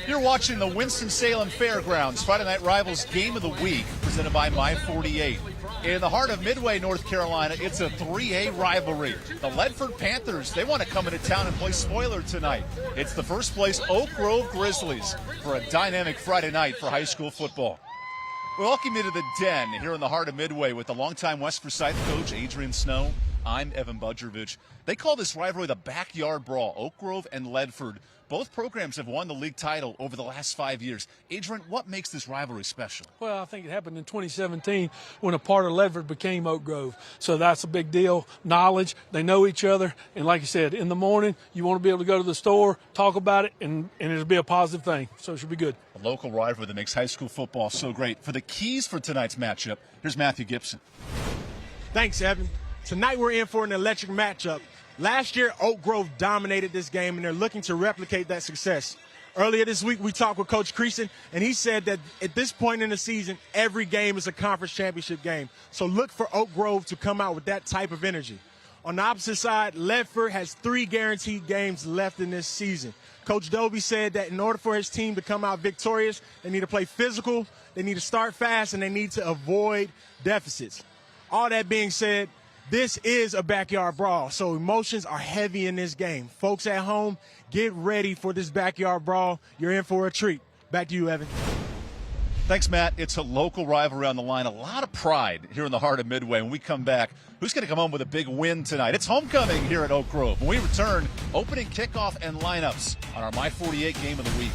You're watching the Winston-Salem Fairgrounds Friday Night Rivals Game of the Week, presented by My 48. In the heart of Midway, North Carolina, it's a 3A rivalry. The Ledford Panthers, they want to come into town and play spoiler tonight. It's the first place Oak Grove Grizzlies for a dynamic Friday night for high school football. We welcome you to the Den here in the heart of Midway with the longtime West Forsyth coach, Adrian Snow. I'm Evan Budrovich. They call this rivalry the backyard brawl. Oak Grove and Ledford. Both programs have won the league title over the last 5 years. Adrian, what makes this rivalry special? Well, I think it happened in 2017 when a part of Ledford became Oak Grove. So that's a big deal. Knowledge, they know each other. And like you said, in the morning, you want to be able to go to the store, talk about it, and it'll be a positive thing. So it should be good. A local rivalry that makes high school football so great. For the keys for tonight's matchup, here's Matthew Gibson. Thanks, Evan. Tonight we're in for an electric matchup. Last year, Oak Grove dominated this game, and they're looking to replicate that success. Earlier this week, we talked with Coach Creason, and he said that at this point in the season, every game is a conference championship game. So look for Oak Grove to come out with that type of energy. On the opposite side, Ledford has 3 guaranteed games left in this season. Coach Dobie said that in order for his team to come out victorious, they need to play physical, they need to start fast, and they need to avoid deficits. All that being said, this is a backyard brawl, so emotions are heavy in this game. Folks at home, get ready for this backyard brawl. You're in for a treat. Back to you, Evan. Thanks, Matt. It's a local rivalry on the line. A lot of pride here in the heart of Midway. When we come back, who's going to come home with a big win tonight? It's homecoming here at Oak Grove. When we return, opening kickoff and lineups on our My 48 Game of the Week.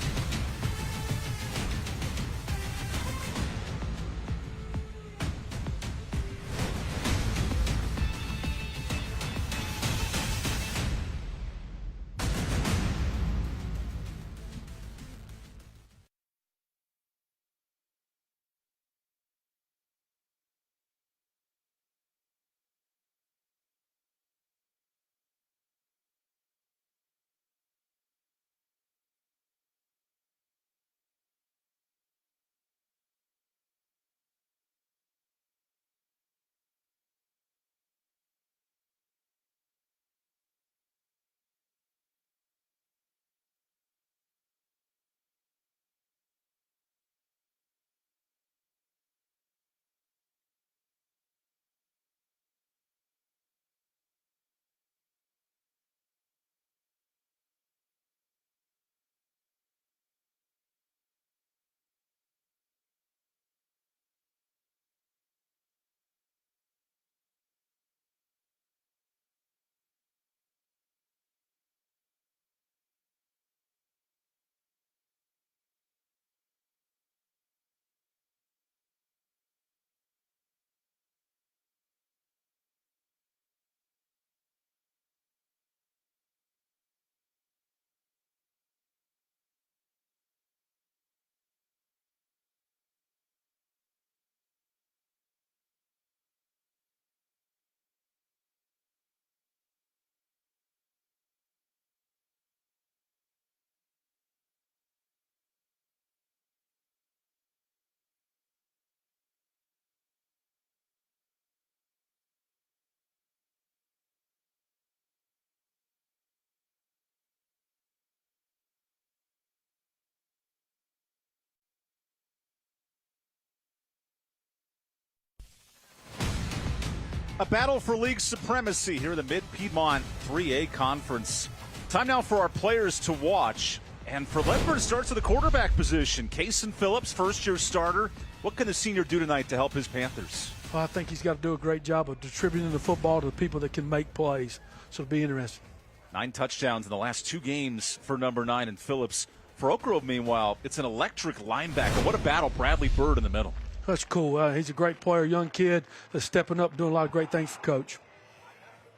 A battle for league supremacy here in the Mid-Piedmont 3A Conference. Time now for our players to watch. And for Ledford, starts at the quarterback position. Cason Phillips, first-year starter. What can the senior do tonight to help his Panthers? Well, I think he's got to do a great job of distributing the football to the people that can make plays. So it'll be interesting. 9 touchdowns in the last 2 games for number 9 and Phillips. For Oak Grove, meanwhile, it's an electric linebacker. What a battle, Bradley Bird in the middle. That's cool. He's a great player, young kid that's stepping up, doing a lot of great things for Coach.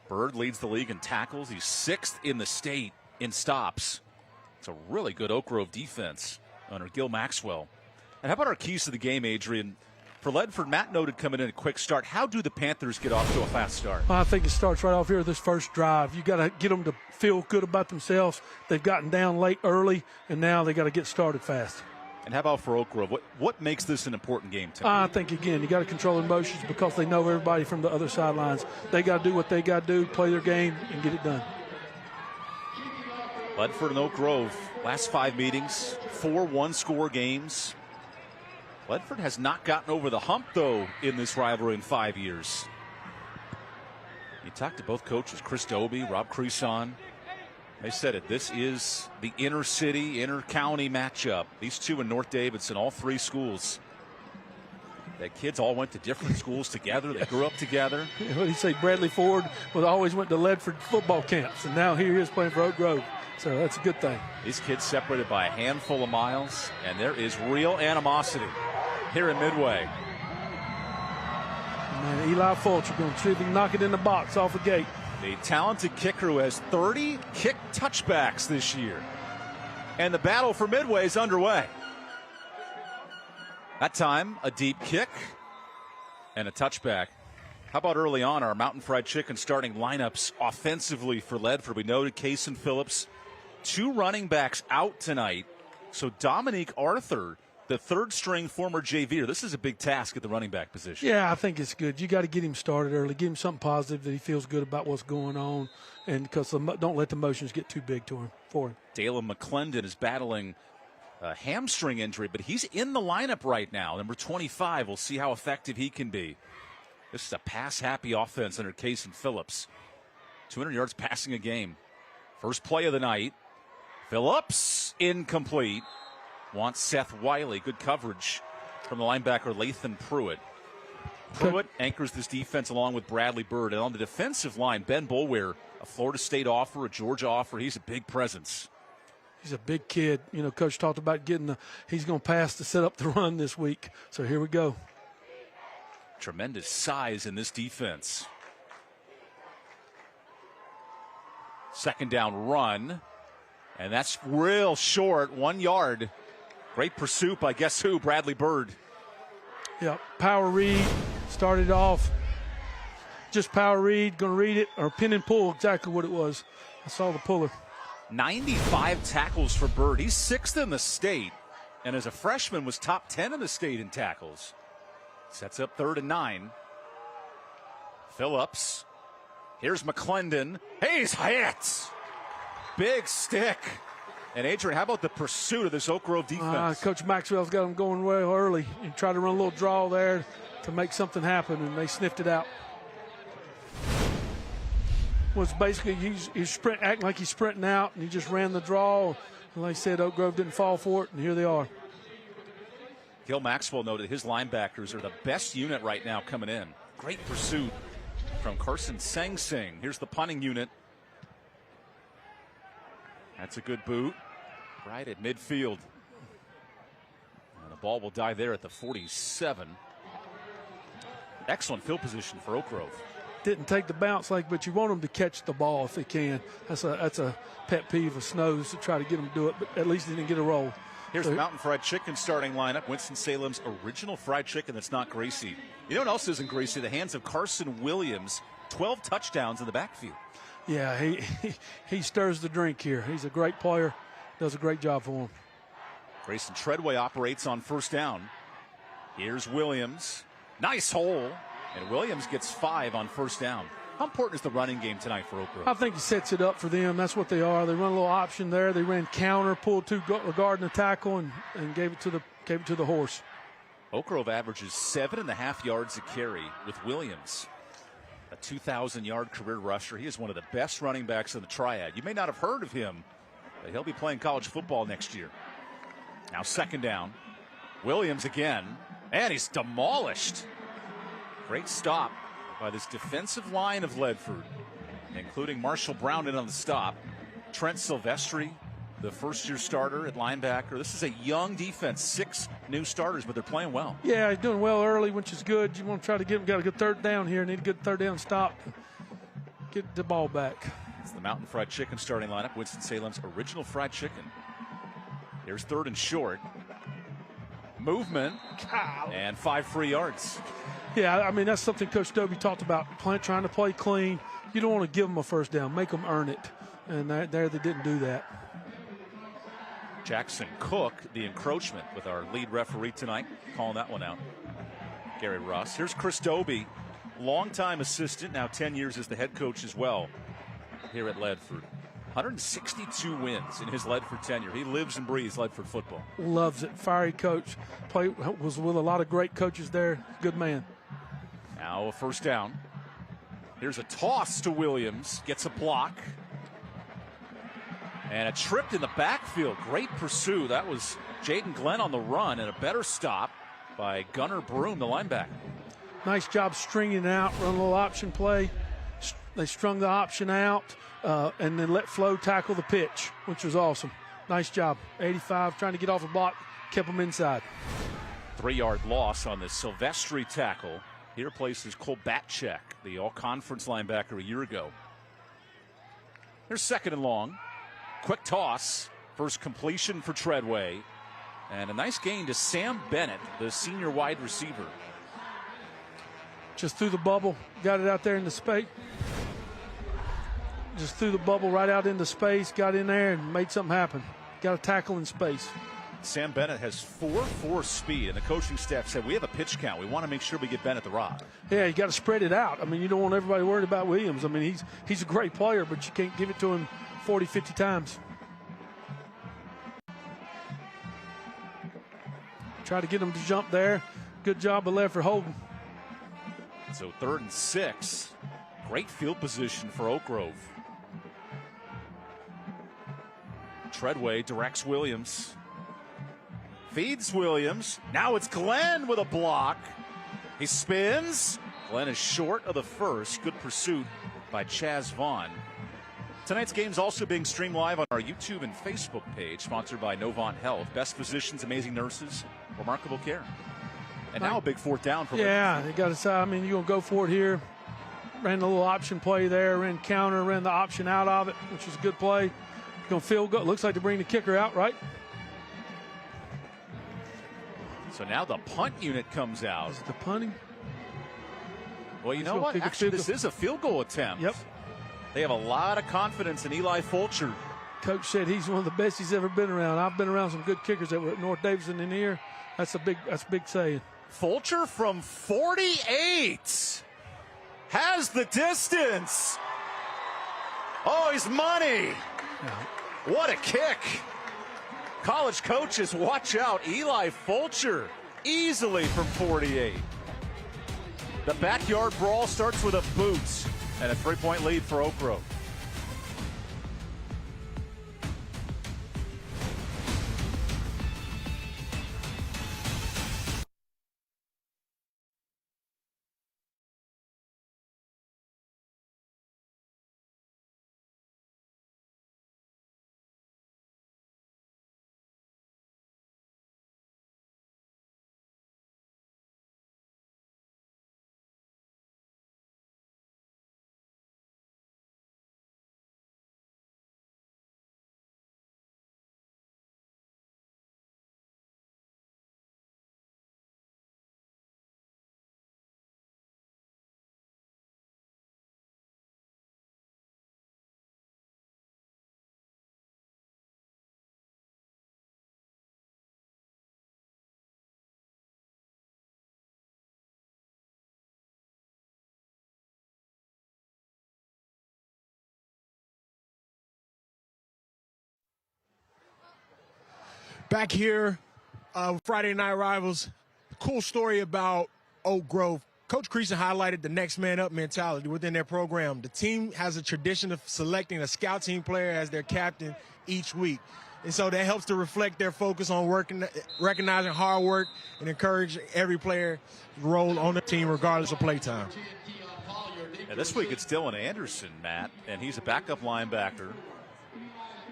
Bird leads the league in tackles. He's 6th in the state in stops. It's a really good Oak Grove defense under Gil Maxwell. And how about our keys to the game, Adrian? For Ledford, Matt noted coming in a quick start. How do the Panthers get off to a fast start? Well, I think it starts right off here this first drive. You got to get them to feel good about themselves. They've gotten down late early, and now they got to get started fast. And how about for Oak Grove? What makes this an important game tonight? I think, again, you got to control emotions because they know everybody from the other sidelines. They got to do what they got to do, play their game, and get it done. Ledford and Oak Grove, last 5 meetings, 4 one-score games. Ledford has not gotten over the hump, though, in this rivalry in 5 years. You talked to both coaches, Chris Dobie, Rob Creason. They said it. This is the inner city, inner county matchup. These two in North Davidson, all 3 schools. The kids all went to different schools together. They grew up together. What did he say? Bradley Ford always went to Ledford football camps, and now here he is playing for Oak Grove. So that's a good thing. These kids separated by a handful of miles, and there is real animosity here in Midway. Man, Eli Fulcher going to see if he can knock it in the box off the gate. The talented kicker who has 30 kick touchbacks this year. And the battle for Midway is underway. That time, a deep kick and a touchback. How about early on our Mountain Fried Chicken starting lineups offensively for Ledford? We noted Case and Phillips, 2 running backs out tonight. So Dominique Arthur, the 3rd-string former JVer, this is a big task at the running back position. Yeah, I think it's good. You got to get him started early, give him something positive that he feels good about what's going on, and because don't let the motions get too big for him. Dalen McClendon is battling a hamstring injury, but he's in the lineup right now. Number 25. We'll see how effective he can be. This is a pass-happy offense under Case and Phillips. 200 yards passing a game. First play of the night. Phillips, incomplete. Wants Seth Wiley. Good coverage from the linebacker Lathan Pruitt. Pruitt anchors this defense along with Bradley Bird. And on the defensive line, Ben Boulware, a Florida State offer, a Georgia offer. He's a big presence. He's a big kid. You know, Coach talked about he's going to pass to set up the run this week. So here we go. Tremendous size in this defense. Second down run. And that's real short, 1 yard. Great pursuit by guess who? Bradley Bird. Yeah, power read. Started off just power read, going to read it, or pin and pull, exactly what it was. I saw the puller. 95 tackles for Bird. He's 6th in the state, and as a freshman was top 10 in the state in tackles. Sets up 3rd and 9. Phillips. Here's McClendon. He's hit. Big stick. And Adrian, how about the pursuit of this Oak Grove defense? Coach Maxwell's got them going well early and tried to run a little draw there to make something happen, and they sniffed it out. Was basically he's acting like he's sprinting out, and he just ran the draw. And like I said, Oak Grove didn't fall for it, and here they are. Gil Maxwell noted his linebackers are the best unit right now coming in. Great pursuit from Carson Sang-Sing. Here's the punting unit. That's a good boot. Right at midfield. And the ball will die there at the 47. Excellent field position for Oak Grove. Didn't take the bounce but you want them to catch the ball if they can. That's a pet peeve of Snow's to try to get them to do it, but at least they didn't get a roll. Here's the Mountain Fried Chicken starting lineup. Winston-Salem's original fried chicken that's not greasy. You know what else isn't greasy? The hands of Carson Williams. 12 touchdowns in the backfield. Yeah, he stirs the drink here. He's a great player. Does a great job for him. Grayson Treadway operates on first down. Here's Williams. Nice hole. And Williams gets 5 on first down. How important is the running game tonight for Oak Grove? I think he sets it up for them. That's what they are. They run a little option there. They ran counter, pulled 2 regarding the tackle, and gave it to the horse. Oak Grove averages 7.5 yards a carry with Williams, a 2,000-yard career rusher. He is one of the best running backs in the triad. You may not have heard of him, but he'll be playing college football next year. Now second down. Williams again, and he's demolished. Great stop by this defensive line of Ledford, including Marshall Brown in on the stop. Trent Silvestri, the first-year starter at linebacker. This is a young defense, 6 new starters, but they're playing well. Yeah, he's doing well early, which is good. You want to try to get him, got a good third down here. Need a good third down stop. Get the ball back. It's the Mountain Fried Chicken starting lineup. Winston-Salem's original fried chicken. Here's 3rd and short. Movement. And 5 free yards. Yeah, I mean, that's something Coach Dobie talked about, trying to play clean. You don't want to give them a first down. Make them earn it. And they didn't do that. Jackson Cook, the encroachment with our lead referee tonight, calling that one out. Gary Russ. Here's Chris Dobie, longtime assistant, now 10 years as the head coach as well here at Ledford. 162 wins in his Ledford tenure. He lives and breathes Ledford football. Loves it. Fiery coach. Was with a lot of great coaches there. Good man. Now a first down. Here's a toss to Williams. Gets a block. And a trip in the backfield. Great pursuit. That was Jaden Glenn on the run, and a better stop by Gunnar Broom, the linebacker. Nice job stringing it out, run a little option play. They strung the option out and then let Flo tackle the pitch, which was awesome. Nice job. 85 trying to get off the block, kept them inside. 3-yard loss on the Silvestri tackle. He replaces Cole Batchek, the all-conference linebacker a year ago. Here's second and long. Quick toss. First completion for Treadway. And a nice gain to Sam Bennett, the senior wide receiver. Just threw the bubble, got it out there in the space. Just threw the bubble right out into space, got in there and made something happen. Got a tackle in space. Sam Bennett has 4.4 speed, and the coaching staff said, we have a pitch count. We want to make sure we get Bennett the rock. Yeah, you got to spread it out. I mean, you don't want everybody worried about Williams. I mean, he's a great player, but you can't give it to him 40, 50 times. Try to get him to jump there. Good job of Ledford holding. So 3rd and 6. Great field position for Oak Grove. Treadway directs Williams. Feeds Williams. Now it's Glenn with a block. He spins. Glenn is short of the first. Good pursuit by Chaz Vaughn. Tonight's game is also being streamed live on our YouTube and Facebook page, sponsored by Novant Health. Best physicians, amazing nurses, remarkable care. And now a big 4th down for Yeah, they got to decide. I mean, you're going to go for it here. Ran a little option play there, ran counter, ran the option out of it, which is a good play. Going to field goal. Looks like they bring the kicker out, right? So now the punt unit comes out. Is it the punting? Well, you know what? Actually, this is a field goal attempt. Yep. They have a lot of confidence in Eli Fulcher. Coach said he's one of the best he's ever been around. I've been around some good kickers that were at North Davidson in here. That's a big saying. Fulcher from 48 has the distance. Oh, he's money. What a kick. College coaches, watch out. Eli Fulcher easily from 48. The backyard brawl starts with a boot and a 3-point lead for Oak Grove. Back here, Friday Night Rivals. Cool story about Oak Grove. Coach Creason highlighted the next man up mentality within their program. The team has a tradition of selecting a scout team player as their captain each week. And so that helps to reflect their focus on recognizing hard work and encourage every player role on the team regardless of play time. And this week it's Dylan Anderson, Matt, and he's a backup linebacker.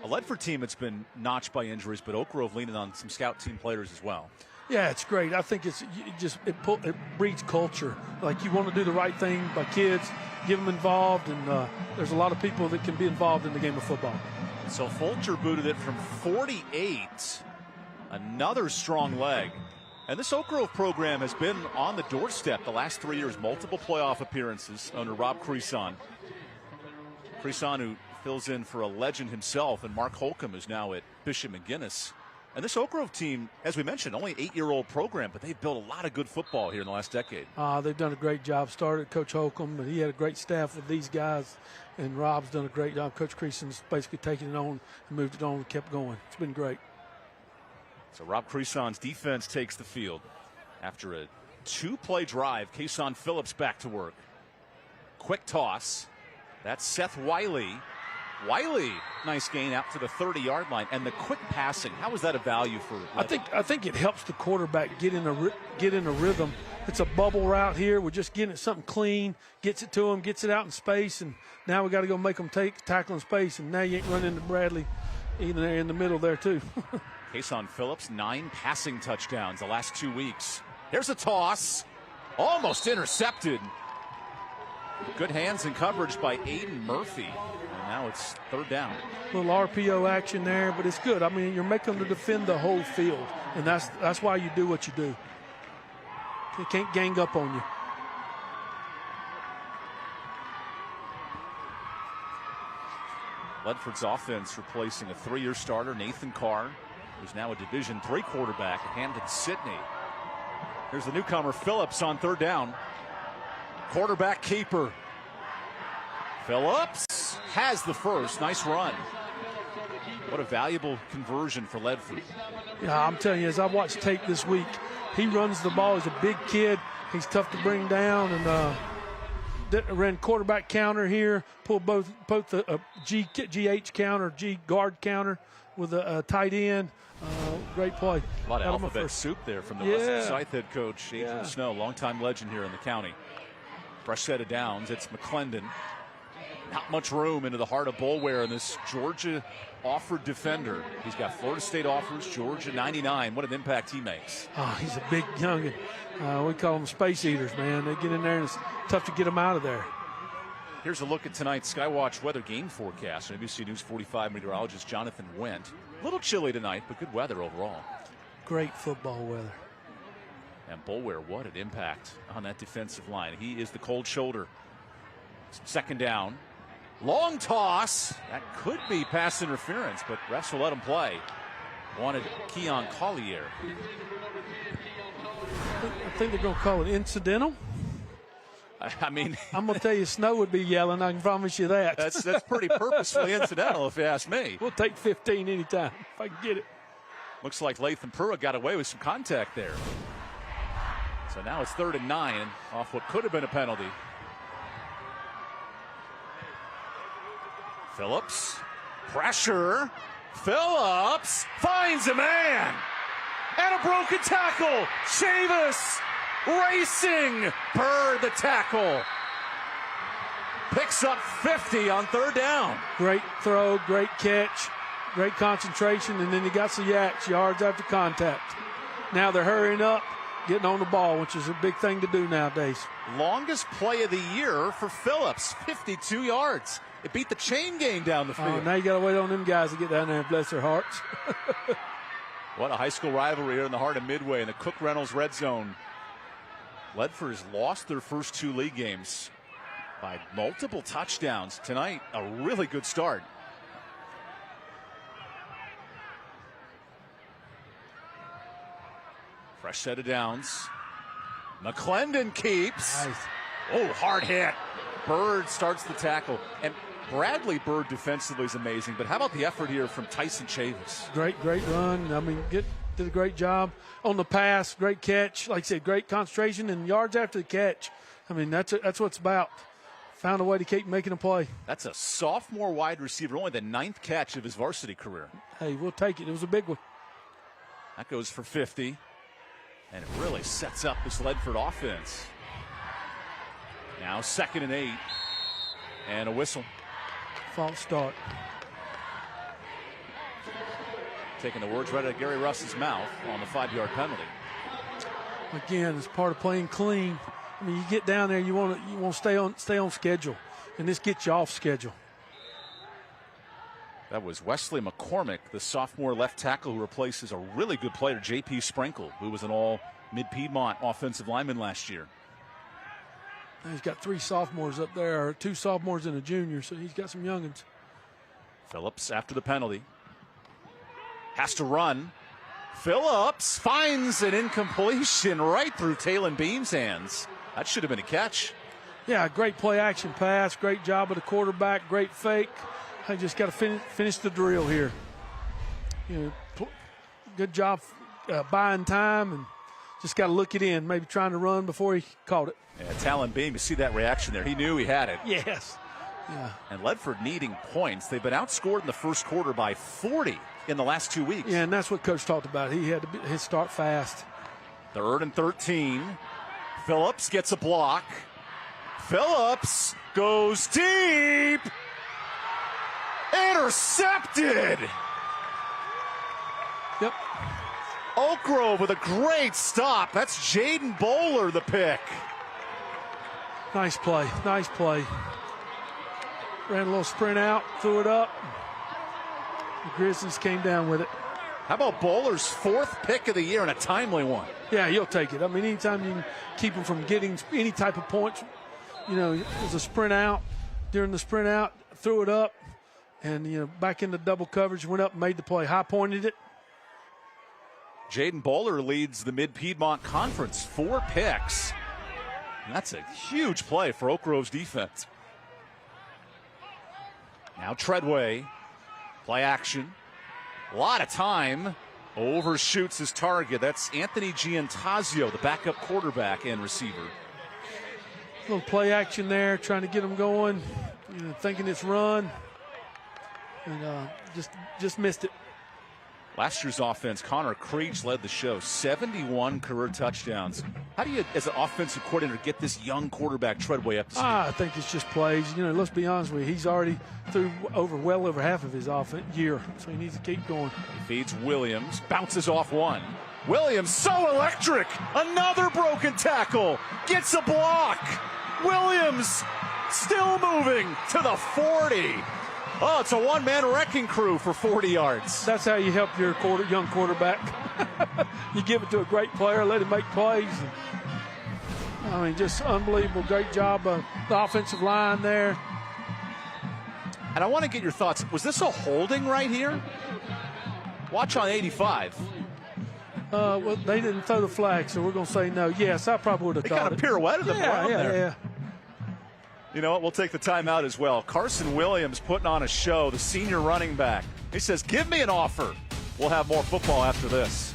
A Ledford team that's been notched by injuries, but Oak Grove leaning on some scout team players as well. Yeah, it's great. I think it breeds culture. Like, you want to do the right thing by kids, get them involved, and there's a lot of people that can be involved in the game of football. So Fulcher booted it from 48. Another strong leg. And this Oak Grove program has been on the doorstep the last 3 years. Multiple playoff appearances under Rob Creason. Creason, who fills in for a legend himself, and Mark Holcomb is now at Bishop McGuinness. And this Oak Grove team, as we mentioned, only an 8-year-old program, but they've built a lot of good football here in the last decade. They've done a great job. Started Coach Holcomb, but he had a great staff with these guys, and Rob's done a great job. Coach Creason's basically taken it on and moved it on and kept going. It's been great. So Rob Creason's defense takes the field. After a 2-play drive, Kason Phillips back to work. Quick toss. That's Seth Wiley. Wiley, nice gain out to the 30-yard line, and the quick passing. How is that a value for? I think it helps the quarterback get in a rhythm. It's a bubble route here. We're just getting it something clean, gets it to him, gets it out in space, and now we got to go make them tackle in space. And now you ain't running into Bradley, even there in the middle there too. Kason Phillips, 9 passing touchdowns the last 2 weeks. Here's a toss, almost intercepted. Good hands and coverage by Aiden Murphy. Now it's 3rd down. A little RPO action there, but it's good. I mean, you're making them to defend the whole field, and that's why you do what you do. They can't gang up on you. Ledford's offense replacing a 3-year starter, Nathan Carr, who's now a Division III quarterback at Hampden-Sydney. Here's the newcomer, Phillips, on 3rd down. Quarterback keeper. Phillips has the first. Nice run. What a valuable conversion for Ledford. Yeah, I'm telling you, as I watched tape this week, he runs the ball. He's a big kid. He's tough to bring down, and ran quarterback counter here. Pulled both the GH counter, G guard counter with a tight end. Great play. A lot of alphabet soup there from the Western Scythe head coach, Adrian Snow, longtime legend here in the county. Fresh set of downs. It's McClendon. Not much room into the heart of Boulware in this Georgia offered defender. He's got Florida State offers, Georgia 99. What an impact he makes. Oh, he's a big youngin. We call them space eaters, man. They get in there and it's tough to get them out of there. Here's a look at tonight's Skywatch weather game forecast. ABC News 45 meteorologist Jonathan Wendt. A little chilly tonight, but good weather overall. Great football weather. And Boulware, what an impact on that defensive line. He is the cold shoulder. 2nd down. Long toss. That could be pass interference, but refs will let him play. Wanted Keon Collier. I think they're going to call it incidental. I mean, I'm going to tell you, Snow would be yelling. I can promise you that. That's pretty purposefully incidental, if you ask me. We'll take 15 anytime if I can get it. Looks like Latham Pruitt got away with some contact there. So now it's 3rd and 9 off what could have been a penalty. Phillips, pressure. Phillips finds a man. And a broken tackle. Chavis racing. Bird the tackle. Picks up 50 on 3rd down. Great throw, great catch, great concentration, and then he got some yards after contact. Now they're hurrying up, getting on the ball, which is a big thing to do nowadays. Longest play of the year for Phillips, 52 yards. It beat the chain game down the field. Oh, now you got to wait on them guys to get down there and bless their hearts. What a high school rivalry here in the heart of Midway in the Cook Reynolds red zone. Ledford has lost their first 2 league games by multiple touchdowns. Tonight, a really good start. Fresh set of downs. McClendon keeps. Nice. Oh, hard hit. Bird starts the tackle. And Bradley Bird defensively is amazing, but how about the effort here from Tyson Chavis? Great run. I mean, did a great job on the pass. Great catch. Like I said, great concentration and yards after the catch. I mean, that's what it's about. Found a way to keep making a play. That's a sophomore wide receiver, only the 9th catch of his varsity career. Hey, we'll take it. It was a big one. That goes for 50. And it really sets up this Ledford offense. Now 2nd and 8. And a whistle. False start. Taking the words right out of Gary Russ's mouth on the 5-yard penalty. Again, it's part of playing clean. I mean, you get down there, you want to stay on schedule, and this gets you off schedule. That was Wesley McCormick, the sophomore left tackle who replaces a really good player, J.P. Sprinkle, who was an all Mid-Piedmont offensive lineman last year. He's got 3 sophomores up there, or 2 sophomores and a junior, so he's got some youngins. Phillips after the penalty. Has to run. Phillips finds an incompletion right through Talon Beam's hands. That should have been a catch. Yeah, great play action pass. Great job of the quarterback. Great fake. I just got to finish the drill here. Good job buying time, and just got to look it in. Maybe trying to run before he caught it. Yeah, Talon Beam, you see that reaction there. He knew he had it. Yes. Yeah. And Ledford needing points. They've been outscored in the first quarter by 40 in the last 2 weeks. Yeah, and that's what Coach talked about. He had to start fast. 3rd and 13. Phillips gets a block. Phillips goes deep. Intercepted. Yep. Oak Grove with a great stop. That's Jaden Bowler, the pick. Nice play. Nice play. Ran a little sprint out, threw it up. The Grizzlies came down with it. How about Bowler's 4th pick of the year and a timely one? Yeah, you'll take it. I mean, anytime you can keep him from getting any type of points, it was a sprint out. During the sprint out, threw it up, and, back into double coverage, went up and made the play. High pointed it. Jaden Bowler leads the Mid-Piedmont Conference, 4 picks. And that's a huge play for Oak Grove's defense. Now Treadway, play action. A lot of time. Overshoots his target. That's Anthony Giantasio, the backup quarterback and receiver. A little play action there, trying to get him going, thinking it's run. And just missed it. Last year's offense, Connor Creech led the show, 71 career touchdowns. How do you, as an offensive coordinator, get this young quarterback Treadway up to speed? I think it's just plays. Let's be honest with you. He's already through well over half of his year, so he needs to keep going. He feeds Williams, bounces off one. Williams, so electric. Another broken tackle. Gets a block. Williams still moving to the 40. Oh, it's a one-man wrecking crew for 40 yards. That's how you help your young quarterback. You give it to a great player, let him make plays. Just unbelievable. Great job of the offensive line there. And I want to get your thoughts. Was this a holding right here? Watch on 85. Well, they didn't throw the flag, so we're going to say no. Yes, I probably would have called it. They kind of pirouetted them around there. Yeah. You know what? We'll take the timeout as well. Carson Williams putting on a show, the senior running back. He says, give me an offer. We'll have more football after this.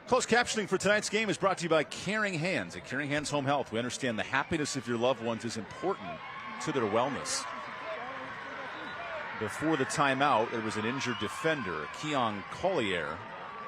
Closed captioning for tonight's game is brought to you by Caring Hands. At Caring Hands Home Health, we understand the happiness of your loved ones is important to their wellness. Before the timeout, there was an injured defender, Keon Collier,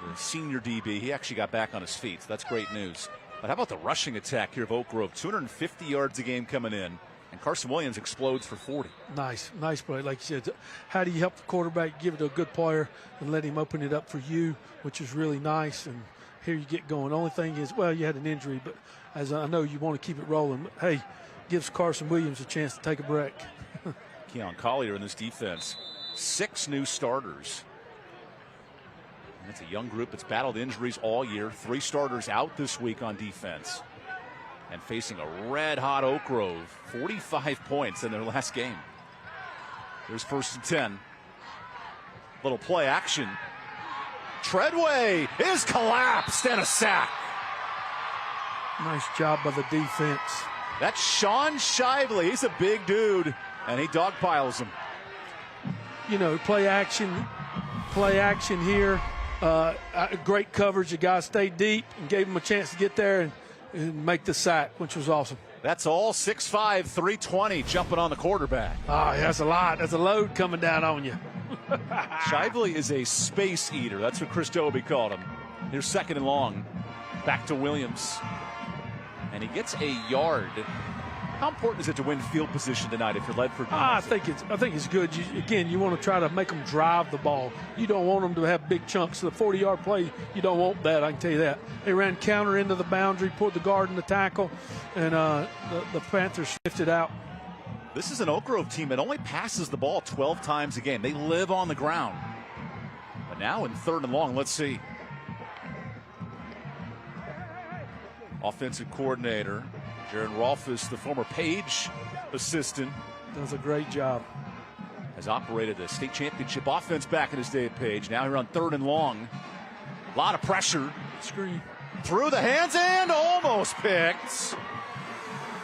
the senior DB. He actually got back on his feet, so that's great news. But how about the rushing attack here of Oak Grove? 250 yards a game coming in, and Carson Williams explodes for 40. Nice play. Like you said, how do you help the quarterback, give it to a good player, and let him open it up for you, which is really nice. And here you get going. The only thing is, well, you had an injury, but as I know you want to keep it rolling. But, hey, gives Carson Williams a chance to take a break. Keon Collier in this defense. 6 new starters. And it's a young group that's battled injuries all year. 3 starters out this week on defense. And facing a red-hot Oak Grove. 45 points in their last game. There's 1st and 10. Little play action. Treadway is collapsed and a sack. Nice job by the defense. That's Sean Shively. He's a big dude, and he dogpiles him. play action here. Great coverage. The guy stayed deep and gave him a chance to get there and make the sack, which was awesome. That's all. 6'5", 320 jumping on the quarterback. Oh, that's a lot. That's a load coming down on you. Shively is a space eater. That's what Chris Dobie called him. Here's 2nd and long. Back to Williams. And he gets a yard. How important is it to win field position tonight if you're Ledford? I think it's good. You want to try to make them drive the ball. You don't want them to have big chunks. The 40-yard play, you don't want that. I can tell you that. They ran counter into the boundary, pulled the guard in the tackle, and the Panthers sniffed it out. This is an Oak Grove team that only passes the ball 12 times a game. They live on the ground. But now in 3rd and long, let's see. Offensive coordinator Jaron Rolfus, the former Page assistant, does a great job. Has operated a state championship offense back in his day at Page. Now here on 3rd and long. A lot of pressure. Screen. Through the hands and almost picked.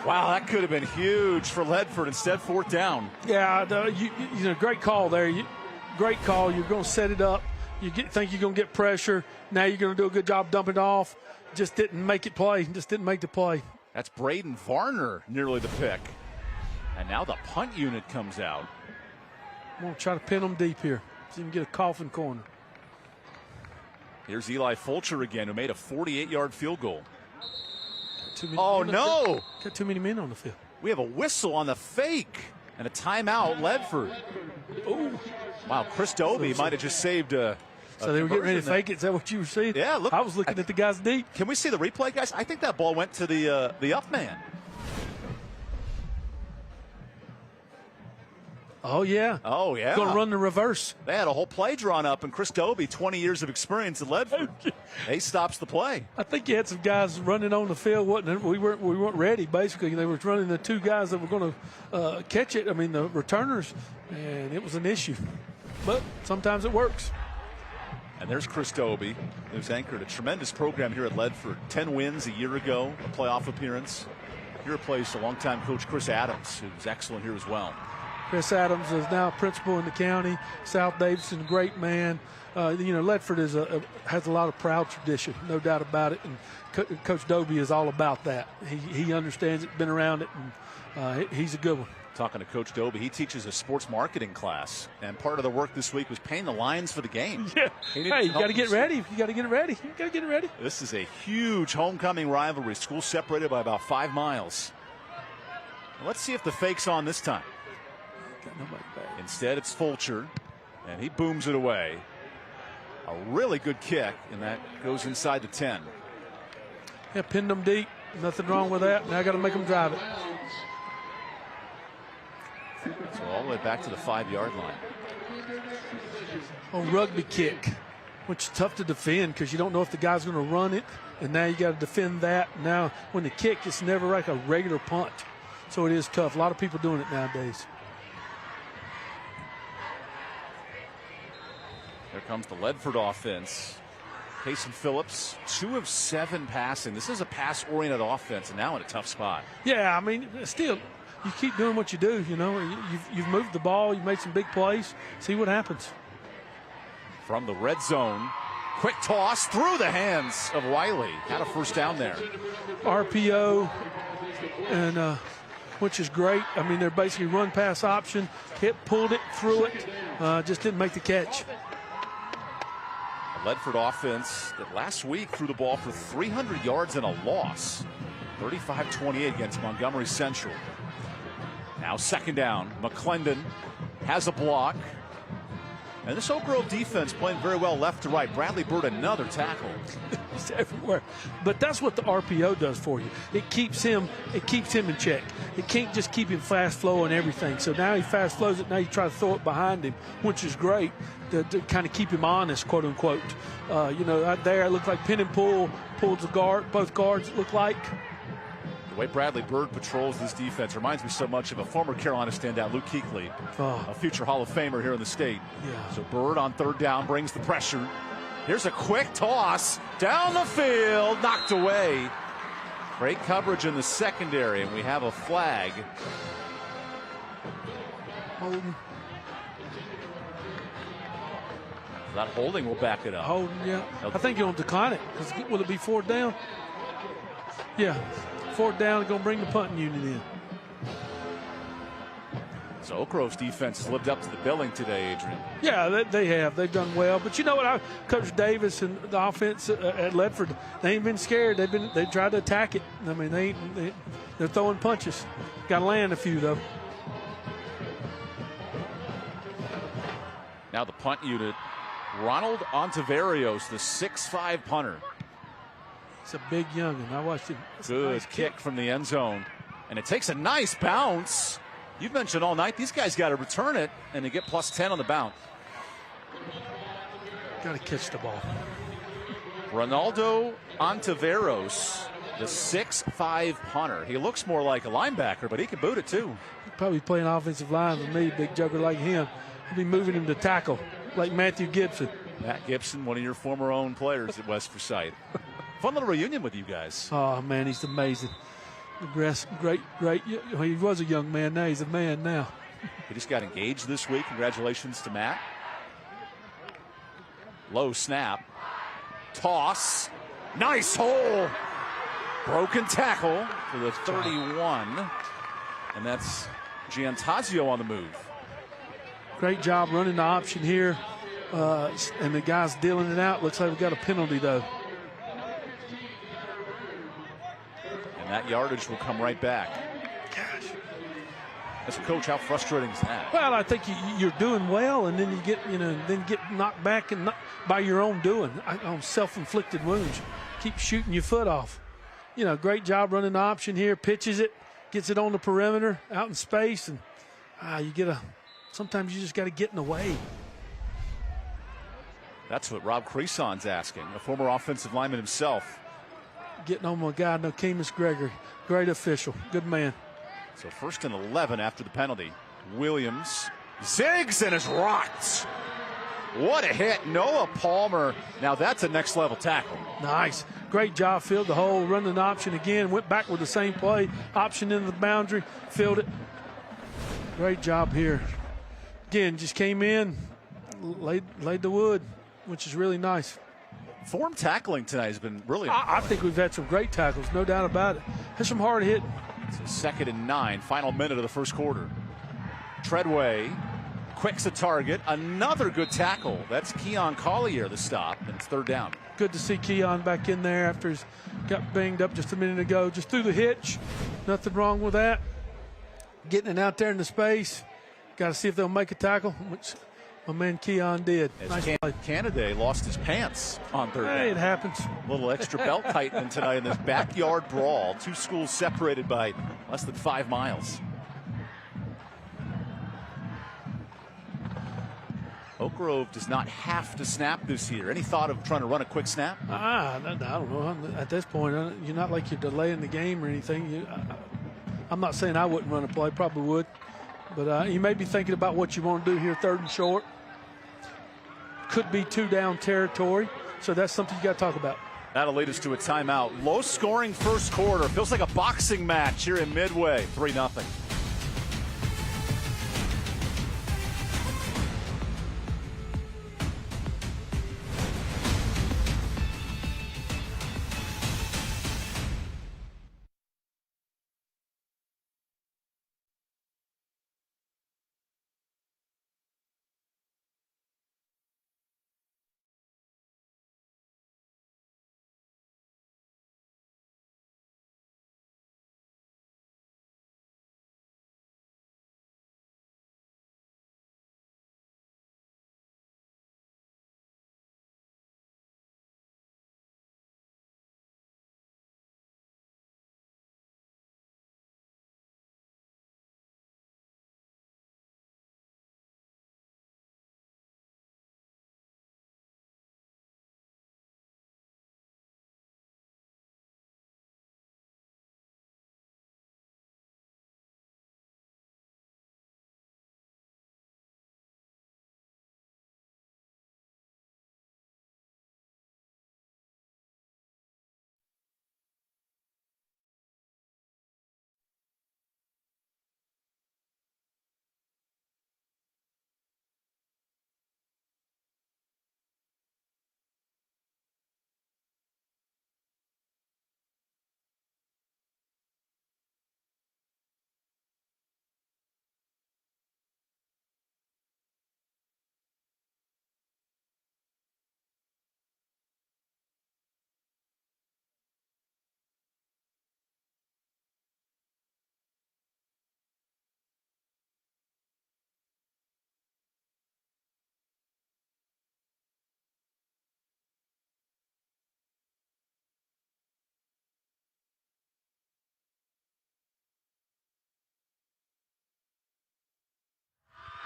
Wow, that could have been huge for Ledford. Instead, 4th down. Yeah, great call there. Great call. You're going to set it up. Think you're going to get pressure. Now you're going to do a good job dumping it off. Just didn't make it play. Just didn't make the play. That's Braden Varner, nearly the pick. And now the punt unit comes out. I'm going to try to pin them deep here. See if we can get a coffin corner. Here's Eli Fulcher again, who made a 48-yard field goal. Oh, no! Got too many men on the field. We have a whistle on the fake and a timeout, Ledford. Oh. Wow, Chris Dobie might have just saved a So they were getting ready to fake it. Is that what you were seeing? Yeah, look. I was looking at the guys deep. Can we see the replay, guys? I think that ball went to the up man. Oh, yeah. Oh, yeah. Going to run the reverse. They had a whole play drawn up, and Chris Dobie, 20 years of experience at Ledford, he stops the play. I think you had some guys running on the field. We weren't ready, basically. They were running the 2 guys that were going to catch it, the returners, and it was an issue. But sometimes it works. And there's Chris Dobie, who's anchored a tremendous program here at Ledford. 10 wins a year ago, a playoff appearance. He replaced a longtime coach, Chris Adams, who's excellent here as well. Chris Adams is now principal in the county. South Davidson, great man. Ledford has a lot of proud tradition, no doubt about it. And Coach Dobie is all about that. He understands it, been around it, and he's a good one. Talking to Coach Dobie, he teaches a sports marketing class, and part of the work this week was painting the lines for the game. Yeah. Hey, you got to get ready. You got to get ready. You got to get ready. This is a huge homecoming rivalry. Schools separated by about 5 miles. Let's see if the fake's on this time. Got nobody back. Instead, it's Fulcher, and he booms it away. A really good kick, and that goes inside the 10. Yeah, pinned them deep. Nothing wrong with that. Now I got to make them drive it. So all the way back to the 5-yard line. A rugby kick, which is tough to defend because you don't know if the guy's going to run it, and now you got to defend that. Now, when the kick, it's never like a regular punt, so it is tough. A lot of people doing it nowadays. Here comes the Ledford offense. Payson Phillips, 2 of 7 passing. This is a pass-oriented offense, and now in a tough spot. Yeah, still, you keep doing what you do. You've moved the ball, you've made some big plays. See what happens. From the red zone, quick toss through the hands of Wiley. Had a first down there. RPO, and which is great. They're basically run-pass option. Pulled it, threw it, just didn't make the catch. Ledford offense that last week threw the ball for 300 yards and a loss. 35-28 against Montgomery Central. Now 2nd down. McClendon has a block. And this Oak Grove defense playing very well left to right. Bradley Bird, another tackle. He's everywhere. But that's what the RPO does for you. It keeps him in check. It can't just keep him fast flow and everything. So now he fast flows it. Now you try to throw it behind him, which is great to kind of keep him honest, quote unquote. Out there it looked like pin and pull, pulls the guard, both guards look like. The way Bradley Bird patrols this defense reminds me so much of a former Carolina standout, Luke Kuechly, a future Hall of Famer here in the state. Yeah. So Bird on 3rd down brings the pressure. Here's a quick toss down the field, knocked away. Great coverage in the secondary, and we have a flag. That holding will back it up. Holding, yeah. I think he'll decline it. Will it be 4th down? Yeah. 4th down, going to bring the punting unit in. So Oak Grove's defense has lived up to the billing today, Adrian. Yeah, they have. They've done well. But you know what? Coach Davis and the offense at Ledford, they ain't been scared. They tried to attack it. I mean, they're throwing punches. Got to land a few, though. Now the punt unit, Ronald Ontiverios, the 6'5" punter. It's a big young'un. I watched him. Good nice kick from the end zone. And it takes a nice bounce. You've mentioned all night, these guys got to return it, and they get +10 on the bounce. Got to catch the ball. Ronaldo Ontiveros, the 6'5" punter. He looks more like a linebacker, but he can boot it too. Probably playing offensive line with me, big jugger like him. He'll be moving him to tackle, like Matthew Gibson. Matt Gibson, one of your former own players at West Forsyth. Fun little reunion with you guys. Oh, man, he's amazing. Great. He was a young man. Now he's a man now. He just got engaged this week. Congratulations to Matt. Low snap. Toss. Nice hole. Broken tackle for the 31. And that's Giantazio on the move. Great job running the option here. And the guy's dealing it out. Looks like we got a penalty, though. And that yardage will come right back. Gosh. As a coach, how frustrating is that? Well, I think you're doing well, and then you get knocked back and by your own doing, on self-inflicted wounds. Keep shooting your foot off. Great job running the option here. Pitches it, gets it on the perimeter, out in space, and sometimes you just got to get in the way. That's what Rob Creson's asking, a former offensive lineman himself. Getting on my guy, Nokemus Gregory. Great official. Good man. So 1st and 11 after the penalty. Williams zigs and is rocked. What a hit. Noah Palmer. Now that's a next level tackle. Nice. Great job. Filled the hole. Running an option again. Went back with the same play. Option into the boundary. Filled it. Great job here. Again, just came in. Laid the wood, which is really nice. Form tackling tonight has been really I think we've had some great tackles, no doubt about it. There's some hard hitting. It's 2nd and 9, final minute of the first quarter. Treadway quicks a target. Another good tackle. That's Keon Collier, the stop, and it's 3rd down. Good to see Keon back in there after he got banged up just a minute ago. Just threw the hitch. Nothing wrong with that. Getting it out there in the space. Got to see if they'll make a tackle, which my man Keon did. As nice play. Canada lost his pants on 3rd down. Hey, it happens. A little extra belt tightening tonight in this backyard brawl. Two schools separated by less than 5 miles. Oak Grove does not have to snap this year. Any thought of trying to run a quick snap? I don't know. At this point, you're not like you're delaying the game or anything. I'm not saying I wouldn't run a play. Probably would. But you may be thinking about what you want to do here, 3rd and short. Could be 2-down territory. So that's something you got to talk about. That'll lead us to a timeout. Low-scoring first quarter. Feels like a boxing match here in Midway. 3-0.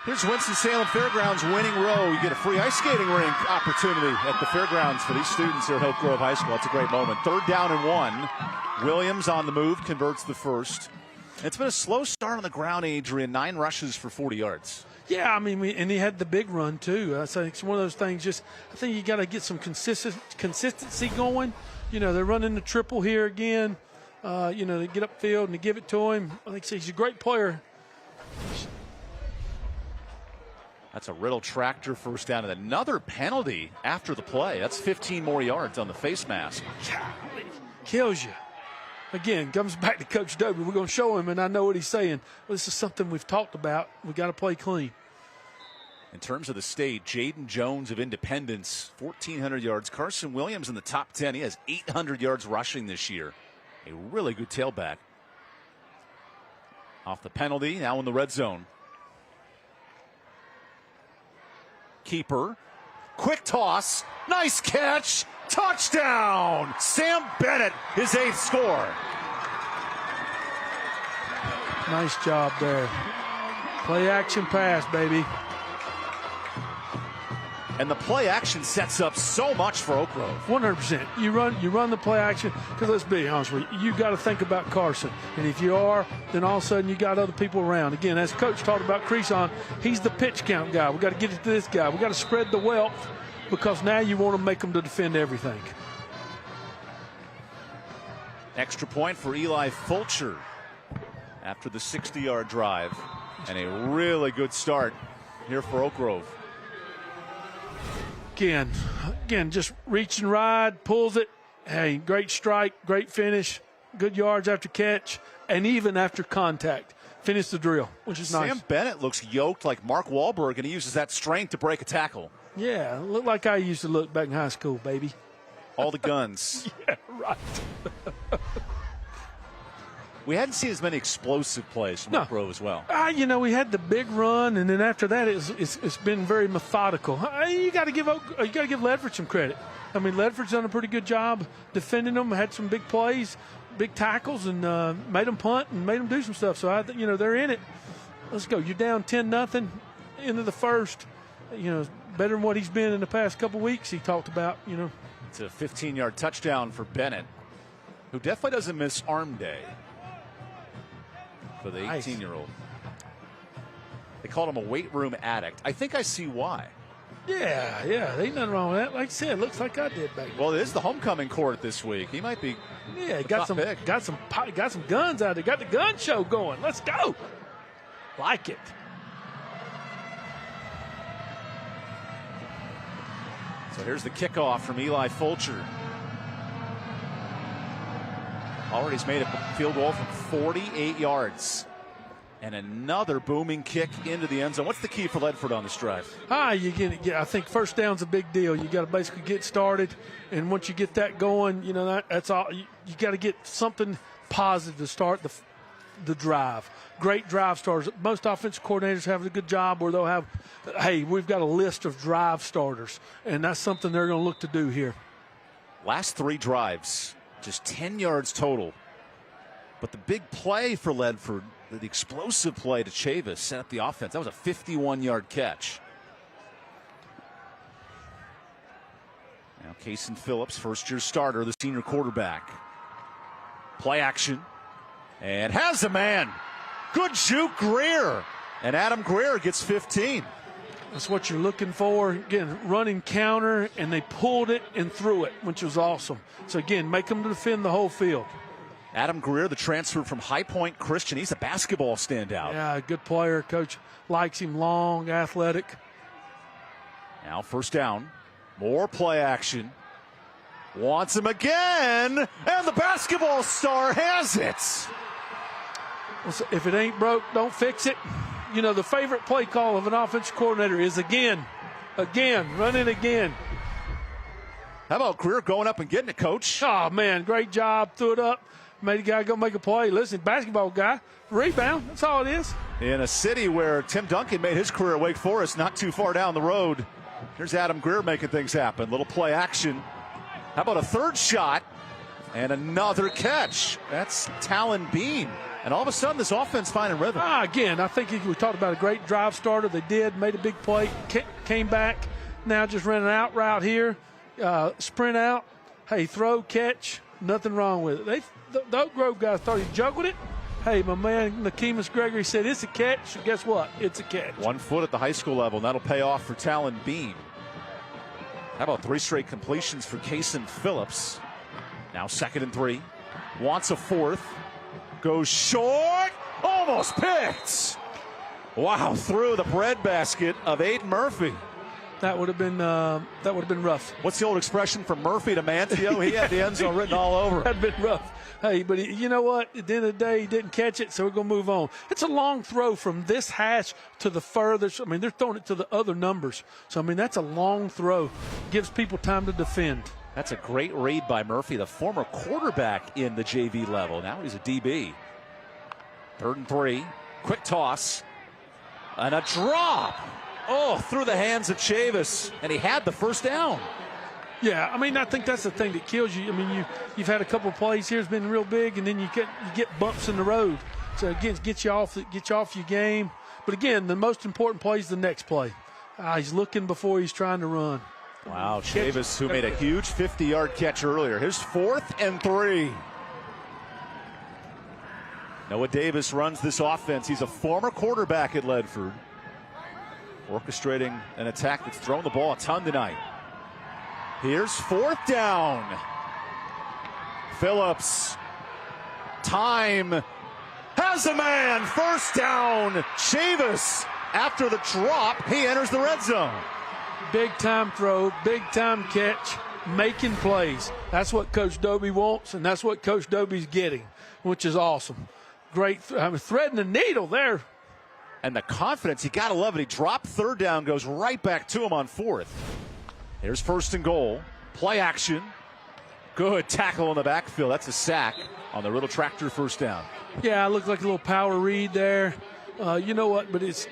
Here's Winston-Salem Fairgrounds winning row. You get a free ice skating rink opportunity at the fairgrounds for these students here at Oak Grove High School. That's a great moment. 3rd down and 1. Williams on the move, converts the first. It's been a slow start on the ground, Adrian. 9 rushes for 40 yards. Yeah, I mean, and he had the big run, too. I think it's one of those things, I think you got to get some consistency going. You know, they're running the triple here again. You know, they get upfield and they give it to him. I think he's a great player. That's a Riddle tractor first down and another penalty after the play. That's 15 more yards on the face mask. Kills you. Again, comes back to Coach Dobie. We're going to show him, and I know what he's saying. Well, this is something we've talked about. We got to play clean. In terms of the state, Jaden Jones of Independence, 1,400 yards. Carson Williams in the top 10. He has 800 yards rushing this year. A really good tailback. Off the penalty, now in the red zone. Keeper, quick toss, nice catch, touchdown! Sam Bennett, his 8th score. Nice job there. Play action pass, baby. And the play action sets up so much for Oak Grove. 100%. You run the play action, because let's be honest with you got to think about Carson. And if you are, then all of a sudden you got other people around. Again, as Coach talked about Creason, he's the pitch count guy. We got to get it to this guy. We got to spread the wealth, because now you want to make them to defend everything. Extra point for Eli Fulcher after the 60-yard drive. And a really good start here for Oak Grove. Again, just reach and ride, pulls it. Hey, great strike, great finish, good yards after catch, and even after contact. Finish the drill, which is nice. Sam Bennett looks yoked like Mark Wahlberg, and he uses that strength to break a tackle. Yeah, look like I used to look back in high school, baby. All the guns. Yeah, right. We hadn't seen as many explosive plays from Oak Grove as well. You know, we had the big run, and then after that, it's been very methodical. You got to give Ledford some credit. I mean, Ledford's done a pretty good job defending them. Had some big plays, big tackles, and made them punt and made them do some stuff. So you know, they're in it. Let's go. You're down 10-0 into the first. You know, better than what he's been in the past couple weeks. He talked about. You know, it's a 15-yard touchdown for Bennett, who definitely doesn't miss arm day. For the 18-year-old. They called him a weight room addict. I think I see why. Yeah, there ain't nothing wrong with that. Like I said, looks like I did back then. Well, it is the homecoming court this week. He might be. Yeah, got some guns out there. Got the gun show going. Let's go. Like it. So here's the kickoff from Eli Fulcher. Already has made a field goal from 48 yards. And another booming kick into the end zone. What's the key for Ledford on this drive? I think first down's a big deal. You got to basically get started. And once you get that going, you know, that's all. You got to get something positive to start the drive. Great drive starters. Most offensive coordinators have a good job where they'll have, hey, we've got a list of drive starters. And that's something they're going to look to do here. Last 3 drives. Just 10 yards total. But the big play for Ledford, the explosive play to Chavis, set up the offense. That was a 51-yard catch. Now Cason Phillips, first-year starter, the senior quarterback. Play action. And has a man. Good juke, Greer. And Adam Greer gets 15. That's what you're looking for. Again, running counter, and they pulled it and threw it, which was awesome. So, again, make them defend the whole field. Adam Greer, the transfer from High Point Christian. He's a basketball standout. Yeah, good player. Coach likes him, long, athletic. Now first down. More play action. Wants him again. And the basketball star has it. Well, so if it ain't broke, don't fix it. You know, the favorite play call of an offensive coordinator is again, run it again. How about Greer going up and getting it, Coach? Oh, man, great job. Threw it up. Made a guy go make a play. Listen, basketball guy, rebound. That's all it is. In a city where Tim Duncan made his career at Wake Forest, not too far down the road. Here's Adam Greer making things happen. Little play action. How about a third shot and another catch? That's Talon Bean. And all of a sudden, this offense finding rhythm. Again, I think we talked about a great drive starter. They did, made a big play, came back. Now just ran an out route here, sprint out. Hey, throw, catch, nothing wrong with it. The Oak Grove guys thought he juggled it. Hey, my man, Nakeemus Gregory said it's a catch. Guess what? It's a catch. 1 foot at the high school level, and that'll pay off for Talon Bean. How about 3 straight completions for Kason Phillips? Now 2nd and 3. Wants a 4th. Goes short. Almost picked. Wow, through the breadbasket of Aiden Murphy. That would have been rough. What's the old expression from Murphy to Manteo? He had the end zone written all over. That'd been rough. Hey, but you know what? At the end of the day, he didn't catch it, so we're going to move on. It's a long throw from this hash to the furthest. I mean, they're throwing it to the other numbers. So, I mean, that's a long throw. Gives people time to defend. That's a great read by Murphy, the former quarterback in the JV level. Now he's a DB. 3rd and 3. Quick toss. And a drop. Oh, through the hands of Chavis. And he had the first down. Yeah, I mean, I think that's the thing that kills you. I mean, you've had a couple of plays here that's been real big, and then you get bumps in the road. So, again, get you off your game. But, again, the most important play is the next play. He's looking before he's trying to run. Wow, Chavis, who made a huge 50-yard catch earlier. His 4th and 3. Noah Davis runs this offense. He's a former quarterback at Ledford, orchestrating an attack that's thrown the ball a ton tonight. Here's 4th down. Phillips. Time. Has a man. 1st down. Chavis. After the drop, he enters the red zone. Big time throw, big time catch, making plays. That's what Coach Dobie wants, and that's what Coach Dobie's getting, which is awesome. Great, threading the needle there. And the confidence, you got to love it. He dropped 3rd down, goes right back to him on 4th. Here's 1st and goal. Play action. Good tackle in the backfield. That's a sack on the little tractor 1st down. Yeah, it looked like a little power read there. You know what? But it's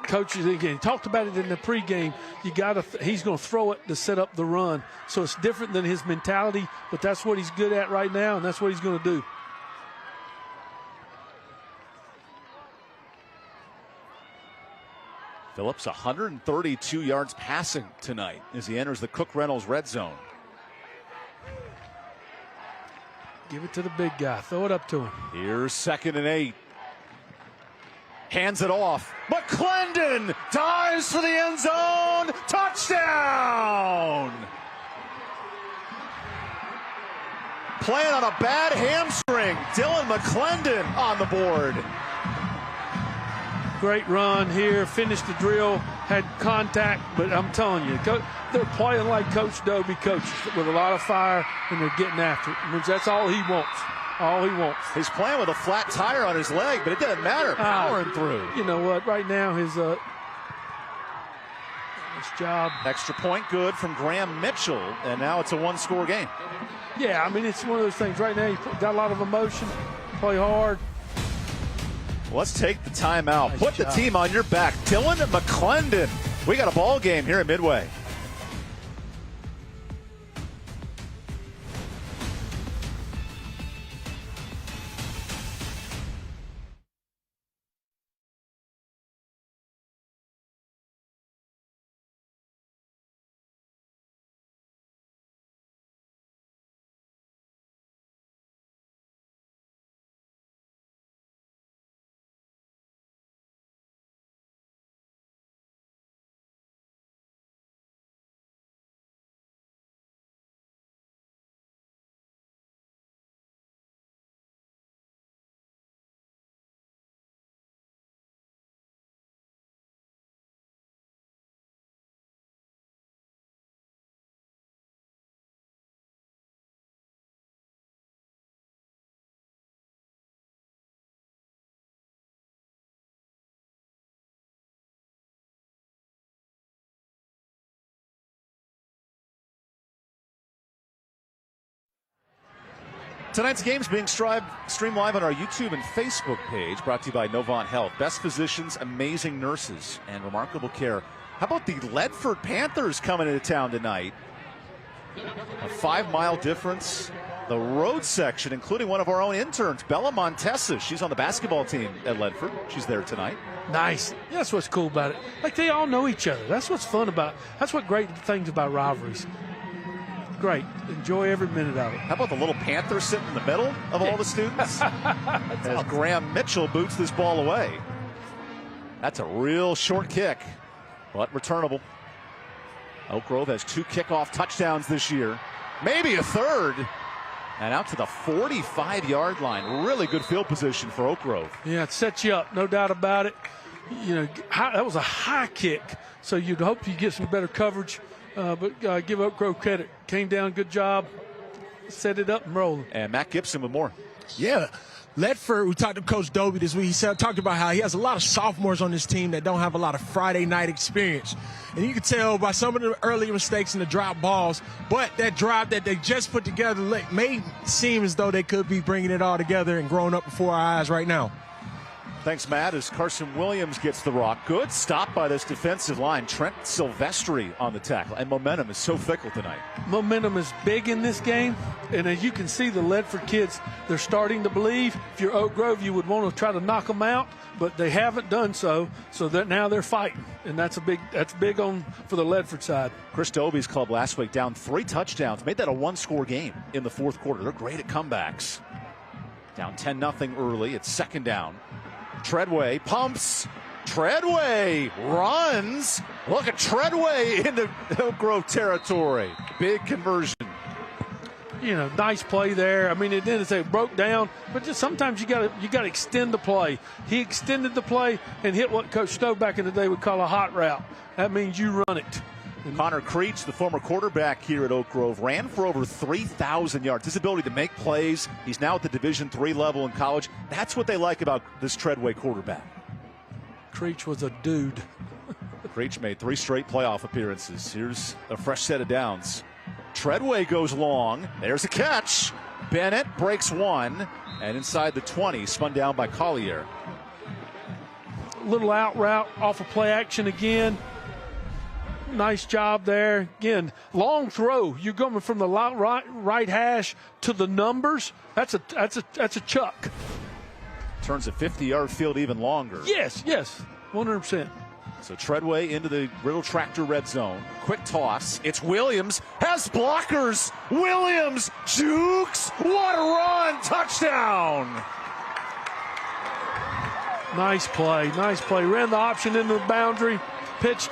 coaches again talked about it in the pregame. He's going to throw it to set up the run. So it's different than his mentality, but that's what he's good at right now, and that's what he's going to do. Phillips 132 yards passing tonight as he enters the Cook Reynolds red zone. Give it to the big guy. Throw it up to him. Here's 2nd and 8. Hands it off. McClendon dives for the end zone. Touchdown! Playing on a bad hamstring. Dylan McClendon on the board. Great run here. Finished the drill. Had contact, but I'm telling you, they're playing like Coach Dobie coaches with a lot of fire, and they're getting after it. I mean, that's all he wants. All he wants. He's playing with a flat tire on his leg, but it doesn't matter. Powering through. You know what? Right now, his job. Extra point good from Graham Mitchell, and now it's a 1-score game. Yeah, I mean, it's one of those things. Right now, you got a lot of emotion. Play hard. Let's take the timeout. Nice Put job. the team on your back. Dylan McClendon. We got a ball game here at Midway. Tonight's game is being streamed live on our YouTube and Facebook page, brought to you by Novant Health. Best physicians, amazing nurses, and remarkable care. How about the Ledford Panthers coming into town tonight? A 5-mile difference the road section, including one of our own interns, Bella Montesa. She's on the basketball team at Ledford. She's there tonight. Nice. That's what's cool about it. Like, they all know each other. That's what's fun about it. That's what great things about rivalries. Great. Enjoy every minute of it. How about the little Panther sitting in the middle of all the students? As awesome. Graham Mitchell boots this ball away. That's a real short kick, but returnable. Oak Grove has 2 kickoff touchdowns this year. Maybe a third. And out to the 45-yard line. Really good field position for Oak Grove. Yeah, it sets you up, no doubt about it. You know, that was a high kick, so you'd hope you get some better coverage. But give Oak Grove credit. Came down, good job. Set it up and roll. And Matt Gibson with more. Yeah. Ledford, we talked to Coach Dobie this week. He talked about how he has a lot of sophomores on this team that don't have a lot of Friday night experience. And you can tell by some of the early mistakes and the drop balls, but that drive that they just put together may seem as though they could be bringing it all together and growing up before our eyes right now. Thanks, Matt, as Carson Williams gets the rock. Good stop by this defensive line. Trent Silvestri on the tackle. And momentum is so fickle tonight. Momentum is big in this game. And as you can see, the Ledford kids, they're starting to believe. If you're Oak Grove, you would want to try to knock them out, but they haven't done so. So that now they're fighting. And that's big on for the Ledford side. Chris Dobie's club last week down 3 touchdowns. Made that a 1-score game in the fourth quarter. They're great at comebacks. Down 10-0 early. It's second down. Treadway pumps. Treadway runs. Look at Treadway into Oak Grove territory. Big conversion. You know, nice play there. I mean, it didn't say it broke down, but just sometimes you got to extend the play. He extended the play and hit what Coach Stowe back in the day would call a hot route. That means you run it. Connor Creech, the former quarterback here at Oak Grove, ran for over 3,000 yards. His ability to make plays. He's now at the Division III level in college. That's what they like about this Treadway quarterback. Creech was a dude. Creech made 3 straight playoff appearances. Here's a fresh set of downs. Treadway goes long. There's a catch. Bennett breaks 1. And inside the 20, spun down by Collier. Little out route off of play action again. Nice job there. Again, long throw. You're going from the right hash to the numbers. That's a chuck. Turns a 50-yard field even longer. Yes, 100%. So Treadway into the Riddle Tractor red zone. Quick toss. It's Williams. Has blockers. Williams jukes. What a run. Touchdown. Nice play. Ran the option into the boundary. Pitched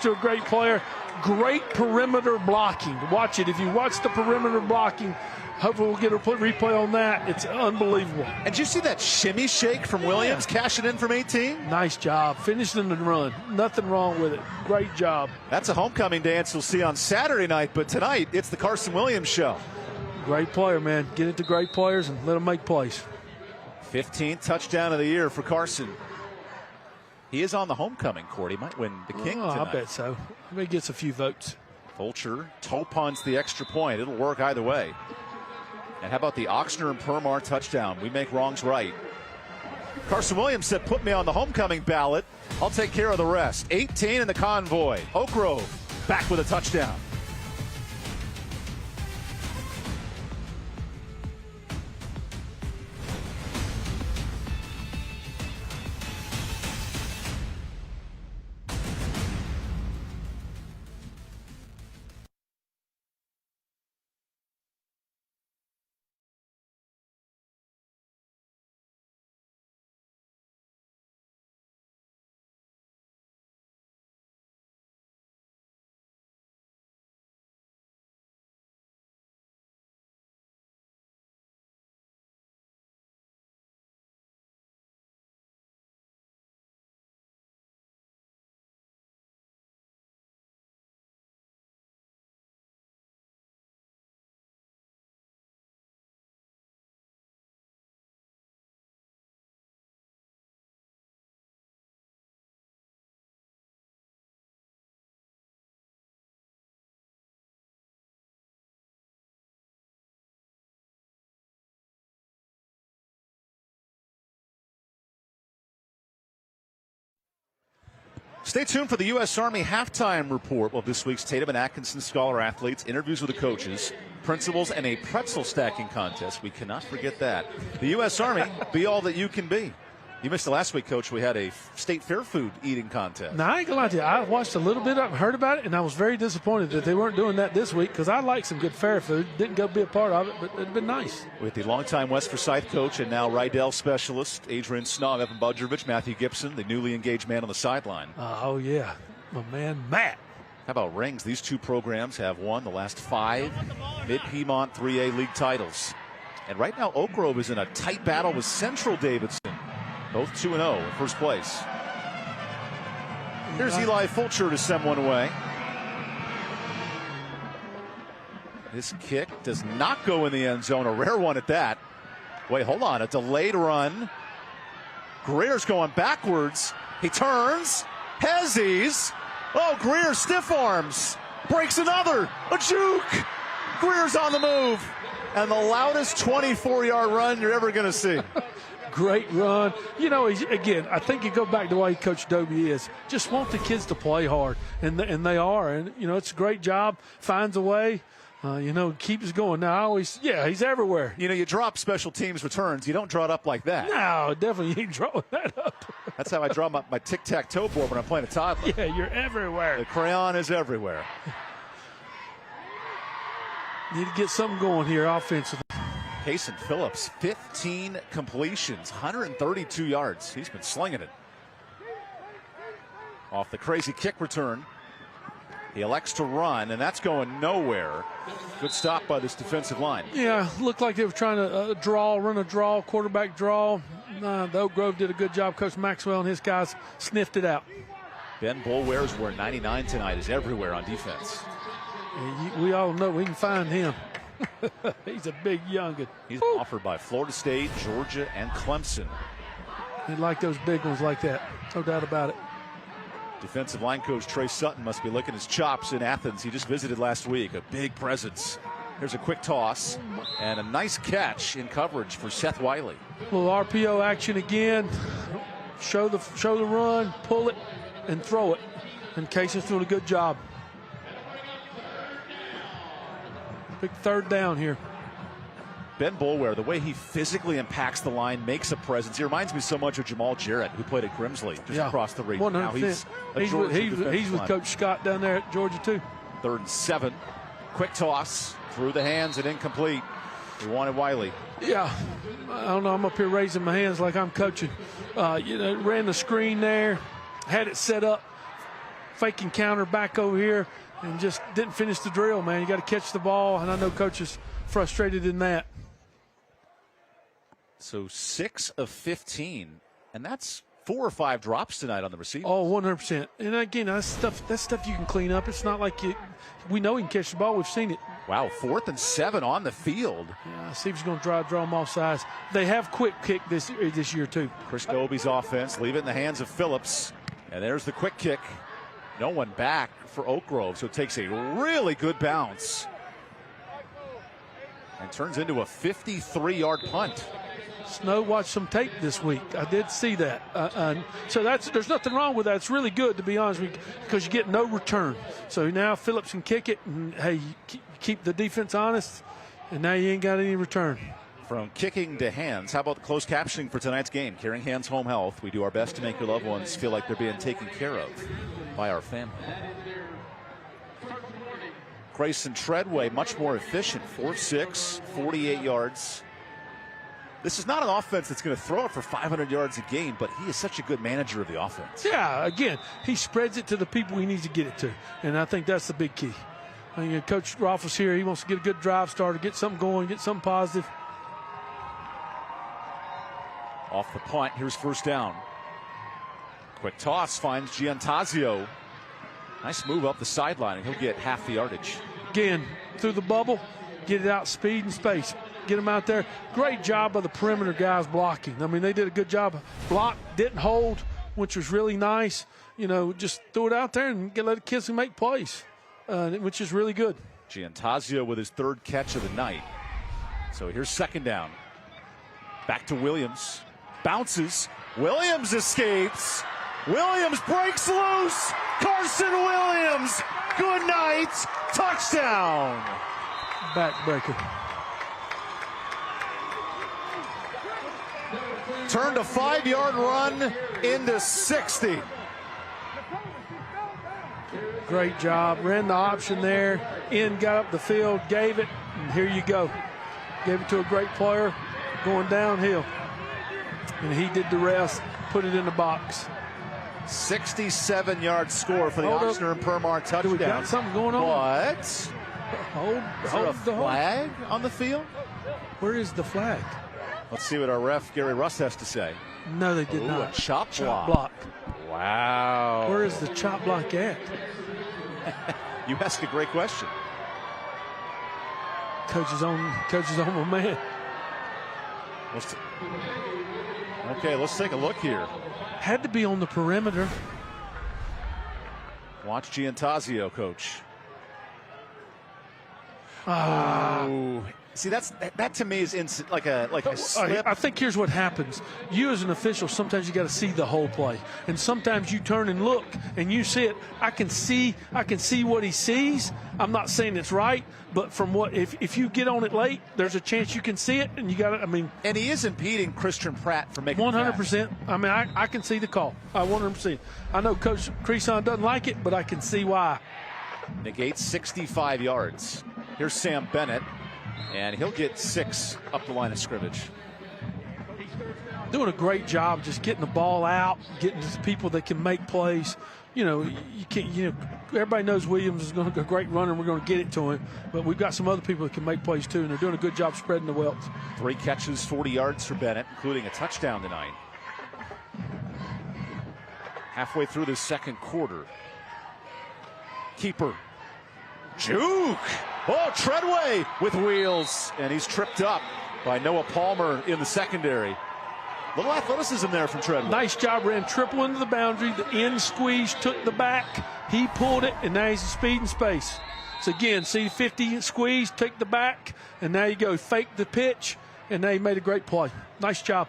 to a great player. Great perimeter blocking. Watch it. If you watch the perimeter blocking, hopefully we'll get a replay on that. It's unbelievable. And did you see that shimmy shake from Williams, cashing in from 18? Nice job. Finishing the run. Nothing wrong with it. Great job. That's a homecoming dance you'll see on Saturday night, but tonight it's the Carson Williams show. Great player, man. Get it to great players and let them make plays. 15th touchdown of the year for Carson. He is on the homecoming court. He might win the King tonight. I bet so. He gets a few votes. Fulcher toe punts the extra point. It'll work either way. And how about the Oxner and Permar touchdown? We make wrongs right. Carson Williams said, put me on the homecoming ballot. I'll take care of the rest. 18 in the convoy. Oak Grove back with a touchdown. Stay tuned for the U.S. Army halftime report of this week's Tatum and Atkinson Scholar athletes, interviews with the coaches, principals, and a pretzel stacking contest. We cannot forget that. The U.S. Army, be all that you can be. You missed it last week, Coach. We had a state fair food eating contest. Now, I ain't gonna lie to you. I watched a little bit of it, heard about it, and I was very disappointed that they weren't doing that this week because I like some good fair food. Didn't go be a part of it, but it'd been nice. With the longtime West Forsyth coach and now Rydell specialist, Adrian Snob, Evan Budrovich, Matthew Gibson, the newly engaged man on the sideline. Oh, yeah. My man, Matt. How about rings? These two programs have won the last 5 Mid-Piedmont 3A League titles. And right now, Oak Grove is in a tight battle with Central Davidson. Both 2-0 in first place. Here's Eli Fulcher to send one away. This kick does not go in the end zone. A rare one at that. Wait, hold on. A delayed run. Greer's going backwards. He turns. Hezzies. Oh, Greer stiff arms. Breaks another. A juke. Greer's on the move. And the loudest 24-yard run you're ever going to see. Great run. You know, again, I think you go back to the way Coach Dobie is. Just want the kids to play hard, and they are. And, you know, it's a great job. Finds a way. You know, keeps going. Now, he's everywhere. You know, you drop special teams returns. You don't draw it up like that. No, definitely you ain't drawing that up. That's how I draw my tic-tac-toe board when I'm playing a toddler. Yeah, you're everywhere. The crayon is everywhere. Need to get something going here offensively. Payson Phillips, 15 completions, 132 yards. He's been slinging it. Off the crazy kick return. He elects to run, and that's going nowhere. Good stop by this defensive line. Yeah, looked like they were trying to run a draw, quarterback draw. The Oak Grove did a good job. Coach Maxwell and his guys sniffed it out. Ben Boulware's wearing 99 tonight, is everywhere on defense. We all know we can find him. He's a big youngin. He's offered by Florida State, Georgia, and Clemson. They like those big ones like that. No doubt about it. Defensive line coach Trey Sutton must be licking his chops in Athens. He just visited last week. A big presence. Here's a quick toss and a nice catch in coverage for Seth Wiley. A little RPO action again. Show the run, pull it, and throw it. And Casey's doing a good job. Big third down here. Ben Boulware, the way he physically impacts the line, makes a presence. He reminds me so much of Jamal Jarrett, who played at Grimsley, just across the region. 100%. Now he's with Coach Scott down there at Georgia, too. 3rd and 7. Quick toss through the hands and incomplete. He wanted Wiley. Yeah, I don't know. I'm up here raising my hands like I'm coaching. Ran the screen there, had it set up, faking counter back over here, and just didn't finish the drill, man. You got to catch the ball, and I know Coach is frustrated in that. So 6 of 15, and that's 4 or 5 drops tonight on the receiver. Oh, 100%. And again, that's stuff you can clean up. It's not like we know he can catch the ball. We've seen it. Wow, 4th and 7 on the field. Yeah, see if he's going to draw them off sides. They have quick kick this year, too. Chris Dobie's offense, leave it in the hands of Phillips. And there's the quick kick. No one back for Oak Grove, so it takes a really good bounce. And turns into a 53-yard punt. Snow watched some tape this week. I did see that. So there's nothing wrong with that. It's really good, to be honest with you, because you get no return. So now Phillips can kick it, and, hey, you keep the defense honest, and now you ain't got any return. From kicking to hands, how about the closed captioning for tonight's game? Caring Hands Home Health. We do our best to make your loved ones feel like they're being taken care of by our family. Grayson Treadway, much more efficient. 4-6, 48 yards. This is not an offense that's going to throw it for 500 yards a game, but he is such a good manager of the offense. Yeah, again, he spreads it to the people he needs to get it to, and I think that's the big key. Coach Roffles here, he wants to get a good drive started, get something going, get something positive. Off the punt, here's first down. Quick toss finds Giantazio. Nice move up the sideline, and he'll get half the yardage. Again, through the bubble, get it out, speed and space. Get them out there. Great job by the perimeter guys blocking. I mean, they did a good job. Block, didn't hold, which was really nice. Just threw it out there and let the kids make plays, which is really good. Giantazio with his 3rd catch of the night. So here's 2nd down. Back to Williams. Bounces. Williams escapes. Williams breaks loose. loose. Carson Williams, good night, touchdown. Backbreaker. Turned a 5-yard run into 60. Great job. Ran the option there. In, got up the field, gave it, and here you go. Gave it to a great player going downhill. And he did the rest, put it in the box. 67-yard score for the Oxner and Permar touchdown. Do we got something going on? What? Hold a flag on the field? Where is the flag? Let's see what our ref, Gary Rust, has to say. No, they did not. A chop block. Wow. Where is the chop block at? You ask a great question. Coach's on my man. Okay, let's take a look here. Had to be on the perimeter. Watch Giantazio, coach. Oh. See, that to me is like a slip. I think here's what happens. You as an official, sometimes you got to see the whole play, and sometimes you turn and look and you see it. I can see what he sees. I'm not saying it's right, but from what if you get on it late, there's a chance you can see it, and you got to. I mean, and he is impeding Christian Pratt from making 100%. I mean, I can see the call. I 100%. I know Coach Creason doesn't like it, but I can see why. Negates 65 yards. Here's Sam Bennett. And he'll get 6 up the line of scrimmage. Doing a great job just getting the ball out, getting to people that can make plays. You know, you can't. You know, everybody knows Williams is going to go a great runner, and we're going to get it to him. But we've got some other people that can make plays too, and they're doing a good job spreading the wealth. 3 catches, 40 yards for Bennett, including a touchdown tonight. Halfway through the second quarter. Keeper. Juke! Oh, Treadway with wheels, and he's tripped up by Noah Palmer in the secondary. Little athleticism there from Treadway. Nice job, ran triple into the boundary. The end squeeze, took the back. He pulled it, and now he's in speed and space. So again, see 50 squeeze, take the back, and now you go fake the pitch, and now he made a great play. Nice job.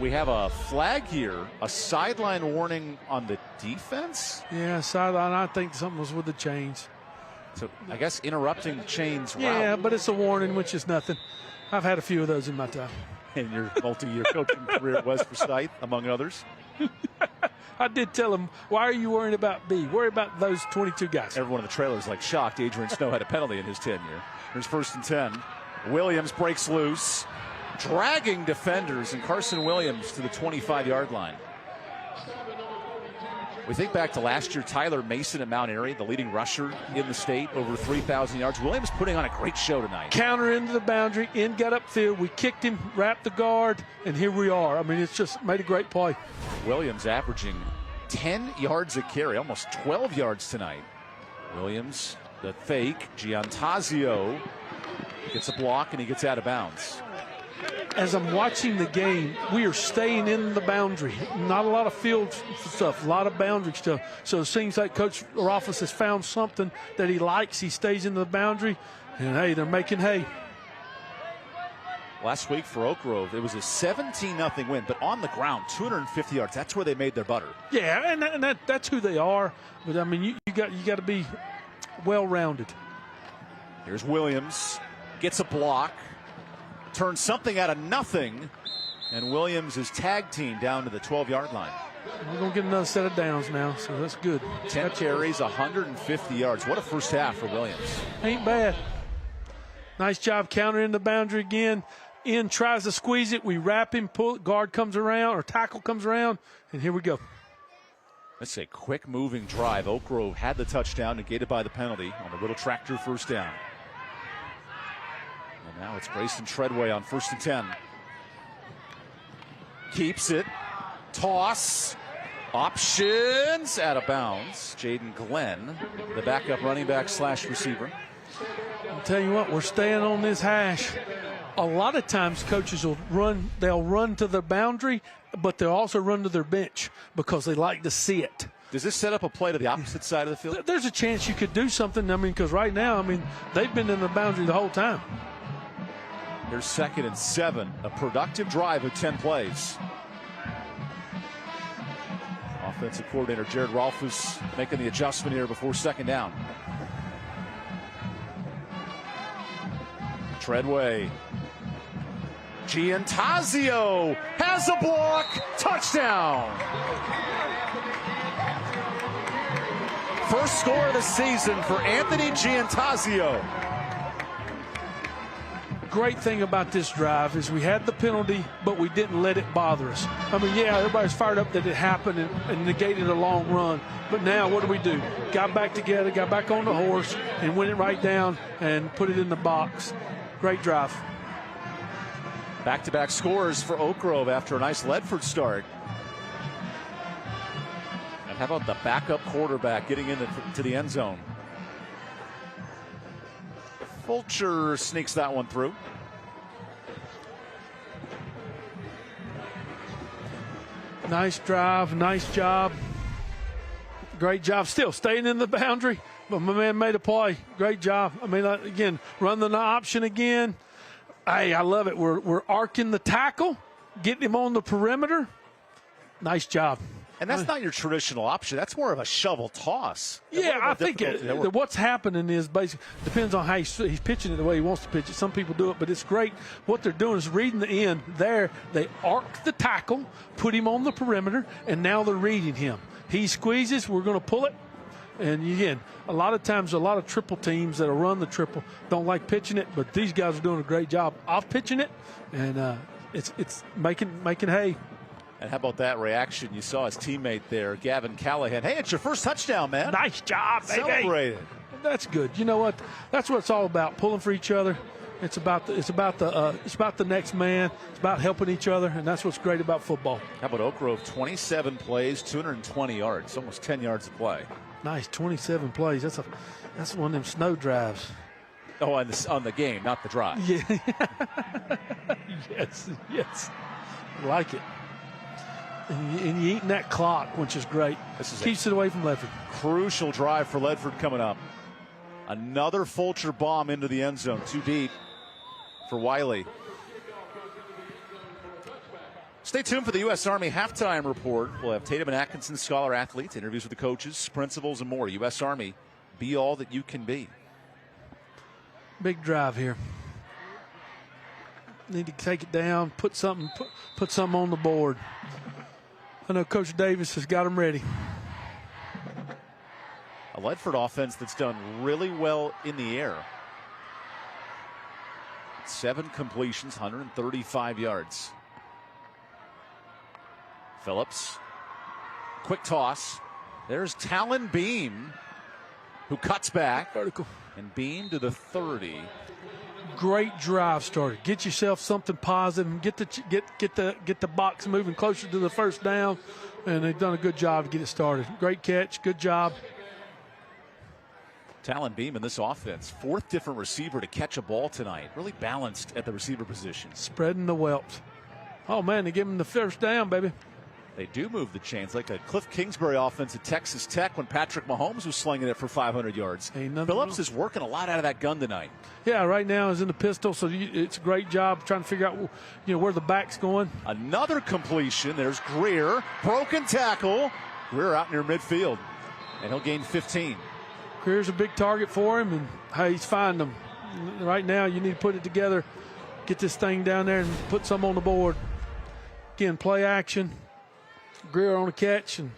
We have a flag here, a sideline warning on the defense. Yeah, sideline. I think something was with the chains. So I guess interrupting the chains route. Yeah, but it's a warning, which is nothing. I've had a few of those in my time. In your multi-year coaching career at West Forsyth, among others. I did tell him, why are you worrying about B? Worry about those 22 guys. Everyone in the trailer is like shocked. Adrian Snow had a penalty in his tenure. Here's 1st and 10. Williams breaks loose, dragging defenders, and Carson Williams to the 25-yard line. We think back to last year, Tyler Mason at Mount Airy, the leading rusher in the state, over 3,000 yards. Williams putting on a great show tonight. Counter into the boundary, in got upfield. We kicked him, wrapped the guard, and here we are. I mean, it's just made a great play. Williams averaging 10 yards a carry, almost 12 yards tonight. Williams, the fake. Giantazio gets a block, and he gets out of bounds. As I'm watching the game, we are staying in the boundary. Not a lot of field stuff, a lot of boundary stuff. So it seems like Coach Rothfuss has found something that he likes. He stays in the boundary, and, hey, they're making hay. Last week for Oak Grove, it was a 17-0 win, but on the ground, 250 yards. That's where they made their butter. Yeah, and that's who they are. But, I mean, you got to be well-rounded. Here's Williams. Gets a block. Turns something out of nothing, and Williams is tag team down to the 12-yard line. We're going to get another set of downs now, so that's good. 10 carries, 150 yards. What a first half for Williams. Ain't bad. Nice job countering the boundary again. In tries to squeeze it. We wrap him, pull it, guard comes around, or tackle comes around, and here we go. That's a quick moving drive. Oak Grove had the touchdown, negated by the penalty on the little tractor first down. And now it's Grayson Treadway on 1st and 10. Keeps it. Toss. Options. Out of bounds. Jaden Glenn, the backup running back / receiver. I'll tell you what, we're staying on this hash. A lot of times coaches will run, they'll run to the boundary, but they'll also run to their bench because they like to see it. Does this set up a play to the opposite side of the field? There's a chance you could do something. I mean, because right now, I mean, they've been in the boundary the whole time. Here's 2nd and 7. A productive drive of 10 plays. Off Offensive coordinator Jared Rolfus making the adjustment here before second down. Treadway. Giantazio has a block. Touchdown. First score of the season for Anthony Giantazio. Great thing about this drive is we had the penalty, but we didn't let it bother us. I mean, yeah, everybody's fired up that it happened and negated a long run. But now what do? Got back together, got back on the horse, and went it right down and put it in the box. Great drive. Back-to-back scores for Oak Grove after a nice Ledford start. And how about the backup quarterback getting into the end zone? Fulcher sneaks that one through. Nice drive, nice job. Great job. Still staying in the boundary, but my man made a play. Great job. I mean, again, run the option again. Hey, I love it. We're arcing the tackle, getting him on the perimeter. Nice job. And that's not your traditional option. That's more of a shovel toss. Yeah, I think what's happening is basically depends on how he's pitching it the way he wants to pitch it. Some people do it, but it's great. What they're doing is reading the end. There, they arc the tackle, put him on the perimeter, and now they're reading him. He squeezes, we're going to pull it. And again, a lot of times, a lot of triple teams that'll run the triple don't like pitching it, but these guys are doing a great job of pitching it, and it's making hay. And how about that reaction? You saw his teammate there, Gavin Callahan. Hey, it's your first touchdown, man. Nice job, baby. Celebrate it. That's good. You know what? That's what it's all about. Pulling for each other. It's about the next man. It's about helping each other, and that's what's great about football. How about Oak Grove? 27 plays, 220 yards, almost 10 yards of play. Nice, 27 plays. That's one of them snow drives. Oh, on the game, not the drive. Yeah. yes. Like it. And you're eating that clock, which is great. Keeps it away from Ledford. Crucial drive for Ledford coming up. Another Fulcher bomb into the end zone. Too deep for Wiley. Stay tuned for the U.S. Army halftime report. We'll have Tatum and Atkinson scholar athletes, interviews with the coaches, principals, and more. U.S. Army, be all that you can be. Big drive here. Need to take it down, put something on the board. I know Coach Davis has got them ready. A Ledford offense that's done really well in the air. 7 completions, 135 yards. Phillips, quick toss. There's Talon Beam, who cuts back. Vertical. And Beam to the 30. Great drive starter. Get yourself something positive. Get the box moving closer to the first down, and they've done a good job to get it started. Great catch. Good job. Talon Beam in this offense, 4th different receiver to catch a ball tonight. Really balanced at the receiver position. Spreading the wealth. Oh, man, they give him the first down, baby. They do move the chains, like a Cliff Kingsbury offense at Texas Tech when Patrick Mahomes was slinging it for 500 yards. Phillips is working a lot out of that gun tonight. Yeah, right now he's in the pistol, so it's a great job trying to figure out where the back's going. Another completion. There's Greer. Broken tackle. Greer out near midfield, and he'll gain 15. Greer's a big target for him, and hey, he's finding them. Right now you need to put it together, get this thing down there and put some on the board. Again, play action. Greer on a catch. And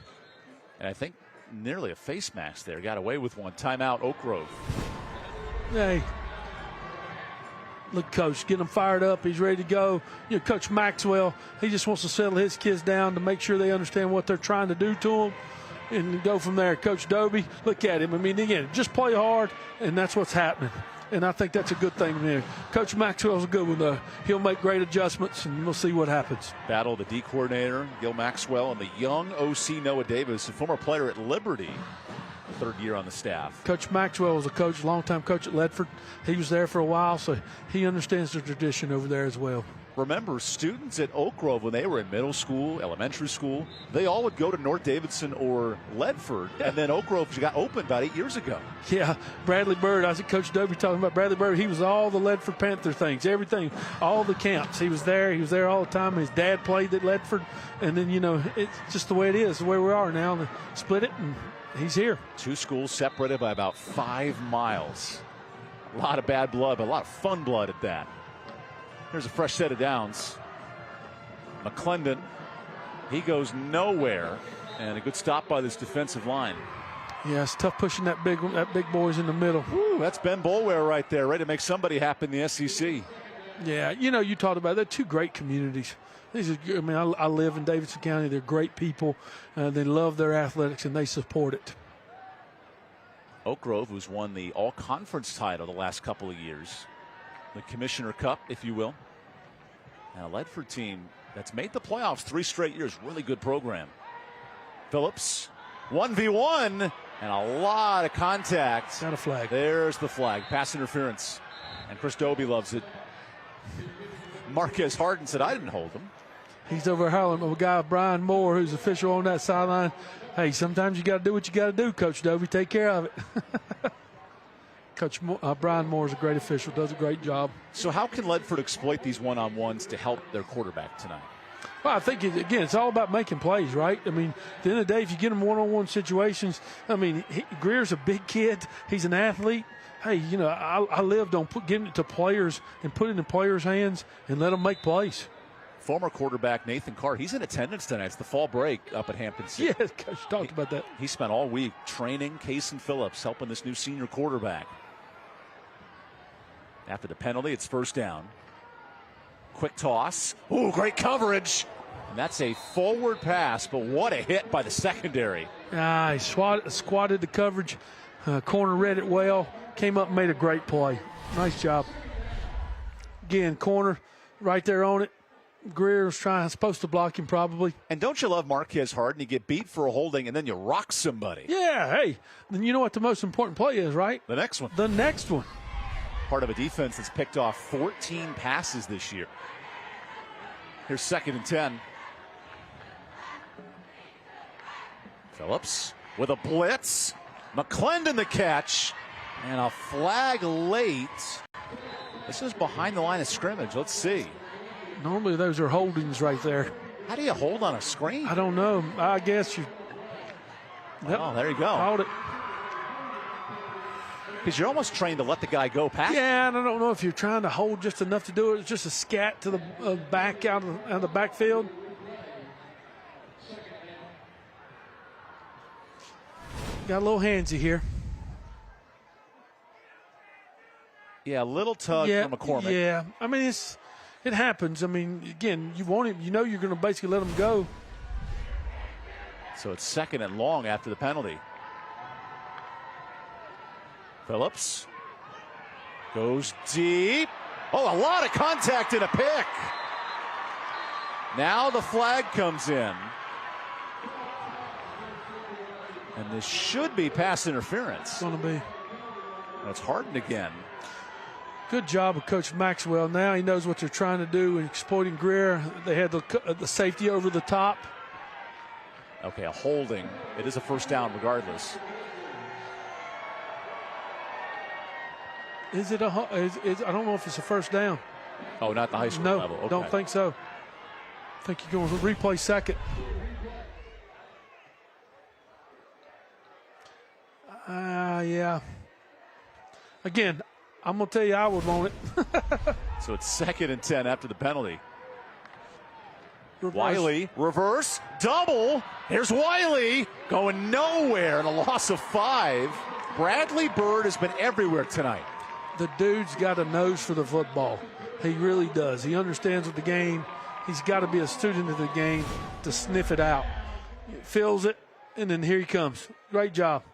I think nearly a face mask there. Got away with one. Timeout, Oak Grove. Hey, look, Coach, get them fired up. He's ready to go. Coach Maxwell, he just wants to settle his kids down to make sure they understand what they're trying to do to them and go from there. Coach Dobie, look at him. I mean, again, just play hard, and that's what's happening. And I think that's a good thing there. Coach Maxwell's a good one. He'll make great adjustments, and we'll see what happens. Battle the D coordinator, Gil Maxwell, and the young OC Noah Davis, a former player at Liberty, 3rd year on the staff. Coach Maxwell was a coach, longtime coach at Ledford. He was there for a while, so he understands the tradition over there as well. remember, students at Oak Grove, when they were in middle school, elementary school, they all would go to North Davidson or Ledford, and then Oak Grove got opened about 8 years ago. Yeah, Bradley Bird. I was at Coach Dobie talking about Bradley Bird. He was all the Ledford Panther things, everything, all the camps. He was there. He was there all the time. His dad played at Ledford, and then, it's just the way it is, the way we are now. They split it, and he's here. Two schools separated by about 5 miles. A lot of bad blood, but a lot of fun blood at that. Here's a fresh set of downs. McClendon, he goes nowhere, and a good stop by this defensive line. Yeah, it's tough pushing that big boys in the middle. Ooh, that's Ben Boulware right there, ready to make somebody happy in the SEC. Yeah, you talked about it. They're two great communities. I live in Davidson County. They're great people. They love their athletics, and they support it. Oak Grove, who's won the all-conference title the last couple of years, the Commissioner Cup, if you will. Now, Ledford team that's made the playoffs 3 straight years. Really good program. Phillips, 1v1, and a lot of contact. Got a flag. There's the flag. Pass interference. And Chris Dobie loves it. Marquez Harden said, I didn't hold him. He's over howling with a guy, Brian Moore, who's official on that sideline. Hey, sometimes you got to do what you got to do, Coach Dobie. Take care of it. Coach Brian Moore is a great official, does a great job. So how can Ledford exploit these one-on-ones to help their quarterback tonight? Well, I think, again, it's all about making plays, right? I mean, at the end of the day, if you get him one-on-one situations, Greer's a big kid. He's an athlete. Hey, I lived on getting it to players and putting it in players' hands and let them make plays. Former quarterback Nathan Carr, he's in attendance tonight. It's the fall break up at Hampton City. Yes, Coach talked about that. He spent all week training Cason Phillips, helping this new senior quarterback. After the penalty, it's first down. Quick toss. Ooh, great coverage. And that's a forward pass, but what a hit by the secondary. He squatted the coverage. Corner read it well. Came up and made a great play. Nice job. Again, corner right there on it. Greer's supposed to block him probably. And don't you love Marquez Harden? You get beat for a holding and then you rock somebody. Yeah, hey. Then you know what the most important play is, right? The next one. The next one. Part of a defense that's picked off 14 passes this year. Here's 2nd and 10. Phillips with a blitz. McClendon the catch. And a flag late. This is behind the line of scrimmage. Let's see. Normally those are holdings right there. How do you hold on a screen? I don't know. I guess you. Oh, there you go. Hold it. Because you're almost trained to let the guy go past. Yeah, and I don't know if you're trying to hold just enough to do it. It's just a scat to the back out of the backfield. Got a little handsy here. Yeah, a little tug from McCormick. Yeah, it happens. Again, you want him. You're going to basically let him go. So it's 2nd and long after the penalty. Phillips goes deep. Oh, a lot of contact and a pick. Now the flag comes in. And this should be pass interference. It's going to be. It's Harden again. Good job of Coach Maxwell. Now he knows what they're trying to do in exploiting Greer. They had the safety over the top. Okay, a holding. It is a first down regardless. Is it I don't know if it's a first down. Oh, not the high school level. Okay. Don't think so. I think you're going to replay second. Yeah. Again, I'm going to tell you I would want it. So it's 2nd and 10 after the penalty. Reverse. Wiley, reverse, double. Here's Wiley going nowhere and a loss of 5. Bradley Bird has been everywhere tonight. The dude's got a nose for the football. He really does. He understands the game. He's got to be a student of the game to sniff it out. He feels it, and then here he comes. Great job.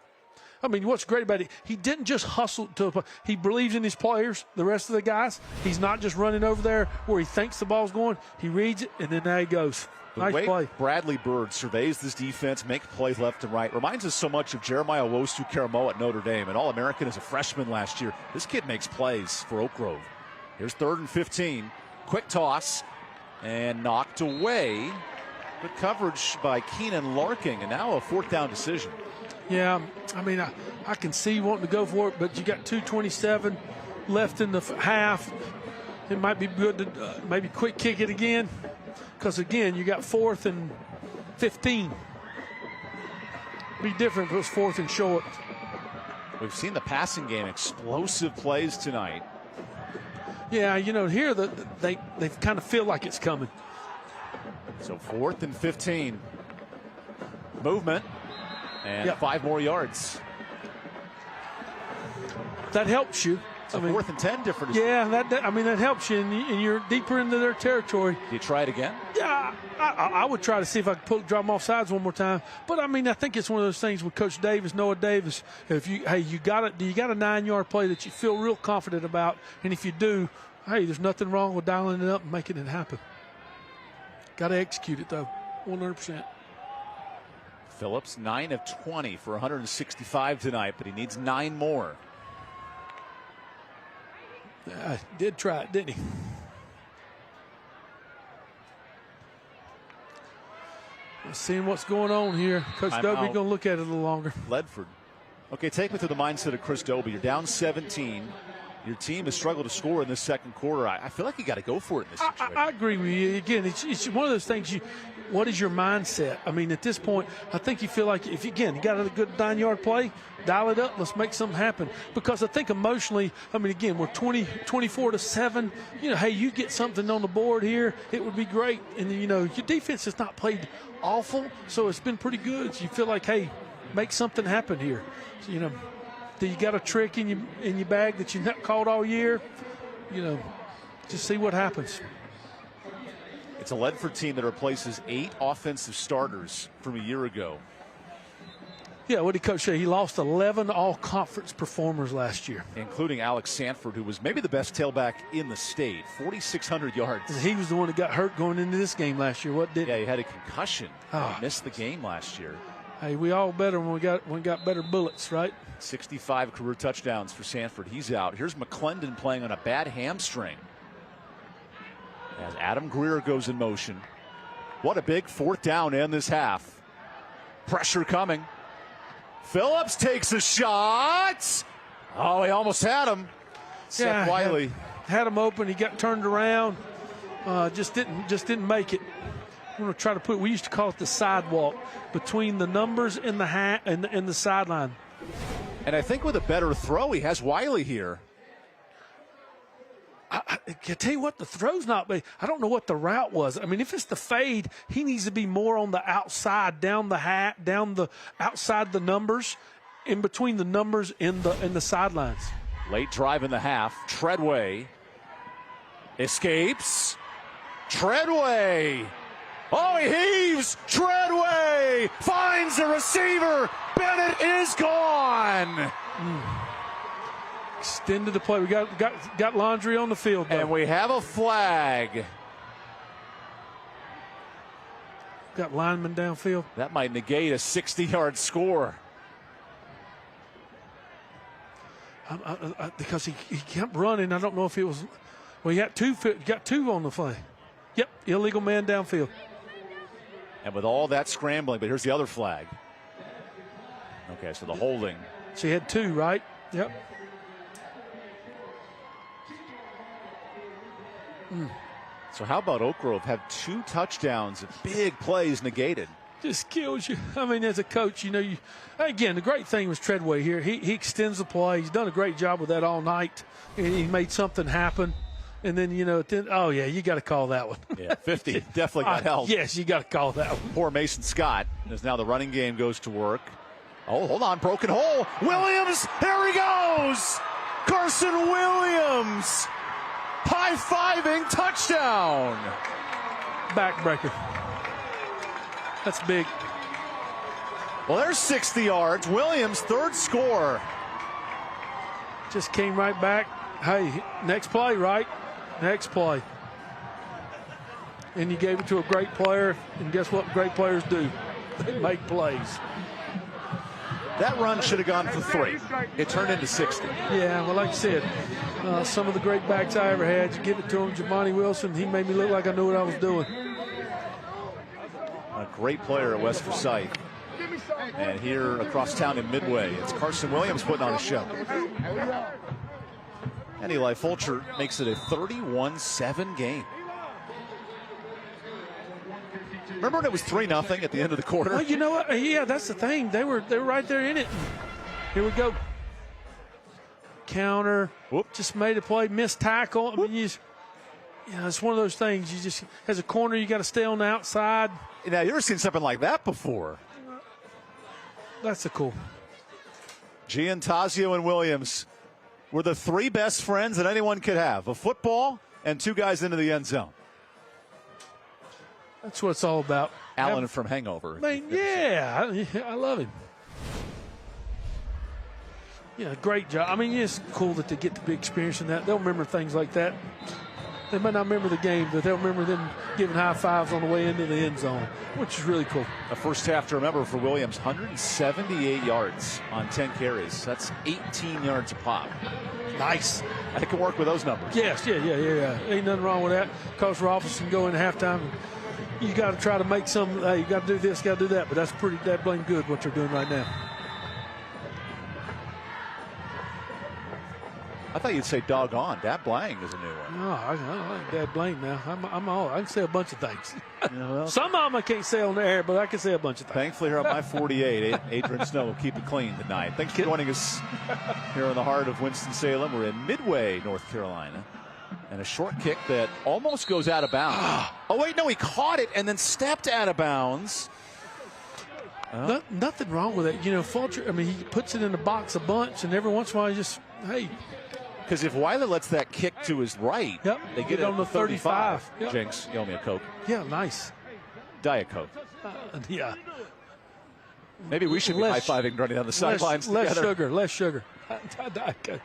What's great about it, he didn't just hustle he believes in his players, the rest of the guys. He's not just running over there where he thinks the ball's going. He reads it, and then there he goes. Nice play. Bradley Bird surveys this defense, makes plays left and right. Reminds us so much of Jeremiah Wostu-Karamoa at Notre Dame, an All-American as a freshman last year. This kid makes plays for Oak Grove. Here's 3rd and 15. Quick toss. And knocked away. Good coverage by Keenan Larking, and now a 4th down decision. Yeah, I mean, I can see wanting to go for it, but you got 2:27 left in the half. It might be good to maybe quick kick it again, because again, you got 4th and 15. Be different if it was 4th and short. We've seen the passing game, explosive plays tonight. Yeah, you know, here they kind of feel like it's coming. So 4th and 15. Movement. And 5 more yards. That helps you. So 4th and 10 different. Yeah, that helps you, and you're deeper into their territory. Do you try it again? Yeah, I would try to see if I could drop them off sides one more time. But I mean, I think it's one of those things with Coach Davis, Noah Davis. If you got a 9-yard play that you feel real confident about, and if you do, hey, there's nothing wrong with dialing it up and making it happen. Got to execute it though, 100%. Phillips 9 of 20 for 165 tonight, but he needs 9 more. Did try it, didn't he? Seeing what's going on here. Coach Dobie going to look at it a little longer. Ledford. Okay, take me through the mindset of Chris Dobie. You're down 17. Your team has struggled to score in this second quarter. I feel like you got to go for it in this situation. I agree with you. Again, it's one of those things. What is your mindset? I mean, at this point, I think you feel like if you got a good 9-yard play, dial it up. Let's make something happen. Because I think emotionally, I mean, again, we're 24-7. You know, hey, you get something on the board here, it would be great. And you know, your defense has not played awful, so it's been pretty good. So you feel like, hey, make something happen here. So, you know. You got a trick in your bag that you've not caught all year, you know, just see what happens. It's a Ledford team that replaces 8 offensive starters from a year ago. Yeah, what did Coach say? He lost 11 all-conference performers last year. Including Alex Sanford, who was maybe the best tailback in the state, 4,600 yards. And he was the one that got hurt going into this game last year. Yeah, he had a concussion. Missed the game last year. Hey, we all better when we got better bullets, right? 65 career touchdowns for Sanford. He's out. Here's McClendon playing on a bad hamstring. As Adam Greer goes in motion. What a big 4th down in this half. Pressure coming. Phillips takes a shot. Oh, he almost had him. Seth Wiley had him open. He got turned around. Just didn't make it. I'm going to try to put. We used to call it the sidewalk between the numbers and the sideline. And I think with a better throw, he has Wiley here. I tell you what, the throw's not big. I don't know what the route was. I mean, if it's the fade, he needs to be more on the outside, down the outside the numbers, in between the numbers and the sidelines. Late drive in the half. Treadway escapes. Treadway. Oh, he heaves. Treadway finds the receiver. Bennett is gone. Extended the play. We got Landry on the field, though. And we have a flag. Got linemen downfield. That might negate a 60-yard score. Because he kept running. I don't know if it was. Well, he got two on the play. Yep, illegal man downfield. And with all that scrambling, but here's the other flag. Okay, so the holding. So he had 2, right? Yep. So how about Oak Grove have 2 touchdowns, big plays negated? Just kills you. I mean, as a coach, you know, again, the great thing was Treadway here. He extends the play. He's done a great job with that all night. And he made something happen. And then, you know, you got to call that one. Yeah, 50 definitely got held. Yes, you got to call that one. Poor Mason Scott, as now the running game goes to work. Oh, hold on, broken hole. Williams, there he goes. Carson Williams, high-fiving touchdown. Backbreaker. That's big. Well, there's 60 yards. Williams, 3rd score. Just came right back. Hey, next play, right? Next play. And you gave it to a great player, and guess what great players do? They make plays. That run should have gone for 3. It turned into 60. Yeah, well, like you said, some of the great backs I ever had, you give it to him, Javonte Wilson, he made me look like I knew what I was doing. A great player at West Forsyth. And here across town in Midway, it's Carson Williams putting on a show. And Eli Fulcher makes it a 31-7 game. Remember when it was 3-0 at the end of the quarter? Well, you know what? Yeah, that's the thing. They were right there in it. Here we go. Counter. Whoop. Just made a play. Missed tackle. I mean, it's one of those things. You just, as a corner, you got to stay on the outside. Now, you ever seen something like that before? That's a cool. Giantazio and Williams were the 3 best friends that anyone could have. A football and 2 guys into the end zone. That's what it's all about. Allen from Hangover. Man, yeah, I love him. Yeah, great job. I mean, it's cool that they get to be experiencing that. They'll remember things like that. They might not remember the game, but they'll remember them giving high fives on the way into the end zone, which is really cool. The first half to remember for Williams, 178 yards on 10 carries. That's 18 yards a pop. Nice. I can work with those numbers. Yes, yeah. Ain't nothing wrong with that. Coach Rolfes can go into halftime. You got to try to make some, hey, you got to do this, got to do that, but that's pretty that blame good what they're doing right now. I thought you'd say doggone. Dad Blang is a new one. No, I like Dad Blame now. I'm all. I can say a bunch of things. Well, some of them I can't say on the air, but I can say a bunch of things. Thankfully, here on my 48, Adrian Snow will keep it clean tonight. Thanks for joining us here in the heart of Winston-Salem. We're in Midway, North Carolina. And a short kick that almost goes out of bounds. Oh, wait, no, he caught it and then stepped out of bounds. Nothing wrong with it. You know, Fulcher, I mean, he puts it in the box a bunch, and every once in a while, he just, hey. Because if Wiley lets that kick to his right, they get it on the 35. Yep. Jinx, you owe me a Coke. Yeah, nice. Diet Coke. Yeah. Maybe we should be high-fiving running down the sidelines together. Less sugar. Diet Coke.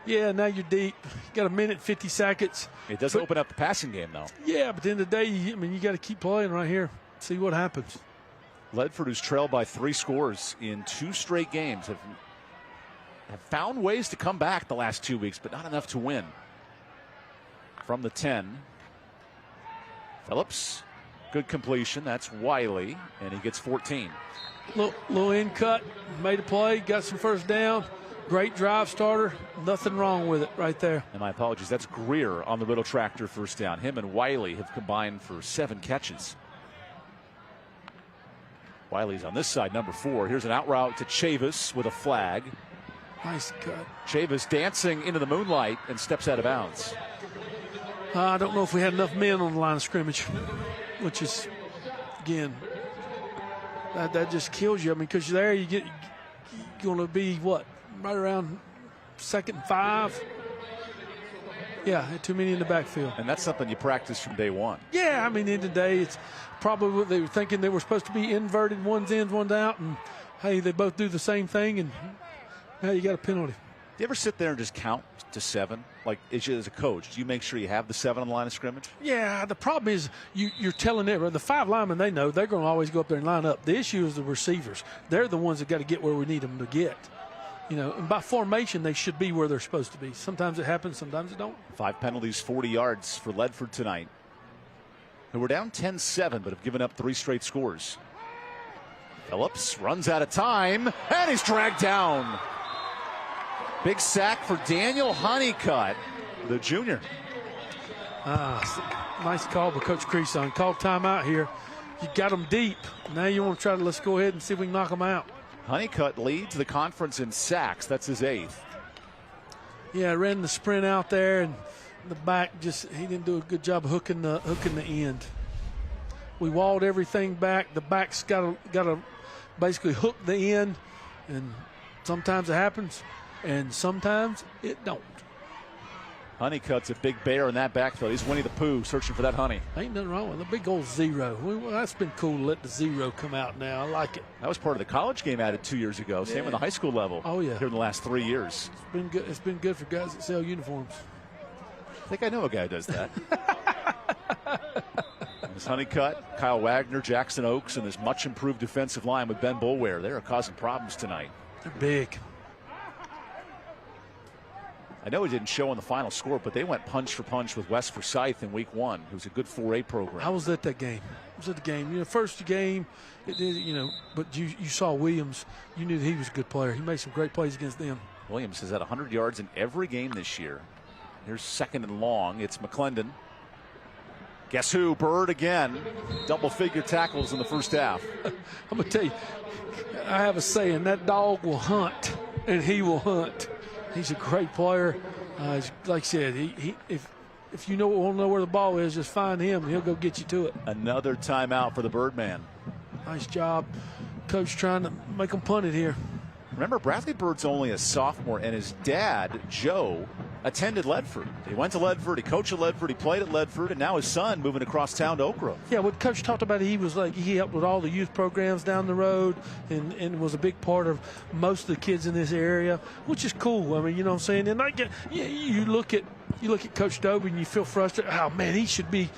Yeah, now you're deep. You got a minute, 50 seconds. It does open up the passing game, though. Yeah, but at the end of the day, you got to keep playing right here. See what happens. Ledford, who's trailed by 3 scores in 2 straight games, have found ways to come back the last 2 weeks, but not enough to win. From the 10, Phillips, good completion. That's Wiley, and he gets 14. Little in cut, made a play, got some first down. Great drive starter. Nothing wrong with it right there. And my apologies. That's Greer on the Riddle Tractor first down. Him and Wiley have combined for 7 catches. Wiley's on this side, number 4. Here's an out route to Chavis with a flag. Nice cut. Chavis dancing into the moonlight and steps out of bounds. I don't know if we had enough men on the line of scrimmage, which is, again, that just kills you. I mean, because there you're going to be, what, right around 2nd and 5. Yeah, too many in the backfield. And that's something you practice from day one. Yeah, I mean, in the day, it's probably what they were thinking. They were supposed to be inverted, one's in, one's out, and, hey, they both do the same thing, and, hey, you got a penalty. Do you ever sit there and just count to 7? Like, as a coach, do you make sure you have the 7 on the line of scrimmage? Yeah, the problem is you're telling everyone. The 5 linemen, they know they're going to always go up there and line up. The issue is the receivers. They're the ones that got to get where we need them to get. You know, and by formation, they should be where they're supposed to be. Sometimes it happens, sometimes it don't. 5 penalties, 40 yards for Ledford tonight, who were down 10-7, but have given up 3 straight scores. Phillips runs out of time, and he's dragged down. Big sack for Daniel Honeycutt, the junior. Nice call by Coach Creason. Called timeout here. You got them deep. Now you want to try to, let's go ahead and see if we can knock them out. Honeycutt leads the conference in sacks. That's his 8th. Yeah, ran the sprint out there, and the back he didn't do a good job of hooking the end. We walled everything back. The back's got to basically hook the end, and sometimes it happens, and sometimes it don't. Honeycutt's a big bear in that backfield. He's Winnie the Pooh searching for that honey. Ain't nothing wrong with the big old 0. Well, that's been cool to let the 0 come out now. I like it. That was part of the college game added 2 years ago. Same with the high school level. Oh, yeah. Here in the last 3 years. It's been good. It's been good for guys that sell uniforms. I think I know a guy who does that. There's Honeycutt, Kyle Wagner, Jackson Oaks, and this much improved defensive line with Ben Boulware. They are causing problems tonight. They're big. I know it didn't show on the final score, but they went punch for punch with West Forsyth in week 1, who's a good 4A program. I was at that game. First game, but you saw Williams. You knew that he was a good player. He made some great plays against them. Williams has had 100 yards in every game this year. Here's 2nd and long. It's McClendon. Guess who? Bird again. Double-figure tackles in the first half. I'm going to tell you, I have a saying, that dog will hunt, and he will hunt. He's a great player. Like I said, if you want to know where the ball is, just find him, and he'll go get you to it. Another timeout for the Birdman. Nice job. Coach trying to make him punt it here. Remember, Bradley Bird's only a sophomore, and his dad, Joe, attended Ledford. He went to Ledford, he coached at Ledford, he played at Ledford, and now his son moving across town to Oak Grove. Yeah, what Coach talked about, he helped with all the youth programs down the road and was a big part of most of the kids in this area, which is cool. I mean, you know what I'm saying? And you look at Coach Dobie and you feel frustrated. Oh man, he should be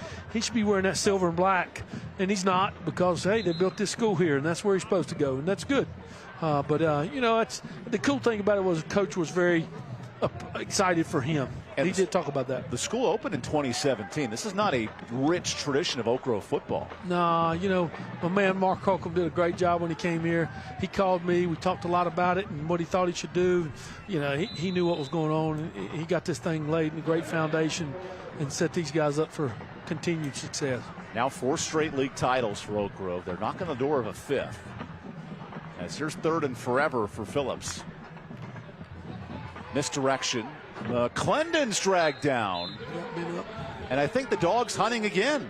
wearing that silver and black, and he's not, because hey, they built this school here, and that's where he's supposed to go, and that's good. That's the cool thing about it was Coach was very excited for him. And he did talk about that. The school opened in 2017. This is not a rich tradition of Oak Grove football. Nah, my man Mark Holcomb did a great job when he came here. He called me. We talked a lot about it and what he thought he should do. He knew what was going on. He got this thing laid in a great foundation and set these guys up for continued success. Now 4 straight league titles for Oak Grove. They're knocking on the door of a 5th. As here's 3rd and forever for Phillips. Misdirection. Clendon's dragged down. And I think the dog's hunting again.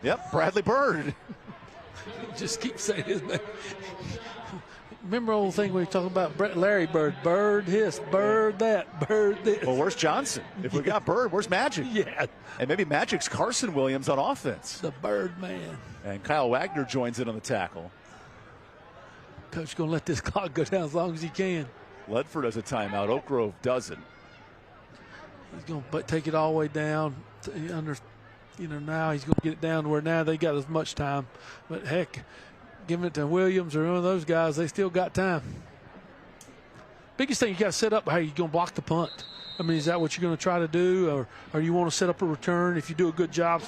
Yep, Bradley Bird. Just keep saying his name. Remember the old thing we were talking about Larry Bird? Bird this, Bird that, Bird this. Well, where's Johnson? If we got Bird, where's Magic? Yeah. And maybe Magic's Carson Williams on offense. The Bird man. And Kyle Wagner joins in on the tackle. Coach going to let this clock go down as long as he can. Ledford has a timeout. Oak Grove doesn't. He's going to take it all the way down now he's going to get it down to where now they got as much time. But heck, giving it to Williams or one of those guys, they still got time. Biggest thing, you got to set up how you're going to block the punt. I mean, is that what you're going to try to do, or you want to set up a return if you do a good job?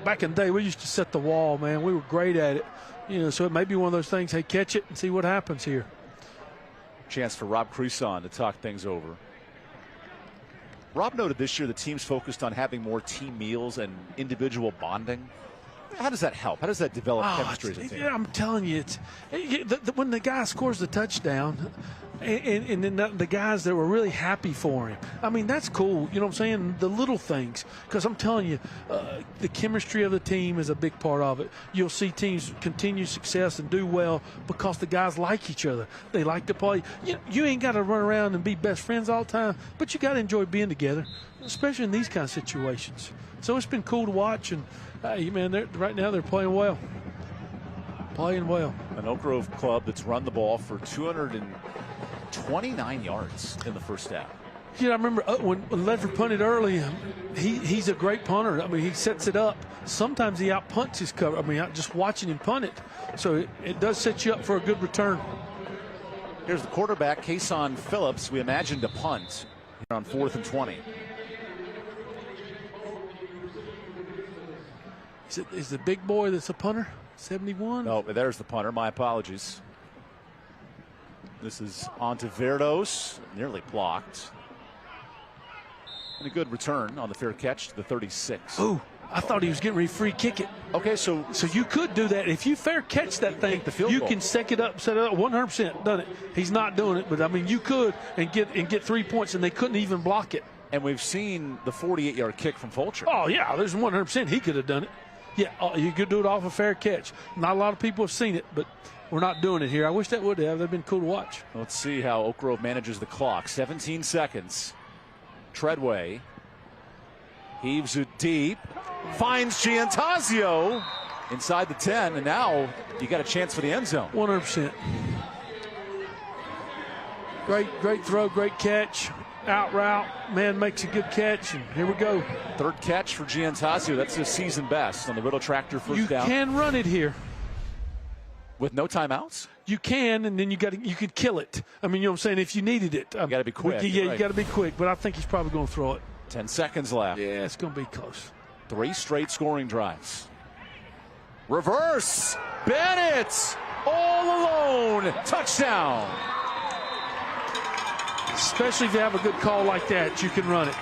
Back in the day, we used to set the wall, man. We were great at it. So it may be one of those things, hey, catch it and see what happens here. Chance for Rob Creason to talk things over. Rob noted this year the team's focused on having more team meals and individual bonding. How does that help? How does that develop chemistry as a team? Yeah, I'm telling you, when the guy scores the touchdown, and then the guys that were really happy for him. I mean, that's cool. You know what I'm saying? The little things. Because I'm telling you, the chemistry of the team is a big part of it. You'll see teams continue success and do well because the guys like each other. They like to play. You ain't got to run around and be best friends all the time, but you got to enjoy being together, especially in these kind of situations. So it's been cool to watch, and man, right now they're playing well. Playing well. An Oak Grove club that's run the ball for 229 yards in the first half. I remember when Ledford punted early, he's a great punter. I mean, he sets it up. Sometimes he out-punts his cover. I mean, just watching him punt it. So it does set you up for a good return. Here's the quarterback, Kason Phillips. We imagined a punt here on 4th and 20. Is the big boy that's a punter 71? No, there's the punter. My apologies. This is onto Verdos, nearly blocked. And a good return on the fair catch to the 36. Ooh, I thought he was getting ready to free kick it. Okay, so you could do that. If you fair catch that thing, you can set it up 100%. Done it. He's not doing it, but I mean, you could and get 3 points, and they couldn't even block it. And we've seen the 48-yard kick from Fulcher. Oh, yeah, there's 100% he could have done it. Yeah, you could do it off a fair catch. Not a lot of people have seen it, but we're not doing it here. I wish that would have. They've been cool to watch. Let's see how Oak Grove manages the clock. 17 seconds. Treadway heaves it deep. Finds Giantasio inside the 10, and now you got a chance for the end zone. 100%. Great throw, great catch. Out route, man makes a good catch, and here we go. 3rd catch for Giantasio. That's his season best on the Riddle Tractor first down. You can run it here. With no timeouts? You can, and then you could kill it. I mean, you know what I'm saying? If you needed it. You got to be quick. Yeah, right. you got to be quick, but I think he's probably going to throw it. 10 seconds left. Yeah, it's going to be close. 3 straight scoring drives. Reverse. Bennett all alone. Touchdown. Especially if you have a good call like that, you can run it.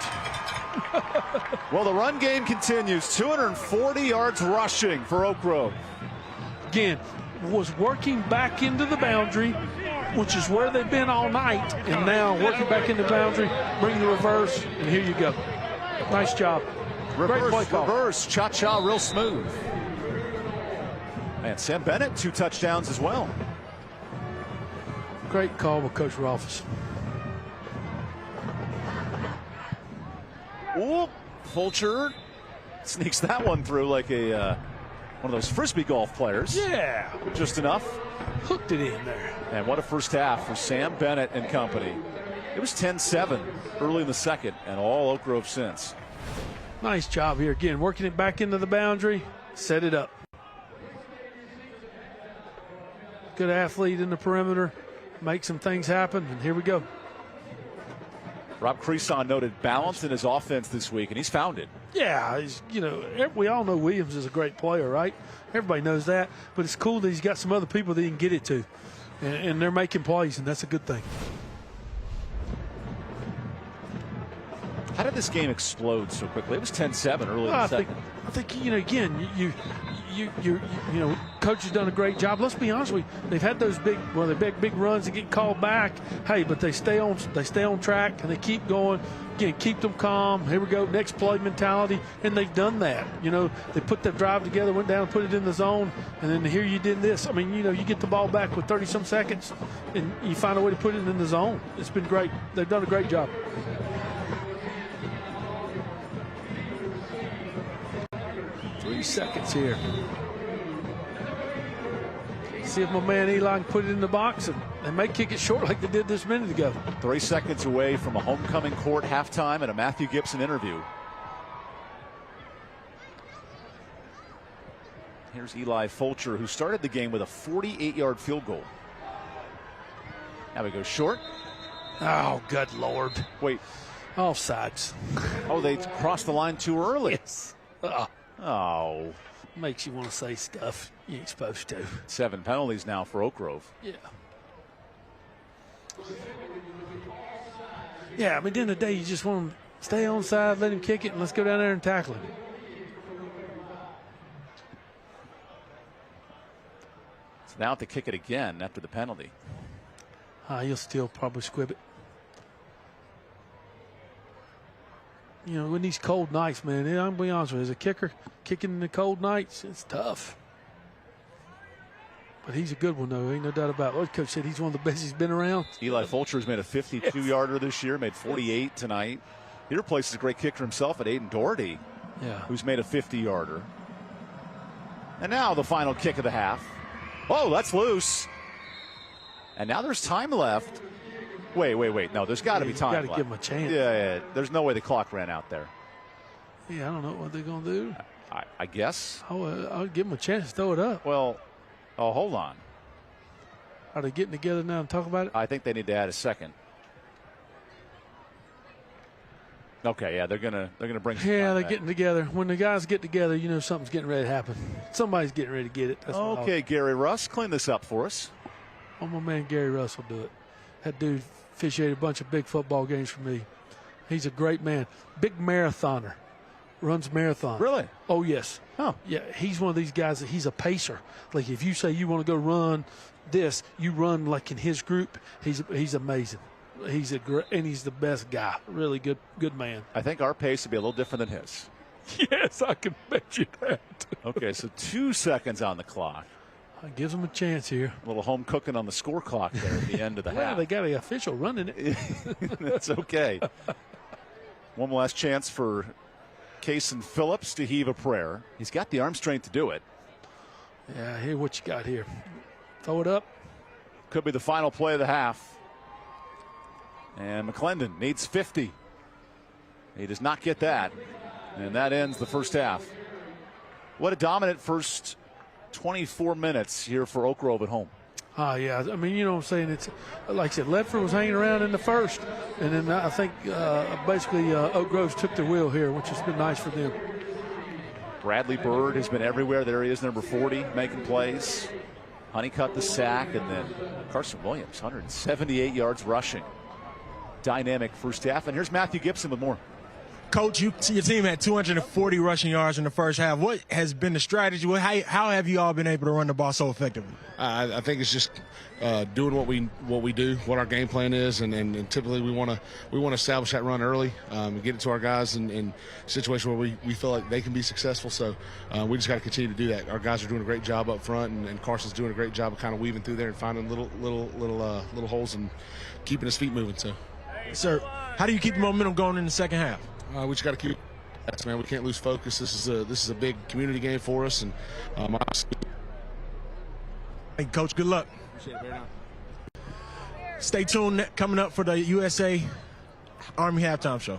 Well, the run game continues. 240 yards rushing for Oak Grove. Again, was working back into the boundary, which is where they've been all night, and now working back into the boundary, bring the reverse, and here you go. Nice job. Great play call. Reverse, cha-cha, real smooth. And Sam Bennett, 2 touchdowns as well. Great call by Coach Rolfes. Ooh, Fulcher sneaks that one through like a one of those Frisbee golf players. Yeah. Just enough. Hooked it in there. And what a first half for Sam Bennett and company. It was 10-7 early in the second, and all Oak Grove since. Nice job here. Again, working it back into the boundary. Set it up. Good athlete in the perimeter. Make some things happen, and here we go. Rob Creason noted balance in his offense this week, and he's found it. Yeah, we all know Williams is a great player, right? Everybody knows that. But it's cool that he's got some other people that he can get it to. And they're making plays, and that's a good thing. How did this game explode so quickly? It was 10-7 early in the second. I think again, coach has done a great job. Let's be honest with you. They've had those big runs that get called back. Hey, but they stay on track and they keep going. Again, keep them calm. Here we go, next play mentality, and they've done that. They put that drive together, went down and put it in the zone, and then here you did this. I mean, you get the ball back with 30-some seconds, and you find a way to put it in the zone. It's been great. They've done a great job. Seconds here. See if my man Eli can put it in the box, and they may kick it short like they did this minute ago. 3 seconds away from a homecoming court halftime and a Matthew Gibson interview. Here's Eli Fulcher, who started the game with a 48-yard field goal. Now he goes short. Oh, good Lord. Wait. Offsides. Oh, they crossed the line too early. Yes. Oh. Makes you want to say stuff you ain't supposed to. 7 penalties now for Oak Grove. Yeah. Yeah, I mean, at the end of the day, you just want to stay on side, let him kick it, and let's go down there and tackle him. So now to kick it again after the penalty. He'll still probably squib it. When these cold nights, man, I'm going to be honest with you, as a kicker, kicking in the cold nights, it's tough. But he's a good one, though. Ain't no doubt about it. What Coach said, he's one of the best he's been around. Eli Fulcher's made a 52-yarder this year, made 48 tonight. He replaces a great kicker himself at Aiden Doherty, who's made a 50-yarder. And now the final kick of the half. Oh, that's loose. And now there's time left. Wait. No, there's got to be time left. You got to give him a chance. Yeah. There's no way the clock ran out there. Yeah, I don't know what they're going to do. I guess. I'll give him a chance to throw it up. Well, hold on. Are they getting together now and talk about it? I think they need to add a second. Okay, yeah, they're gonna bring. Yeah, they're getting together. When the guys get together, something's getting ready to happen. Somebody's getting ready to get it. That's okay, Gary Russ, clean this up for us. Oh, my man Gary Russ will do it. That dude officiated a bunch of big football games for me. He's a great man. Big marathoner. Runs marathon. Really? Oh, yes. Oh. Yeah, he's one of these guys that he's a pacer. Like, if you say you want to go run this, you run like in his group. He's amazing. He's the best guy. Really good man. I think our pace would be a little different than his. Yes, I can bet you that. Okay, so 2 seconds on the clock. Gives them a chance here. A little home cooking on the score clock there at the end of the half. Yeah, they got an official running it. That's okay. One last chance for Cason Phillips to heave a prayer. He's got the arm strength to do it. Yeah, hear what you got here. Throw it up. Could be the final play of the half. And McClendon needs 50. He does not get that. And that ends the first half. What a dominant first 24 minutes here for Oak Grove at home. Yeah. I mean, you know what I'm saying? It's like I said, Ledford was hanging around in the first, and then I think basically Oak Grove took the wheel here, which has been nice for them. Bradley Bird has been everywhere. There he is, number 40, making plays. Honeycutt the sack, and then Carson Williams, 178 yards rushing. Dynamic first half. And here's Matthew Gibson with more. Coach, your team had 240 rushing yards in the first half. What has been the strategy? How have you all been able to run the ball so effectively? I think it's just doing what we do, what our game plan is, and typically we want to establish that run early, and get it to our guys in situations where we feel like they can be successful. So we just got to continue to do that. Our guys are doing a great job up front, and Carson's doing a great job of kind of weaving through there and finding little holes and keeping his feet moving. So, sir, how do you keep the momentum going in the second half? We just got to keep. Man, we can't lose focus. This is a big community game for us, and hey, Coach, good luck. Appreciate it. Very nice. Stay tuned. Coming up for the USA Army halftime show.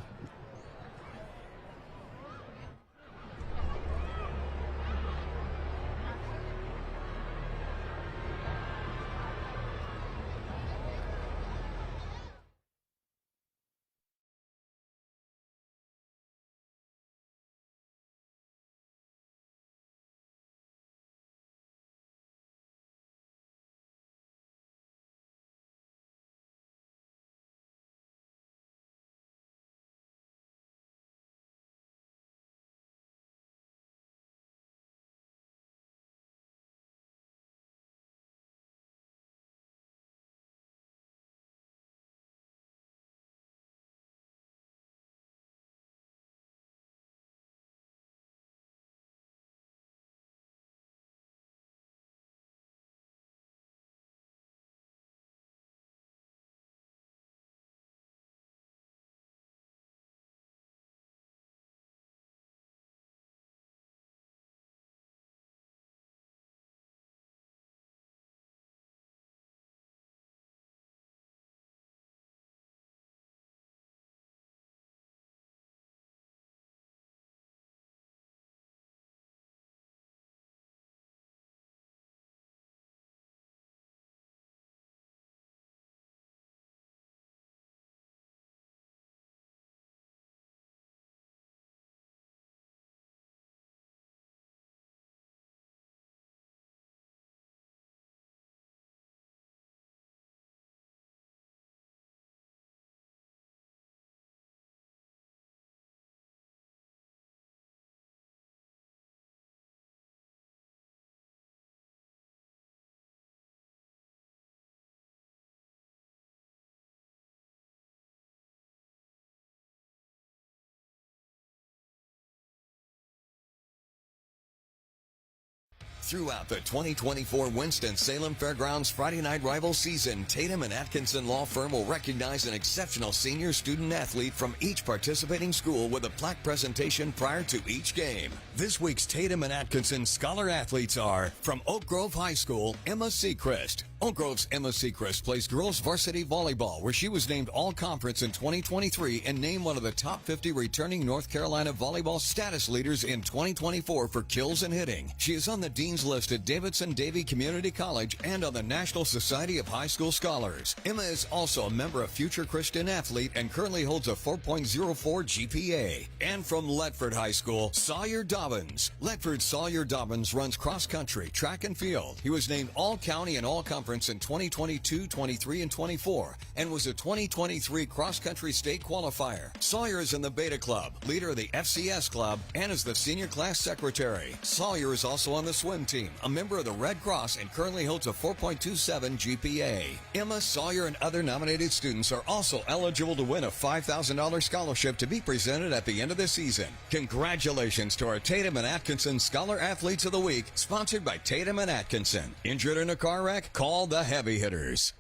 Throughout the 2024 Winston-Salem Fairgrounds Friday Night Rival season, Tatum and Atkinson Law Firm will recognize an exceptional senior student athlete from each participating school with a plaque presentation prior to each game. This week's Tatum and Atkinson Scholar athletes are from Oak Grove High School, Emma Seacrest. Oak Grove's Emma Seacrest plays girls varsity volleyball, where she was named All-Conference in 2023 and named one of the top 50 returning North Carolina volleyball status leaders in 2024 for kills and hitting. She is on the Dean's List at Davidson-Davie Community College and on the National Society of High School Scholars. Emma is also a member of Future Christian Athlete and currently holds a 4.04 GPA. And from Ledford High School, Sawyer Dobbins. Ledford's Sawyer Dobbins runs cross-country, track and field. He was named All-County and All-Conference in 2022, 23, and 24, and was a 2023 cross-country state qualifier. Sawyer is in the Beta Club, leader of the FCS Club, and is the senior class secretary. Sawyer is also on the swim team, a member of the Red Cross, and currently holds a 4.27 GPA. Emma, Sawyer, and other nominated students are also eligible to win a $5,000 scholarship to be presented at the end of the season. Congratulations to our Tatum and Atkinson Scholar Athletes of the Week, sponsored by Tatum and Atkinson. Injured in a car wreck? Call the heavy hitters.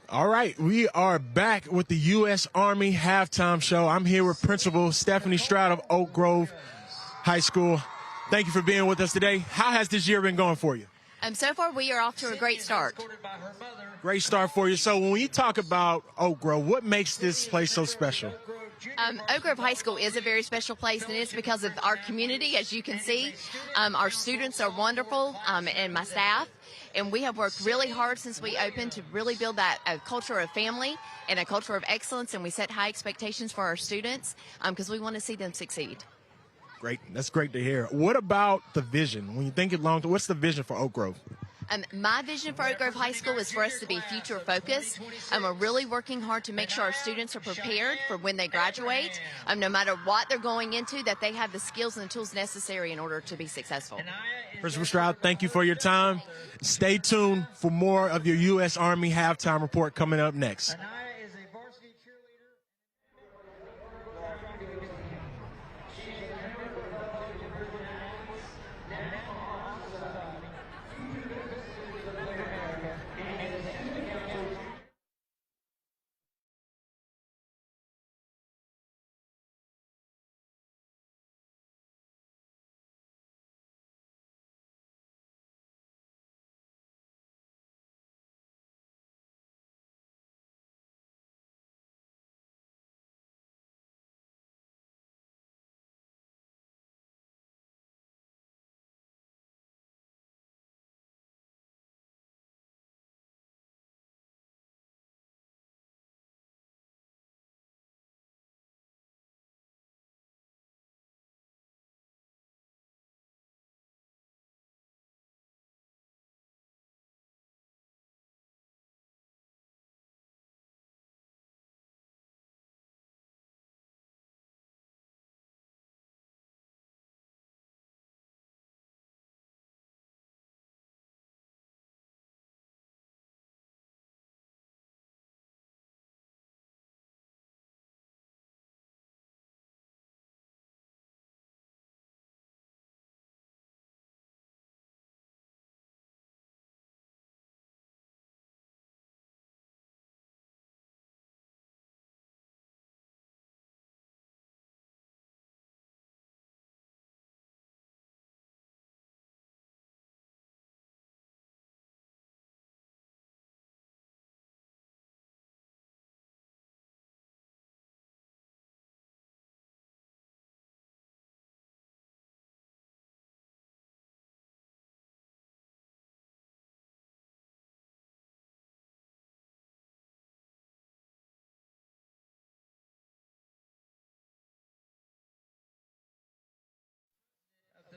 All right, we are back with the U.S. Army halftime show. I'm here with Principal Stephanie Stroud of Oak Grove High School. Thank you for being with us today. How has this year been going for you? So far, we are off to a great start. Great start for you. So when you talk about Oak Grove, what makes this place so special? Oak Grove High School is a very special place, and it's because of our community. As you can see, our students are wonderful, and my staff. And we have worked really hard since we opened to really build that culture of family and a culture of excellence, and we set high expectations for our students because we want to see them succeed. Great. That's great to hear. What about the vision? When you think it long term, what's the vision for Oak Grove? My vision for Oak Grove High School is for us to be future focused. We're really working hard to make sure our students are prepared for when they graduate, no matter what they're going into, that they have the skills and the tools necessary in order to be successful. Principal Stroud, thank you for your time. Stay tuned for more of your U.S. Army halftime report coming up next.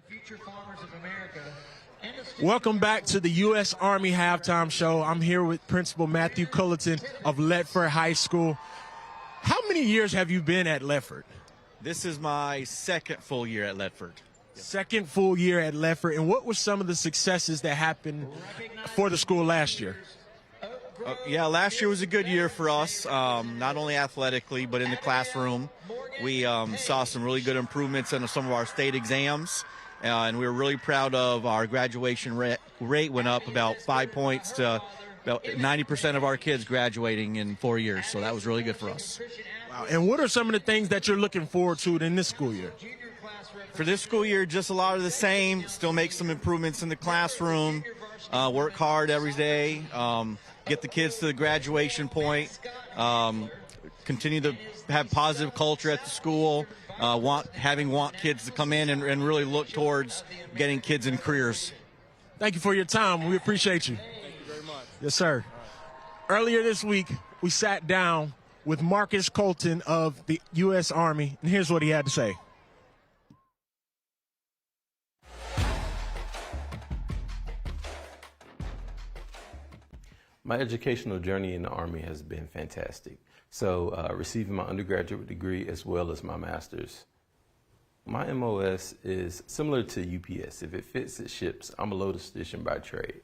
Future farmers of America. Welcome back to the U.S. Army Halftime Show. I'm here with Principal Matthew Culleton of Ledford High School. How many years have you been at Ledford? This is my second full year at Ledford. Second full year at Ledford. And what were some of the successes that happened for the school last year? Yeah, last year was a good year for us, not only athletically, but in the classroom. We saw some really good improvements in some of our state exams. And we were really proud of our graduation rate went up about 5 points to about 90% of our kids graduating in 4 years. So that was really good for us. Wow. And what are some of the things that you're looking forward to in this school year? For this school year, just a lot of the same. Still make some improvements in the classroom. Work hard every day. Get the kids to the graduation point. Continue to have positive culture at the school. Want kids to come in and really look towards getting kids in careers. Thank you for your time. We appreciate you. Thank you very much. Yes, sir. Earlier this week, we sat down with Marcus Colton of the U.S. Army, and here's what he had to say. My educational journey in the Army has been fantastic. So receiving my undergraduate degree as well as my master's. My MOS is similar to UPS. If it fits, it ships. I'm a logistician by trade.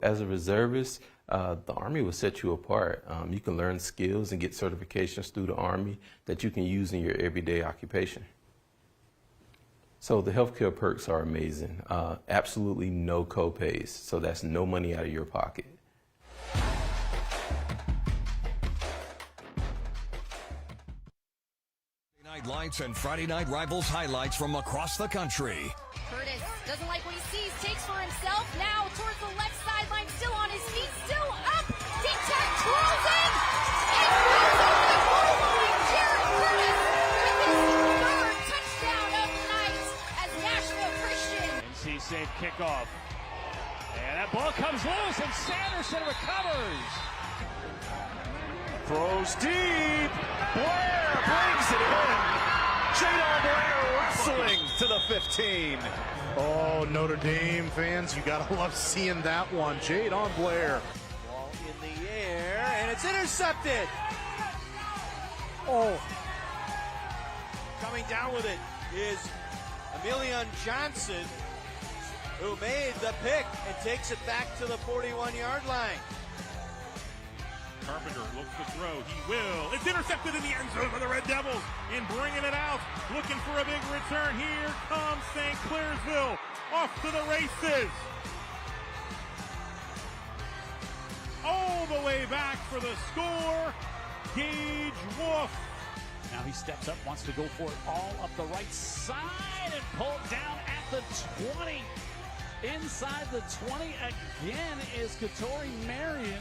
As a reservist, the Army will set you apart. You can learn skills and get certifications through the Army that you can use in your everyday occupation. So the healthcare perks are amazing. Absolutely no co-pays, so that's no money out of your pocket. Night lights and Friday Night Rivals highlights from across the country. Curtis doesn't like what he sees, takes for himself, now towards the left sideline, still on his feet, still up, deep tech, twirls in, and goes over the goal line. Jared Curtis with his third touchdown of the night as Nashville Christian. NC State kickoff. And that ball comes loose, and Sanderson recovers. Throws deep. Blair brings it in. Jadon Blair wrestling to the 15. Oh, Notre Dame fans, you gotta love seeing that one. Jadon Blair. Ball in the air, and it's intercepted. Oh. Coming down with it is Emilion Johnson, who made the pick and takes it back to the 41-yard line. Carpenter looks to throw. He will. It's intercepted in the end zone for the Red Devils. In bringing it out, looking for a big return. Here comes St. Clairsville off to the races. All the way back for the score. Gage Wolf. Now he steps up, wants to go for it all up the right side and pulled down at the 20. Inside the 20 again is Katori Marion.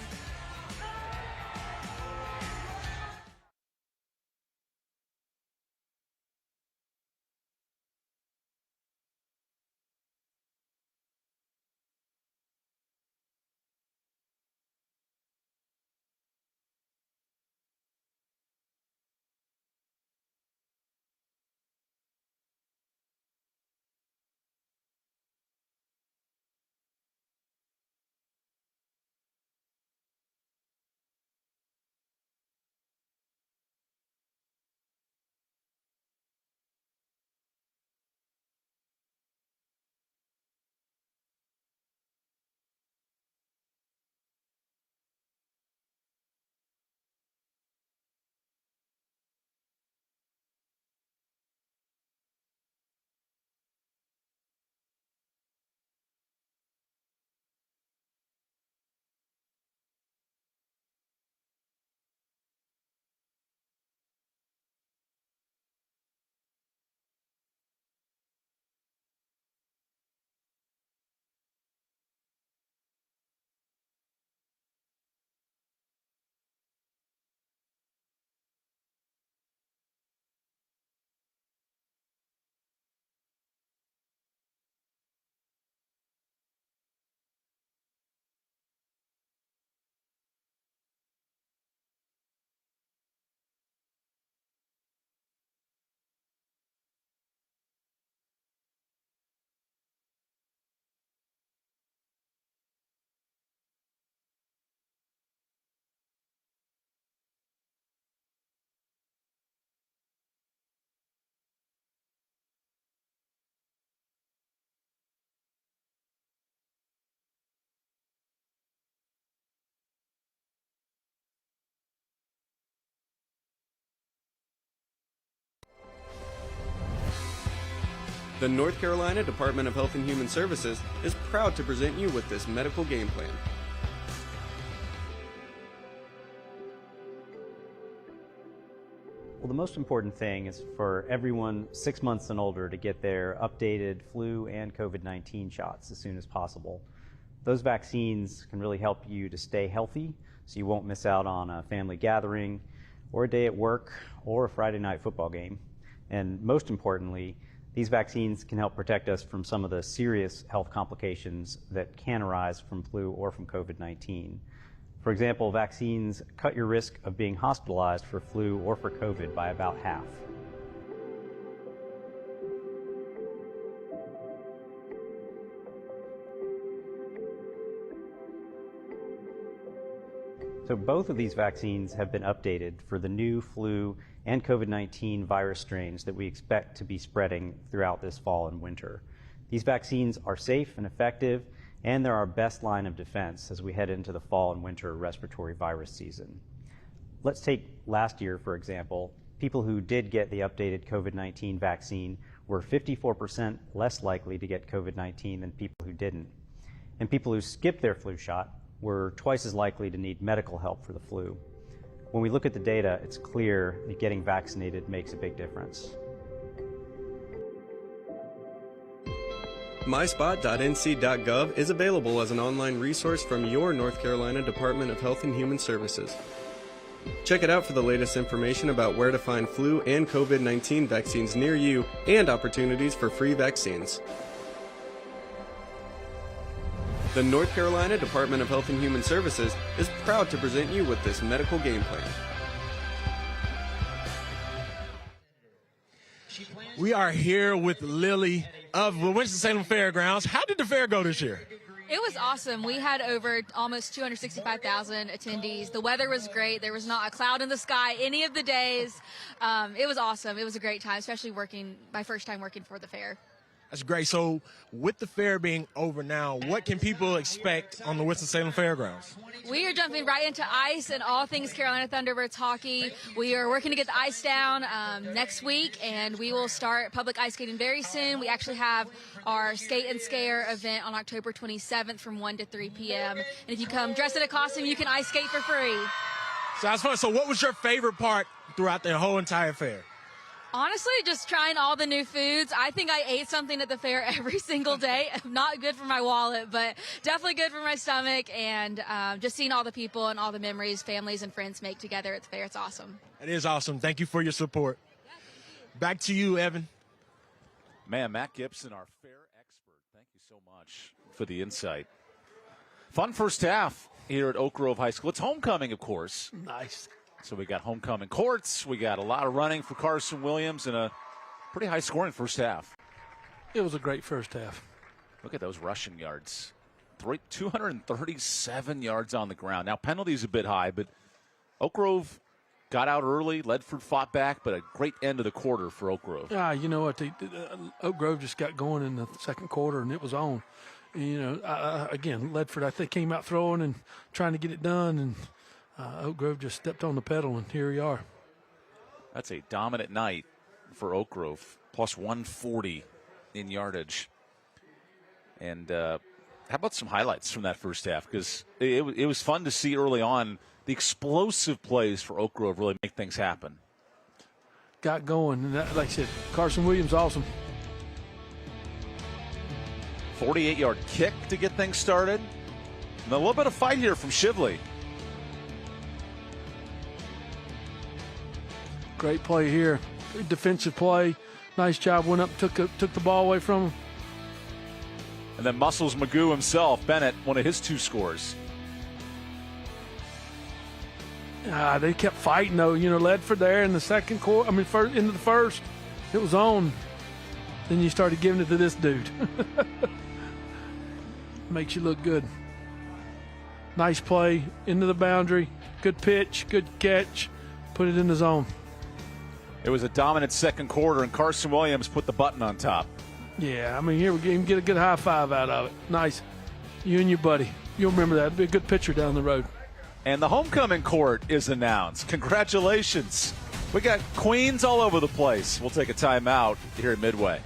The North Carolina Department of Health and Human Services is proud to present you with this medical game plan. Well, the most important thing is for everyone 6 months and older to get their updated flu and COVID-19 shots as soon as possible. Those vaccines can really help you to stay healthy so you won't miss out on a family gathering or a day at work or a Friday night football game. And most importantly, these vaccines can help protect us from some of the serious health complications that can arise from flu or from COVID-19. For example, vaccines cut your risk of being hospitalized for flu or for COVID by about half. So both of these vaccines have been updated for the new flu and COVID-19 virus strains that we expect to be spreading throughout this fall and winter. These vaccines are safe and effective, and they're our best line of defense as we head into the fall and winter respiratory virus season. Let's take last year, for example. People who did get the updated COVID-19 vaccine were 54% less likely to get COVID-19 than people who didn't. And people who skipped their flu shot were twice as likely to need medical help for the flu. When we look at the data, it's clear that getting vaccinated makes a big difference. MySpot.nc.gov is available as an online resource from your North Carolina Department of Health and Human Services. Check it out for the latest information about where to find flu and COVID-19 vaccines near you and opportunities for free vaccines. The North Carolina Department of Health and Human Services is proud to present you with this medical game plan. We are here with Lily of the Winston-Salem Fairgrounds. How did the fair go this year? It was awesome. We had over almost 265,000 attendees. The weather was great. There was not a cloud in the sky any of the days. It was awesome. It was a great time, especially my first time working for the fair. That's great. So with the fair being over now, what can people expect on the Winston-Salem Fairgrounds? We are jumping right into ice and all things Carolina Thunderbirds hockey. We are working to get the ice down next week, and we will start public ice skating very soon. We actually have our Skate and Scare event on October 27th from 1 to 3 p.m. And if you come dressed in a costume, you can ice skate for free. Sounds fun. So what was your favorite part throughout the whole entire fair? Honestly, just trying all the new foods. I think I ate something at the fair every single day. Not good for my wallet, but definitely good for my stomach. And just seeing all the people and all the memories families and friends make together at the fair. It's awesome. It is awesome. Thank you for your support. Back to you, Evan. Man, Matt Gibson, our fair expert. Thank you so much for the insight. Fun first half here at Oak Grove High School. It's homecoming, of course. Nice. So we got homecoming courts. We got a lot of running for Carson Williams and a pretty high-scoring first half. It was a great first half. Look at those rushing yards. 237 yards on the ground. Now, penalties a bit high, but Oak Grove got out early. Ledford fought back, but a great end of the quarter for Oak Grove. You know what? Oak Grove just got going in the second quarter, and it was on. You know, again, Ledford, I think, came out throwing and trying to get it done, and Oak Grove just stepped on the pedal, and here we are. That's a dominant night for Oak Grove, plus 140 in yardage. And how about some highlights from that first half? Because it was fun to see early on the explosive plays for Oak Grove really make things happen. Got going, and like I said, Carson Williams, awesome. 48-yard kick to get things started. And a little bit of fight here from Shively. Great play here. Good defensive play. Nice job. Went up, took the ball away from him. And then Muscles Magoo himself, Bennett, one of his two scores. They kept fighting, though. You know, Ledford there in the second quarter. Into the first. It was on. Then you started giving it to this dude. Makes you look good. Nice play into the boundary. Good pitch, good catch. Put it in the zone. It was a dominant second quarter, and Carson Williams put the button on top. Yeah, here we can get a good high five out of it. Nice. You and your buddy. You'll remember that. It'll be a good picture down the road. And the homecoming court is announced. Congratulations. We got queens all over the place. We'll take a timeout here at Midway.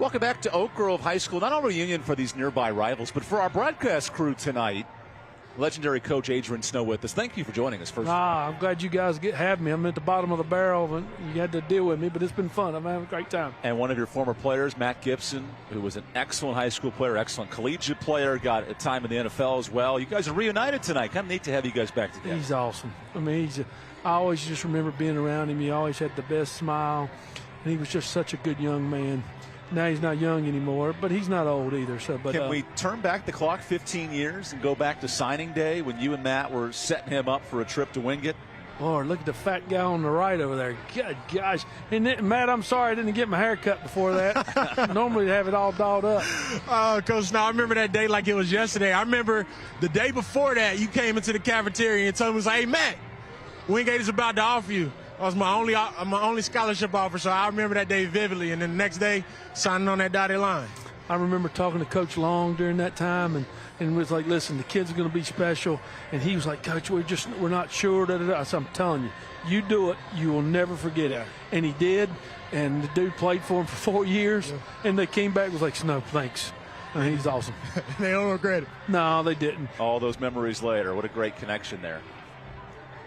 Welcome back to Oak Grove High School. Not only a reunion for these nearby rivals, but for our broadcast crew tonight. Legendary coach Adrian Snow with us. Thank you for joining us. First, I'm glad you guys have me. I'm at the bottom of the barrel, and you had to deal with me, but it's been fun. I'm having a great time. And one of your former players, Matt Gibson, who was an excellent high school player, excellent collegiate player, got a time in the NFL as well. You guys are reunited tonight. Kind of neat to have you guys back together. He's awesome. I mean, I always just remember being around him. He always had the best smile, and he was just such a good young man. Now he's not young anymore, but he's not old either. So, but can we turn back the clock 15 years and go back to signing day when you and Matt were setting him up for a trip to Wingate? Lord, look at the fat guy on the right over there. Good gosh. And Matt, I'm sorry I didn't get my hair cut before that. Normally they have it all dolled up. Coach Snow, I remember that day like it was yesterday. I remember the day before that you came into the cafeteria and told me, hey, Matt, Wingate is about to offer you. That was my only scholarship offer, so I remember that day vividly. And then the next day, signing on that dotted line. I remember talking to Coach Long during that time, and was like, listen, the kids are going to be special. And he was like, Coach, we're not sure. I said, I'm telling you, you do it, you will never forget it. And he did, and the dude played for him for 4 years, and they came back and was like, Snow, thanks. And he's awesome. They don't regret it. No, they didn't. All those memories later. What a great connection there.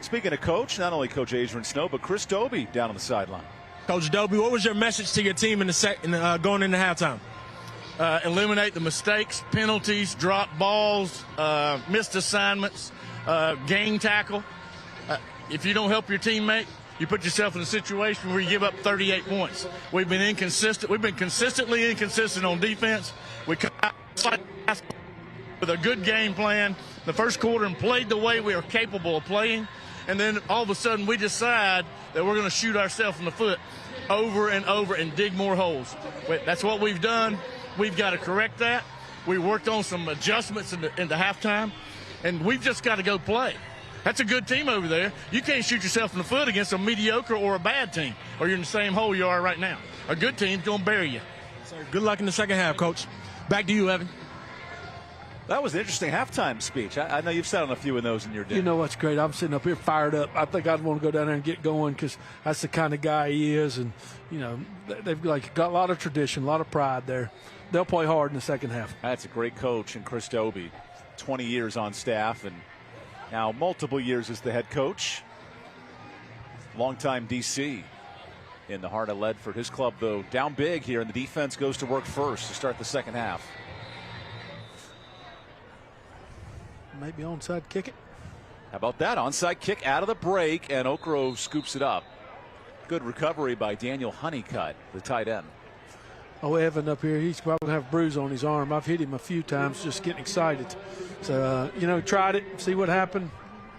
Speaking of coach, not only Coach Adrian Snow, but Chris Doby down on the sideline. Coach Doby, what was your message to your team going into halftime? Eliminate the mistakes, penalties, drop balls, missed assignments, gang tackle. If you don't help your teammate, you put yourself in a situation where you give up 38 points. We've been inconsistent. We've been consistently inconsistent on defense. We come out with a good game plan the first quarter and played the way we are capable of playing. And then all of a sudden we decide that we're going to shoot ourselves in the foot over and over and dig more holes. That's what we've done. We've got to correct that. We worked on some adjustments in the halftime, and we've just got to go play. That's a good team over there. You can't shoot yourself in the foot against a mediocre or a bad team, or you're in the same hole you are right now. A good team's going to bury you. So good luck in the second half, Coach. Back to you, Evan. That was an interesting halftime speech. I know you've sat on a few of those in your day. You know what's great? I'm sitting up here fired up. I think I'd want to go down there and get going because that's the kind of guy he is. And, you know, they've got a lot of tradition, a lot of pride there. They'll play hard in the second half. That's a great coach, and Chris Doby, 20 years on staff and now multiple years as the head coach. Longtime DC in the heart of Ledford. His club, though, down big here, and the defense goes to work first to start the second half. Maybe onside kick it. How about that? Onside kick out of the break, and Oak Grove scoops it up. Good recovery by Daniel Honeycutt, the tight end. Oh, Evan up here, he's probably going to have a bruise on his arm. I've hit him a few times just getting excited. So, tried it, see what happened.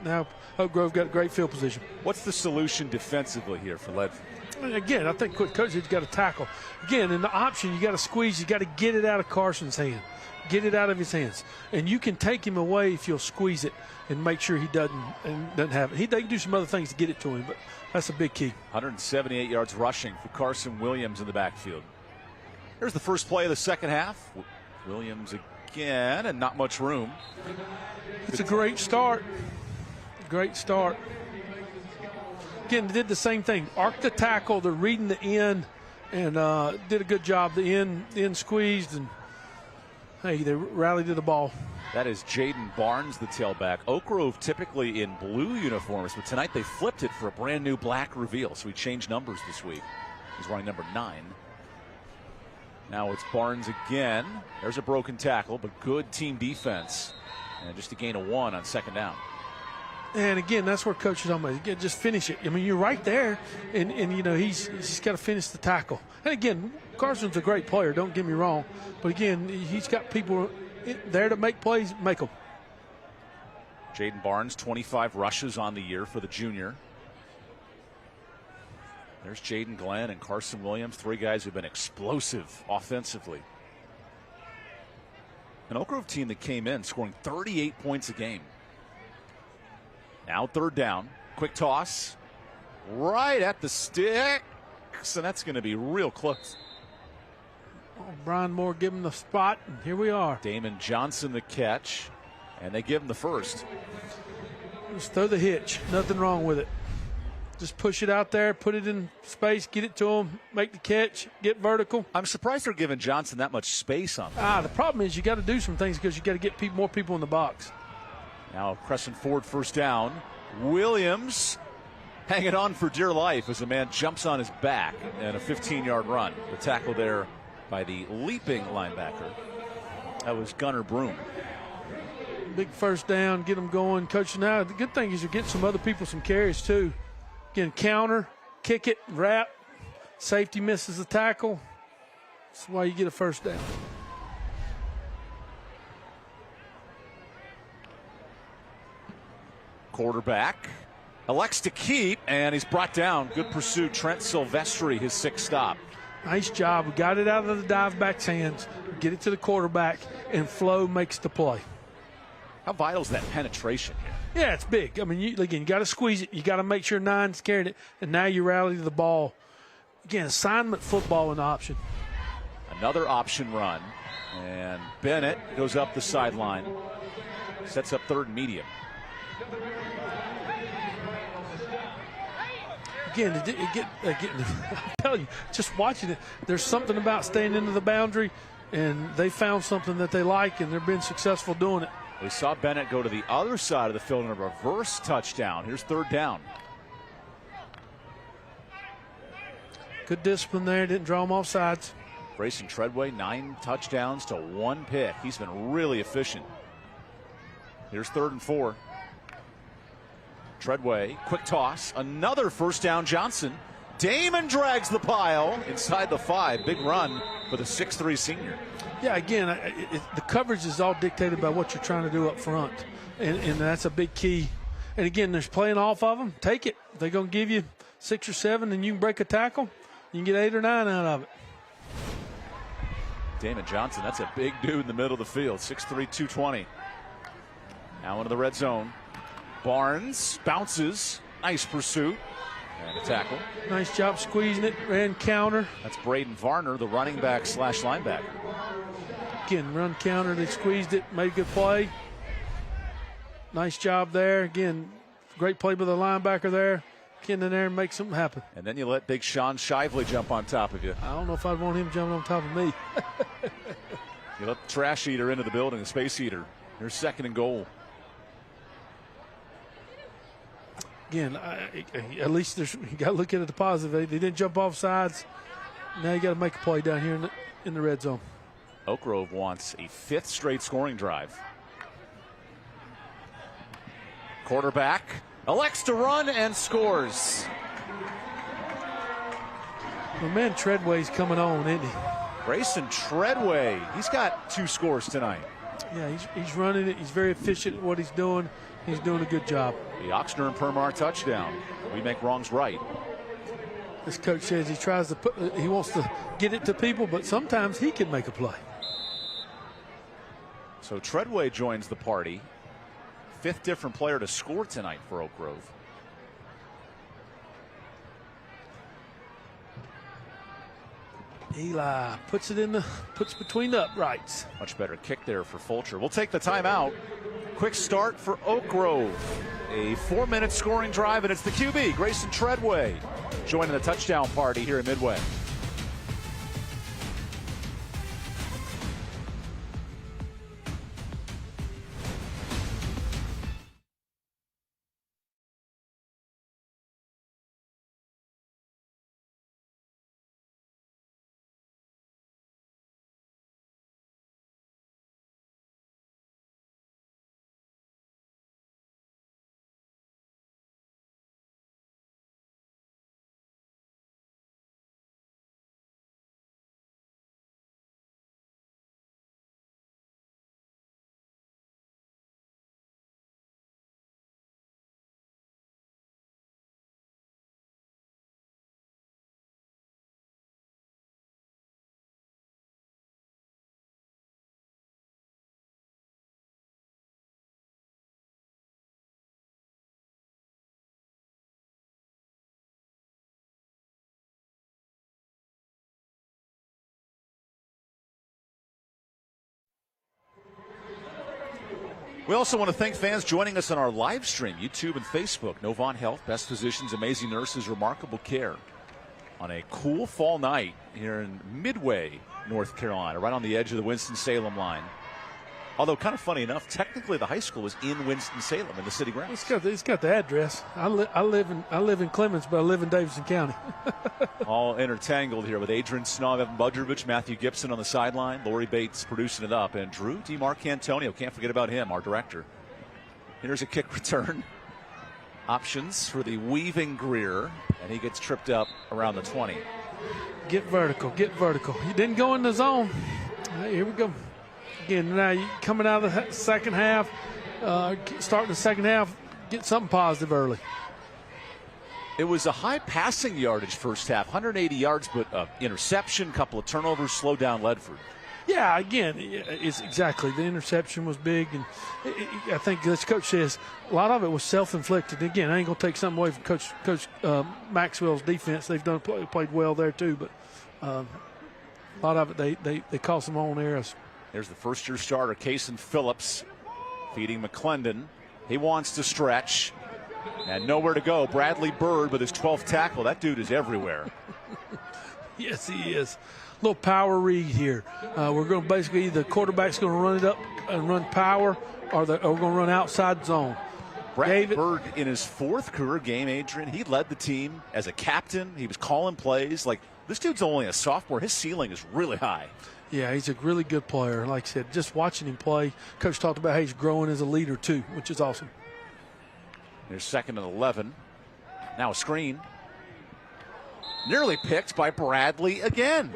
Now Oak Grove got a great field position. What's the solution defensively here for Ledford? Again, I think Coach has got to tackle. Again, in the option, you got to squeeze. You got to get it out of Carson's hand. Get it out of his hands. And you can take him away if you'll squeeze it and make sure he doesn't have it. They can do some other things to get it to him, but that's a big key. 178 yards rushing for Carson Williams in the backfield. Here's the first play of the second half. Williams again, and not much room. It's a great start. Great start. Again, they did the same thing. Arc the tackle, they're reading the end, and did a good job. The end squeezed, and hey, they rallied to the ball. That is Jaden Barnes, the tailback. Oak Grove typically in blue uniforms, but tonight they flipped it for a brand new black reveal, so he changed numbers this week. He's running number 9. Now it's Barnes again. There's a broken tackle, but good team defense. And just a gain of 1 on second down. And again, that's where Coach is on about. Again, just finish it. I mean, you're right there, and he's got to finish the tackle. And again, Carson's a great player. Don't get me wrong, but again, he's got people there to make plays. Make them. Jaden Barnes, 25 rushes on the year for the junior. There's Jaden Glenn and Carson Williams, 3 guys who've been explosive offensively. An Oak Grove team that came in scoring 38 points a game. Now third down. Quick toss. Right at the sticks. And that's going to be real close. Oh, Brian Moore give him the spot, and here we are. Damon Johnson the catch. And they give him the first. Just throw the hitch. Nothing wrong with it. Just push it out there, put it in space, get it to him, make the catch, get vertical. I'm surprised they're giving Johnson that much space on that. The problem is you got to do some things because you got to get more people in the box. Now Crescent Ford first down. Williams hanging on for dear life as a man jumps on his back and a 15-yard run. The tackle there by the leaping linebacker. That was Gunnar Broom. Big first down, get them going. Coach, now the good thing is you're getting some other people some carries too. Again, counter, kick it, wrap. Safety misses the tackle. That's why you get a first down. Quarterback elects to keep, and he's brought down. Good pursuit. Trent Silvestri, his 6th stop. Nice job. We got it out of the dive back's hands. Get it to the quarterback, and Flo makes the play. How vital is that penetration here? Yeah, it's big. I mean, you got to squeeze it. You got to make sure 9's carrying it, and now you rally to the ball. Again, assignment football an option. Another option run, and Bennett goes up the sideline. Sets up 3rd and medium. Again, I'm telling you, just watching it, there's something about staying into the boundary, and they found something that they like, and they're being successful doing it. We saw Bennett go to the other side of the field in a reverse touchdown. Here's 3rd down. Good discipline there. Didn't draw him off sides. Grayson Treadway, 9 touchdowns to 1 pick. He's been really efficient. Here's 3rd and 4. Treadway, quick toss. Another first down, Johnson. Damon drags the pile inside the 5. Big run for the 6'3 senior. Yeah, again, the coverage is all dictated by what you're trying to do up front, and that's a big key. And again, there's playing off of them. Take it. If they're going to give you 6 or 7 and you can break a tackle, you can get 8 or 9 out of it. Damon Johnson, that's a big dude in the middle of the field, 6'3", 220. Now into the red zone. Barnes bounces. Nice pursuit. And a tackle. Nice job squeezing it. Ran counter. That's Braden Varner, the running back / linebacker. Again, run counter. They squeezed it. Made a good play. Nice job there. Again, great play by the linebacker there. Get in there and make something happen. And then you let big Sean Shively jump on top of you. I don't know if I'd want him jumping on top of me. You let the trash eater into the building, the space eater. Here's 2nd and goal. Again, at least you got to look at it the positive. They didn't jump off sides. Now you got to make a play down here in the red zone. Oak Grove wants a 5th straight scoring drive. Quarterback elects to run and scores. Well, man, Treadway's coming on, isn't he? Grayson Treadway, he's got 2 scores tonight. Yeah, he's running it. He's very efficient at what he's doing. He's doing a good job. The Oxner and Permar touchdown. We make wrongs right. This coach says he wants to get it to people, but sometimes he can make a play. So Treadway joins the party. 5th different player to score tonight for Oak Grove. Eli puts between the uprights. Much better kick there for Fulcher. We'll take the timeout. Quick start for Oak Grove. A 4-minute scoring drive, and it's the QB, Grayson Treadway, joining the touchdown party here at Midway. We also want to thank fans joining us on our live stream, YouTube and Facebook. Novant Health, best physicians, amazing nurses, remarkable care. On a cool fall night here in Midway, North Carolina, right on the edge of the Winston-Salem line. Although, kind of funny enough, technically the high school is in Winston-Salem in the city grounds. It's got the address. I live in Clemens, but I live in Davidson County. All intertangled here with Adrian Snog, Evan Budrovich, Matthew Gibson on the sideline, Lori Bates producing it up, and Drew DiMarcantonio. Can't forget about him, our director. Here's a kick return. Options for the weaving Greer, and he gets tripped up around the 20. Get vertical, get vertical. He didn't go in the zone. Here we go. Again, now coming out of the second half, starting the second half, get something positive early. It was a high passing yardage first half, 180 yards, but interception, couple of turnovers, slowed down Ledford. Yeah, again, it's exactly. The interception was big, and I think, as Coach says, a lot of it was self-inflicted. Again, I ain't going to take something away from Coach Maxwell's defense. They've played well there too, but a lot of it they caused some own errors. There's the first-year starter, Kason Phillips, feeding McClendon. He wants to stretch, and nowhere to go. Bradley Bird with his 12th tackle. That dude is everywhere. Yes, he is. Little power read here. We're going to basically, the quarterback's going to run it up and run power, or we're going to run outside zone. Bradley Bird in his 4th career game, Adrian, he led the team as a captain. He was calling plays. Like, this dude's only a sophomore. His ceiling is really high. Yeah, he's a really good player. Like I said, just watching him play, Coach talked about how he's growing as a leader too, which is awesome. There's 2nd and 11. Now a screen. Nearly picked by Bradley again.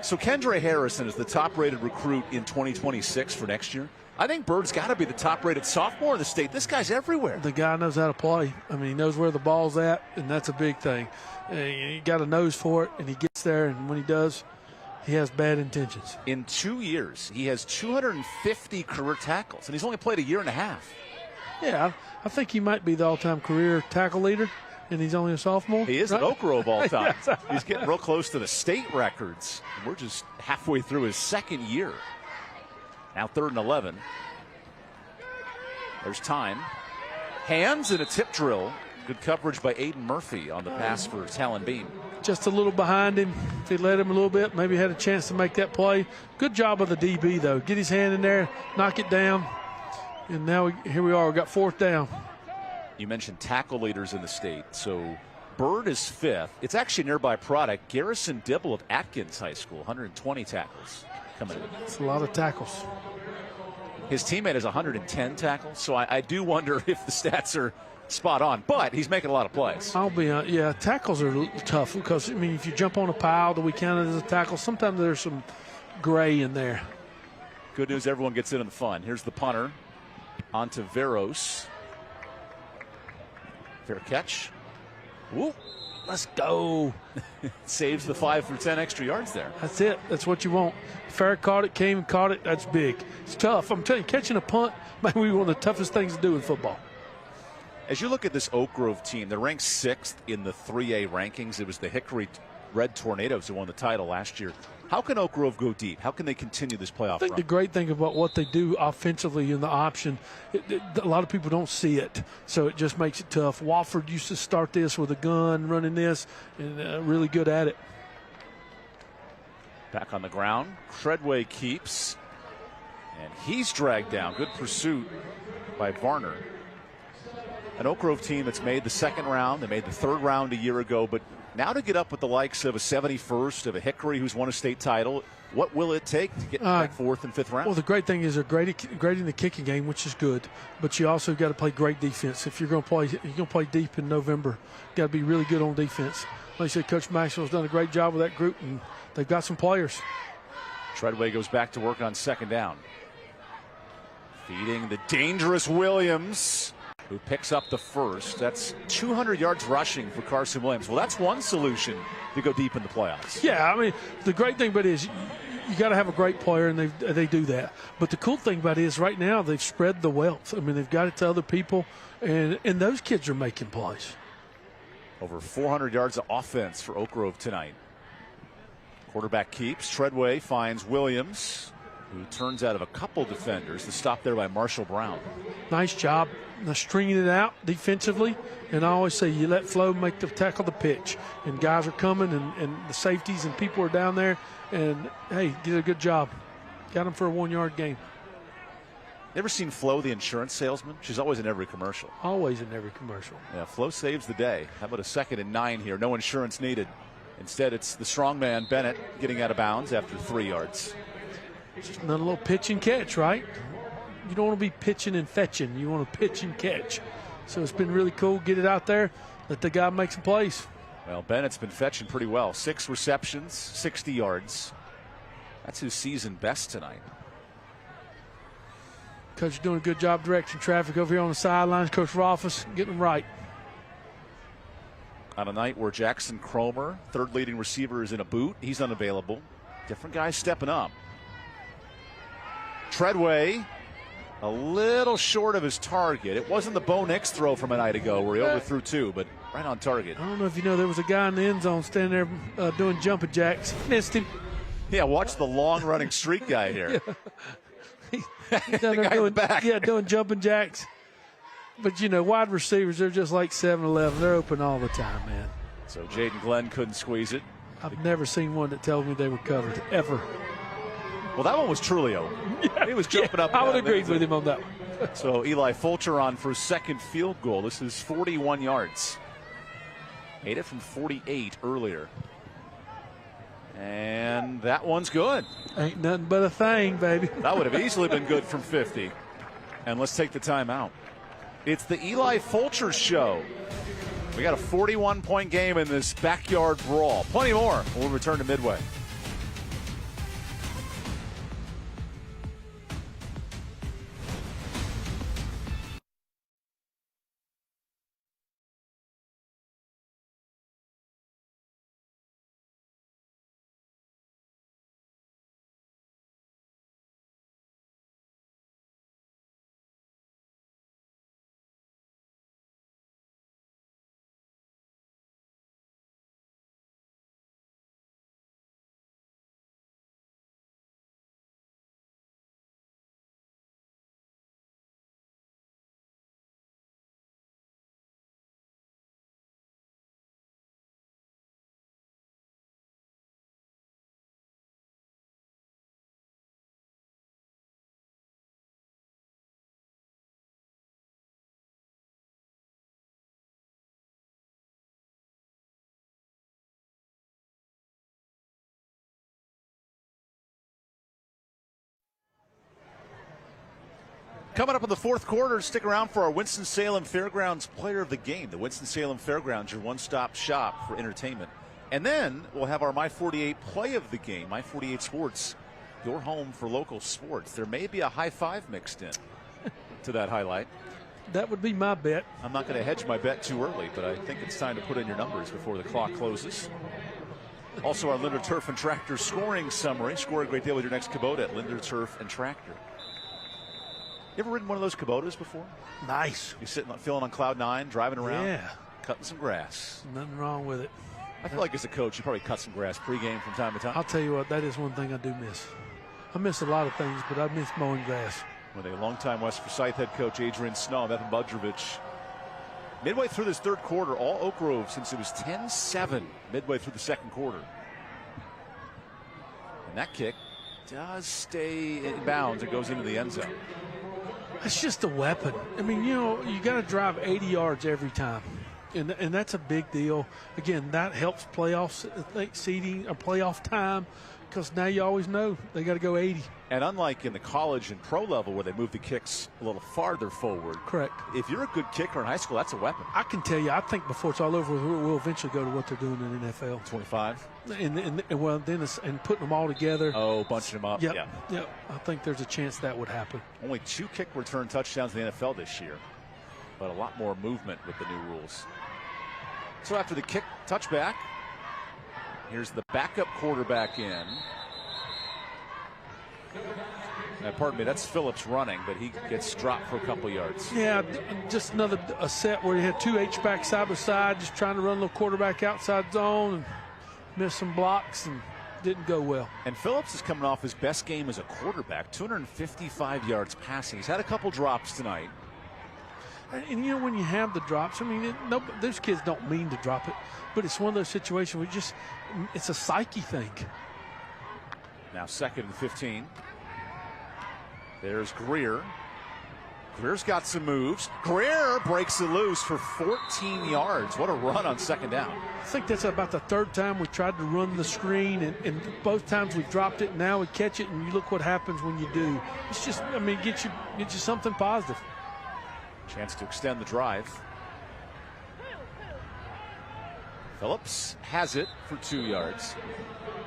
So Kendra Harrison is the top-rated recruit in 2026 for next year. I think Bird's got to be the top-rated sophomore in the state. This guy's everywhere. The guy knows how to play. I mean, he knows where the ball's at, and that's a big thing. He got a nose for it, and he gets there, and when he does, he has bad intentions. In 2 years, he has 250 career tackles, and he's only played a year and a half. Yeah, I think he might be the all-time career tackle leader, and he's only a sophomore. He is right? at Oak Grove all time. Yes. He's getting real close to the state records. We're just halfway through his 2nd year. Now 3rd and 11. There's time. Hands and a tip drill. Good coverage by Aiden Murphy on the pass for Talon Beam. Just a little behind him. If he led him a little bit, maybe had a chance to make that play. Good job of the DB, though. Get his hand in there, knock it down. And now here we are. We got 4th down. You mentioned tackle leaders in the state. So Bird is 5th. It's actually a nearby product. Garrison Dibble of Atkins High School, 120 tackles coming in. It's a lot of tackles. His teammate has 110 tackles. So I do wonder if the stats are spot on, but he's making a lot of plays. I'll be honest. Yeah, tackles are tough because, I mean, if you jump on a pile, do we count it as a tackle? Sometimes there's some gray in there. Good news, everyone gets in on the fun. Here's the punter onto Veros. Fair catch. Woo. Let's go. Saves the 5 for 10 extra yards there. That's it. That's what you want. Fair caught it, came and caught it. That's big. It's tough. I'm telling you, catching a punt might be one of the toughest things to do in football. As you look at this Oak Grove team, they're ranked 6th in the 3A rankings. It was the Hickory Red Tornadoes who won the title last year. How can Oak Grove go deep? How can they continue this playoff I think run? the great thing about what they do offensively in the option, a lot of people don't see it, so it just makes it tough. Wofford used to start this with a gun, running this, and really good at it. Back on the ground, Treadway keeps, and he's dragged down. Good pursuit by Varner. An Oak Grove team that's made the 2nd round. They made the 3rd round a year ago, but now to get up with the likes of a 71st, of a Hickory who's won a state title, what will it take to get that 4th and 5th round? Well, the great thing is they're grading the kicking game, which is good, but you also got to play great defense. If you're going to play deep in November, you got to be really good on defense. Like I said, Coach Maxwell's done a great job with that group, and they've got some players. Treadway goes back to work on 2nd down. Feeding the dangerous Williams, who picks up the 1st. That's 200 yards rushing for Carson Williams. Well, that's one solution to go deep in the playoffs. Yeah, I mean, the great thing about it is you got to have a great player, and they do that. But the cool thing about it is right now they've spread the wealth. I mean, they've got it to other people, and those kids are making plays. Over 400 yards of offense for Oak Grove tonight. Quarterback keeps. Treadway finds Williams. who turns out of a couple defenders. The stop there by Marshall Brown. Nice job stringing it out defensively. And I always say you let Flo make the tackle the pitch. And guys are coming, and the safeties and people are down there. And, hey, did a good job. Got him for a 1-yard gain. Ever seen Flo, the insurance salesman? She's always in every commercial. Always in every commercial. Yeah, Flo saves the day. How about a 2nd and 9 here? No insurance needed. Instead, it's the strong man, Bennett, getting out of bounds after 3 yards. Just another little pitch and catch, right? You don't want to be pitching and fetching. You want to pitch and catch. So it's been really cool. Get it out there. Let the guy make some plays. Well, Bennett's been fetching pretty well. 6 receptions, 60 yards. That's his season best tonight. Coach is doing a good job directing traffic over here on the sidelines. Coach Rolfus getting them right. On a night where Jackson Cromer, 3rd leading receiver, is in a boot, he's unavailable. Different guys stepping up. Treadway, a little short of his target. It wasn't the Bo Nix throw from a night ago where he overthrew 2, but right on target. I don't know if you know, there was a guy in the end zone standing there doing jumping jacks. Missed him. Yeah, watch the long-running streak guy here. He's down there doing, doing jumping jacks. But, you know, wide receivers, they're just like 7-Eleven. They're open all the time, man. So Jaden Glenn couldn't squeeze it. I've never seen one that tells me they were covered, ever. Well, that one was truly open. Yeah, he was jumping up. I would agree with him on that one. So Eli Fulcher on for his 2nd field goal. This is 41 yards. Made it from 48 earlier. And that one's good. Ain't nothing but a thing, baby. That would have easily been good from 50. And let's take the timeout. It's the Eli Fulcher Show. We got a 41-point game in this backyard brawl. Plenty more when we return to Midway. Coming up in the 4th quarter, stick around for our Winston-Salem Fairgrounds Player of the Game. The Winston-Salem Fairgrounds, your one-stop shop for entertainment. And then we'll have our My48 Play of the Game, My48 Sports, your home for local sports. There may be a high five mixed in to that highlight. That would be my bet. I'm not going to hedge my bet too early, but I think it's time to put in your numbers before the clock closes. Also, our Linder Turf and Tractor scoring summary. Score a great deal with your next Kubota at Linder Turf and Tractor. You ever ridden one of those Kubotas before? Nice. You sitting, feeling on cloud 9, driving around, yeah, cutting some grass. Nothing wrong with it. I feel like as a coach, you probably cut some grass pregame from time to time. I'll tell you what, that is one thing I do miss. I miss a lot of things, but I miss mowing grass. With a longtime West Forsyth head coach Adrian Snow, Evan Budrovich. Midway through this 3rd quarter, all Oak Grove since it was 10-7 midway through the 2nd quarter. And that kick does stay in bounds. It goes into the end zone. It's just a weapon. I mean, you know, you got to drive 80 yards every time. And that's a big deal. Again, that helps playoff seeding or playoff time because now you always know they got to go 80. And unlike in the college and pro level where they move the kicks a little farther forward. Correct. If you're a good kicker in high school, that's a weapon. I can tell you, I think before it's all over, we'll eventually go to what they're doing in the NFL. 25? And putting them all together. Oh, bunching them up. Yep, yeah. Yep. I think there's a chance that would happen. Only 2 kick return touchdowns in the NFL this year, but a lot more movement with the new rules. So after the kick touchback, here's the backup quarterback in. Pardon me, that's Phillips running, but he gets dropped for a couple yards. Yeah, just another set where he had 2 H-backs side by side, just trying to run a little quarterback outside zone and miss some blocks and didn't go well. And Phillips is coming off his best game as a quarterback, 255 yards passing. He's had a couple drops tonight. And, you know, when you have the drops, I mean, those kids don't mean to drop it, but it's one of those situations where it's a psyche thing. Now 2nd and 15. There's Greer. Greer's got some moves. Greer breaks it loose for 14 yards. What a run on 2nd down. I think that's about the 3rd time we tried to run the screen, and both times we've dropped it. Now we catch it, and you look what happens when you do. It's just, I mean, get you something positive. Chance to extend the drive. Phillips has it for 2 yards.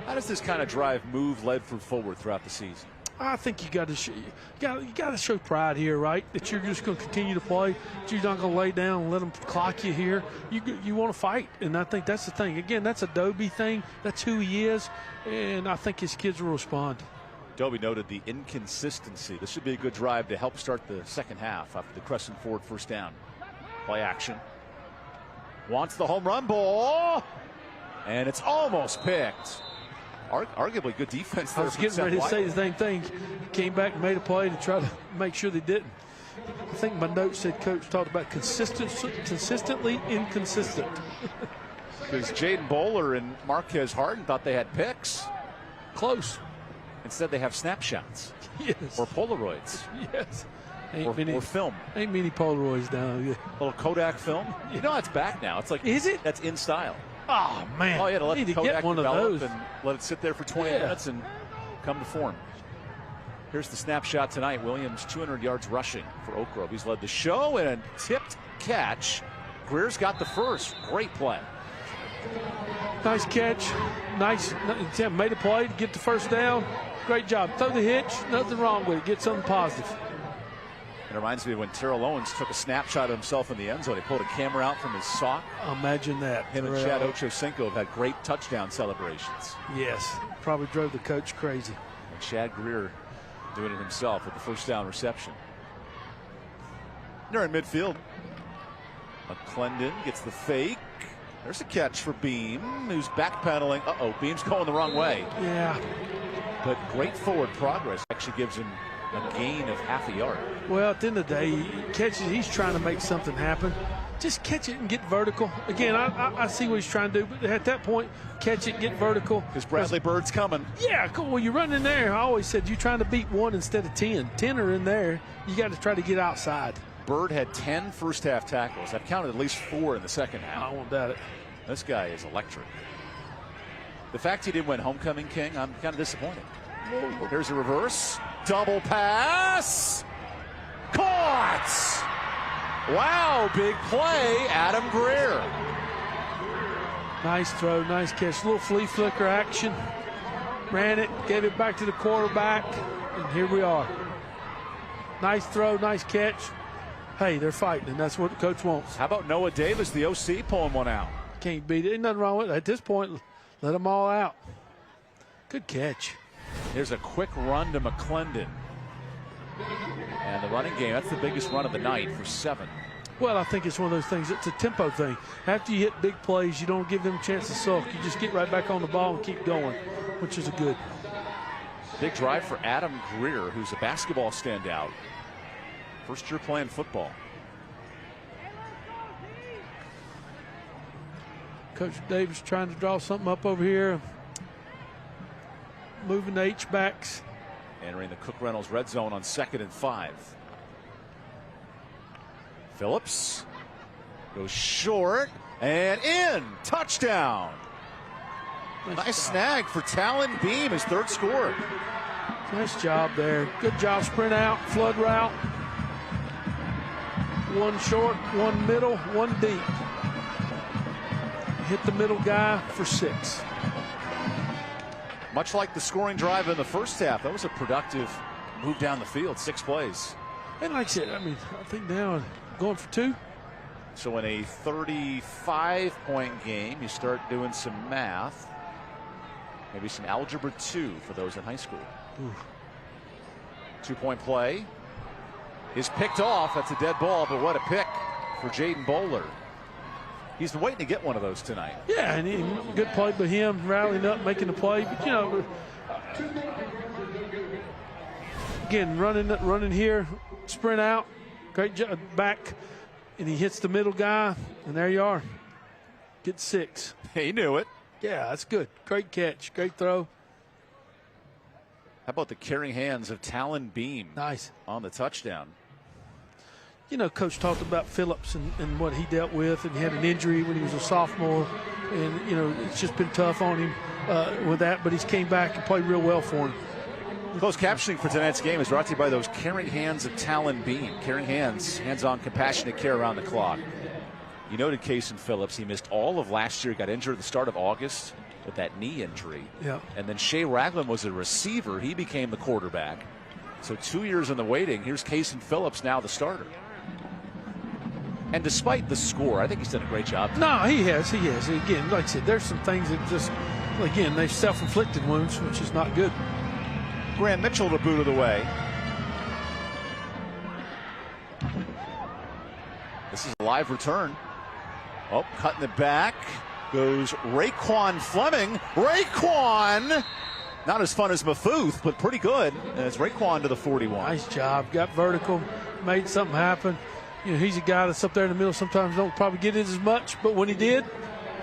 How does this kind of drive move Ledford forward throughout the season? I think you got to show pride here, right? That you're just going to continue to play. That you're not going to lay down and let them clock you here. You want to fight, and I think that's the thing. Again, that's a Dobie thing. That's who he is, and I think his kids will respond. Dobie noted the inconsistency. This should be a good drive to help start the second half after the Crescent Ford 1st down. Play action. Wants the home run ball, and it's almost picked. Arguably good defense there. I was getting ready to say the same thing. Came back and made a play to try to make sure they didn't. I think my notes said Coach talked about consistently inconsistent. Because Jaden Bowler and Marquez Harden thought they had picks. Close. Instead they have snapshots. Yes. Or Polaroids. Yes. Or film. Ain't many Polaroids down here. A little Kodak film. You know it's back now. It's like, is it? That's in style. Oh man! Oh yeah, to let the Kodak develop and let it sit there for 20 minutes and come to form. Here's the snapshot tonight. Williams 200 yards rushing for Oak Grove. He's led the show and a tipped catch. Greer's got the first. Great play. Nice catch. Nice. Made a play to get the 1st down. Great job. Throw the hitch. Nothing wrong with it. Get something positive. It reminds me of when Terrell Owens took a snapshot of himself in the end zone. He pulled a camera out from his sock. Imagine that. Him and Chad Ochocinco have had great touchdown celebrations. Yes. Probably drove the coach crazy. And Chad Greer doing it himself with the 1st down reception. They're in midfield. McClendon gets the fake. There's a catch for Beam, who's backpedaling. Uh-oh, Beam's going the wrong way. Yeah. But great forward progress actually gives him a gain of half a yard. Well, at the end of the day, he catches. He's trying to make something happen. Just catch it and get vertical. Again, I see what he's trying to do, but at that point, catch it, get vertical. Because Bradley Bird's coming. Yeah, cool. Well, you run in there. I always said you're trying to beat 1 instead of 10. 10 are in there. You got to try to get outside. Bird had 10 first half tackles. I've counted at least 4 in the second half. I won't doubt it. This guy is electric. The fact he didn't win Homecoming King, I'm kind of disappointed. Here's a reverse. Double pass. Caught! Wow, big play, Adam Greer. Nice throw, nice catch. A little flea flicker action. Ran it, gave it back to the quarterback, and here we are. Nice throw, nice catch. Hey, they're fighting, and that's what the coach wants. How about Noah Davis, the OC, pulling one out? Can't beat it. Ain't nothing wrong with it. At this point, let them all out. Good catch. Here's a quick run to McClendon. And the running game, that's the biggest run of the night for 7. Well, I think it's one of those things. It's a tempo thing. After you hit big plays, you don't give them a chance to sulk. You just get right back on the ball and keep going, which is a good. Big drive for Adam Greer, who's a basketball standout. First year playing football. Coach Davis trying to draw something up over here. Moving the H-backs. Entering the Cook Reynolds red zone on 2nd and 5. Phillips goes short and in. Touchdown. Nice snag for Talon Beam, his 3rd score. Nice job there. Good job. Sprint out, flood route. 1 short, 1 middle, 1 deep. Hit the middle guy for 6. Much like the scoring drive in the first half, that was a productive move down the field, 6 plays. And like I said, I mean, I think now going for 2. So in a 35-point game, you start doing some math. Maybe some algebra 2 for those in high school. Ooh. 2-point play is picked off. That's a dead ball, but what a pick for Jaden Bowler. He's been waiting to get one of those tonight. Yeah, and good play by him, rallying up, making the play. But, again, running here, sprint out, great job back, and he hits the middle guy, and there you are. Get 6. He knew it. Yeah, that's good. Great catch, great throw. How about the carrying hands of Talon Beam? Nice. On the touchdown. Coach talked about Phillips and what he dealt with, and he had an injury when he was a sophomore, and, it's just been tough on him with that, but he's came back and played real well for him. Closed captioning for tonight's game is brought to you by those caring hands of Talon Beam. Caring hands, hands-on, compassionate care around the clock. You noted Kason Phillips. He missed all of last year, got injured at the start of August with that knee injury. Yeah. And then Shea Ragland was a receiver. He became the quarterback. So 2 years in the waiting, here's Kason Phillips, now the starter. And despite the score, I think he's done a great job. No, he has. Again, like I said, there's some things that just, again, they're self-inflicted wounds, which is not good. Graham Mitchell to boot of the way. This is a live return. Oh, cutting it back goes Raekwon Fleming. Raekwon! Not as fun as Mafuth, but pretty good. And it's Raekwon to the 41. Nice job. Got vertical, made something happen. He's a guy that's up there in the middle. Sometimes don't probably get it as much, but when he did,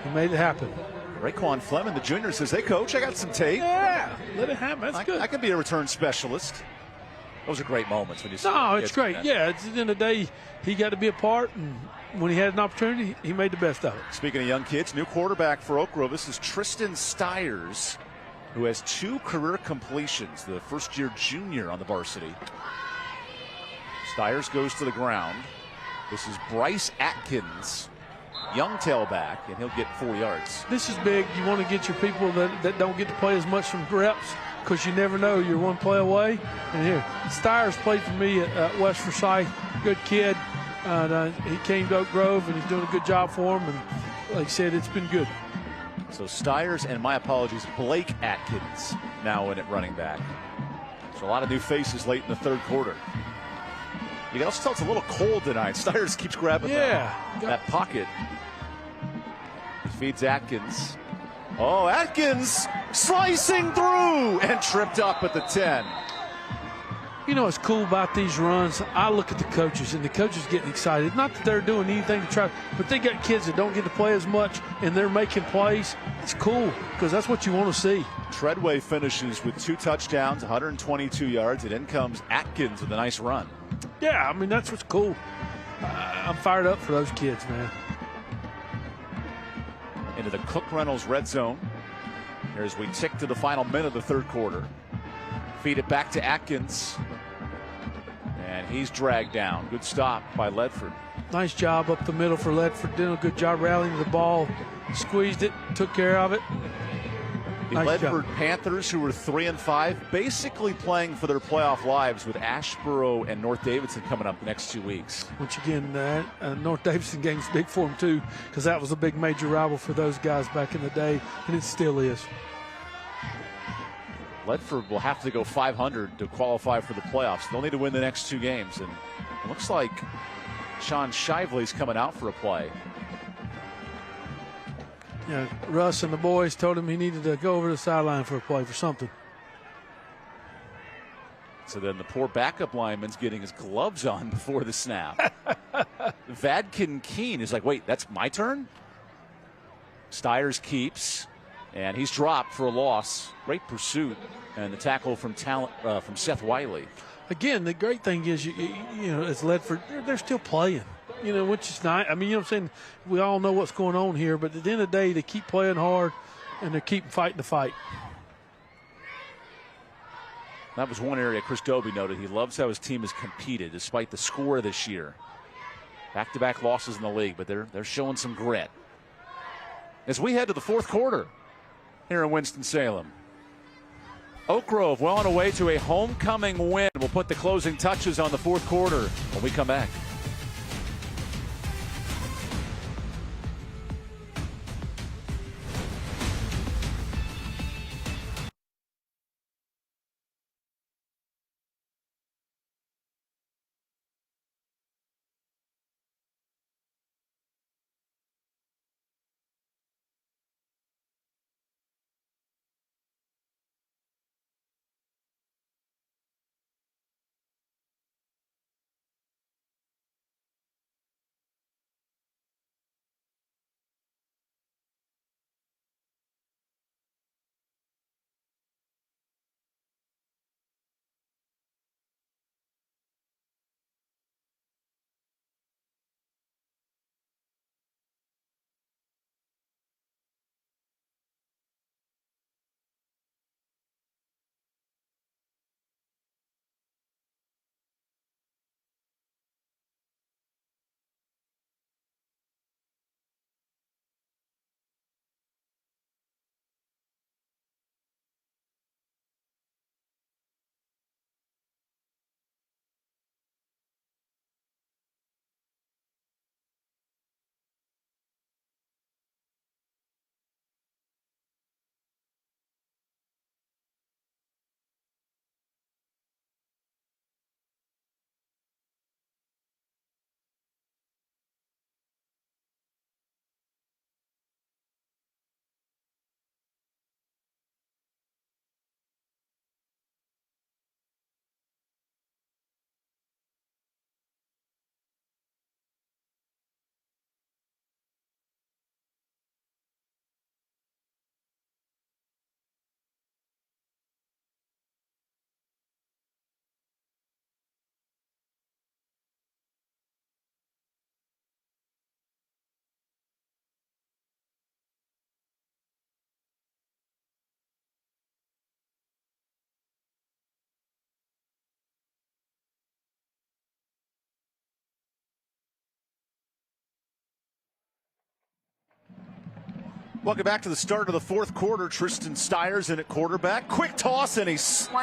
he made it happen. Raekwon Fleming, the junior, says, "Hey, coach, I got some tape." Yeah, let it happen. That's good. I could be a return specialist. Those are great moments when you see. No, it's great. Yeah, at the end of the day, he got to be a part, and when he had an opportunity, he made the best of it. Speaking of young kids, new quarterback for Oak Grove. This is Tristan Stiers, who has 2 career completions, the first-year junior on the varsity. Stiers goes to the ground. This is Bryce Atkins, young tailback, and he'll get 4 yards. This is big. You want to get your people that don't get to play as much from reps, because you never know. You're one play away. And here, Stiers played for me at West Forsyth. Good kid. He came to Oak Grove, and he's doing a good job for him. And like I said, it's been good. So Stiers, and my apologies, Blake Atkins now in at running back. So a lot of new faces late in the third quarter. You can also tell it's a little cold tonight. Stiers keeps grabbing that pocket. He feeds Atkins. Oh, Atkins slicing through and tripped up at the 10. What's cool about these runs? I look at the coaches, and the coaches getting excited. Not that they're doing anything to try, but they got kids that don't get to play as much, and they're making plays. It's cool, because that's what you want to see. Treadway finishes with 2 touchdowns, 122 yards, and in comes Atkins with a nice run. Yeah, that's what's cool. I'm fired up for those kids, man. Into the Cook Reynolds red zone. Here as we tick to the final minute of the third quarter. Feed it back to Atkins. And he's dragged down. Good stop by Ledford. Nice job up the middle for Ledford. Doing a good job rallying the ball. Squeezed it, took care of it. The Nice Ledford job. Panthers, who were 3-5, basically playing for their playoff lives with Ashboro and North Davidson coming up the next 2 weeks. Which again, North Davidson game's big for them too, because that was a big major rival for those guys back in the day, and it still is. Ledford will have to go 500 to qualify for the playoffs. They'll need to win the next 2 games, and it looks like Sean Shively's coming out for a play. Yeah, Russ and the boys told him he needed to go over the sideline for a play for something. So then the poor backup lineman's getting his gloves on before the snap. Vadkin Keene is like, wait, that's my turn? Stiers keeps, and he's dropped for a loss. Great pursuit, and the tackle from Seth Wiley. Again, the great thing is, as Ledford, they're still playing. Which is nice. You know what I'm saying? We all know what's going on here, but at the end of the day, they keep playing hard, and they keep fighting the fight. That was one area Chris Dobie noted. He loves how his team has competed despite the score this year. Back-to-back losses in the league, but they're showing some grit. As we head to the fourth quarter here in Winston-Salem. Oak Grove well on the way to a homecoming win. We'll put the closing touches on the fourth quarter when we come back. Welcome back to the start of the fourth quarter. Tristan Steyer's in at quarterback. Quick toss and he slams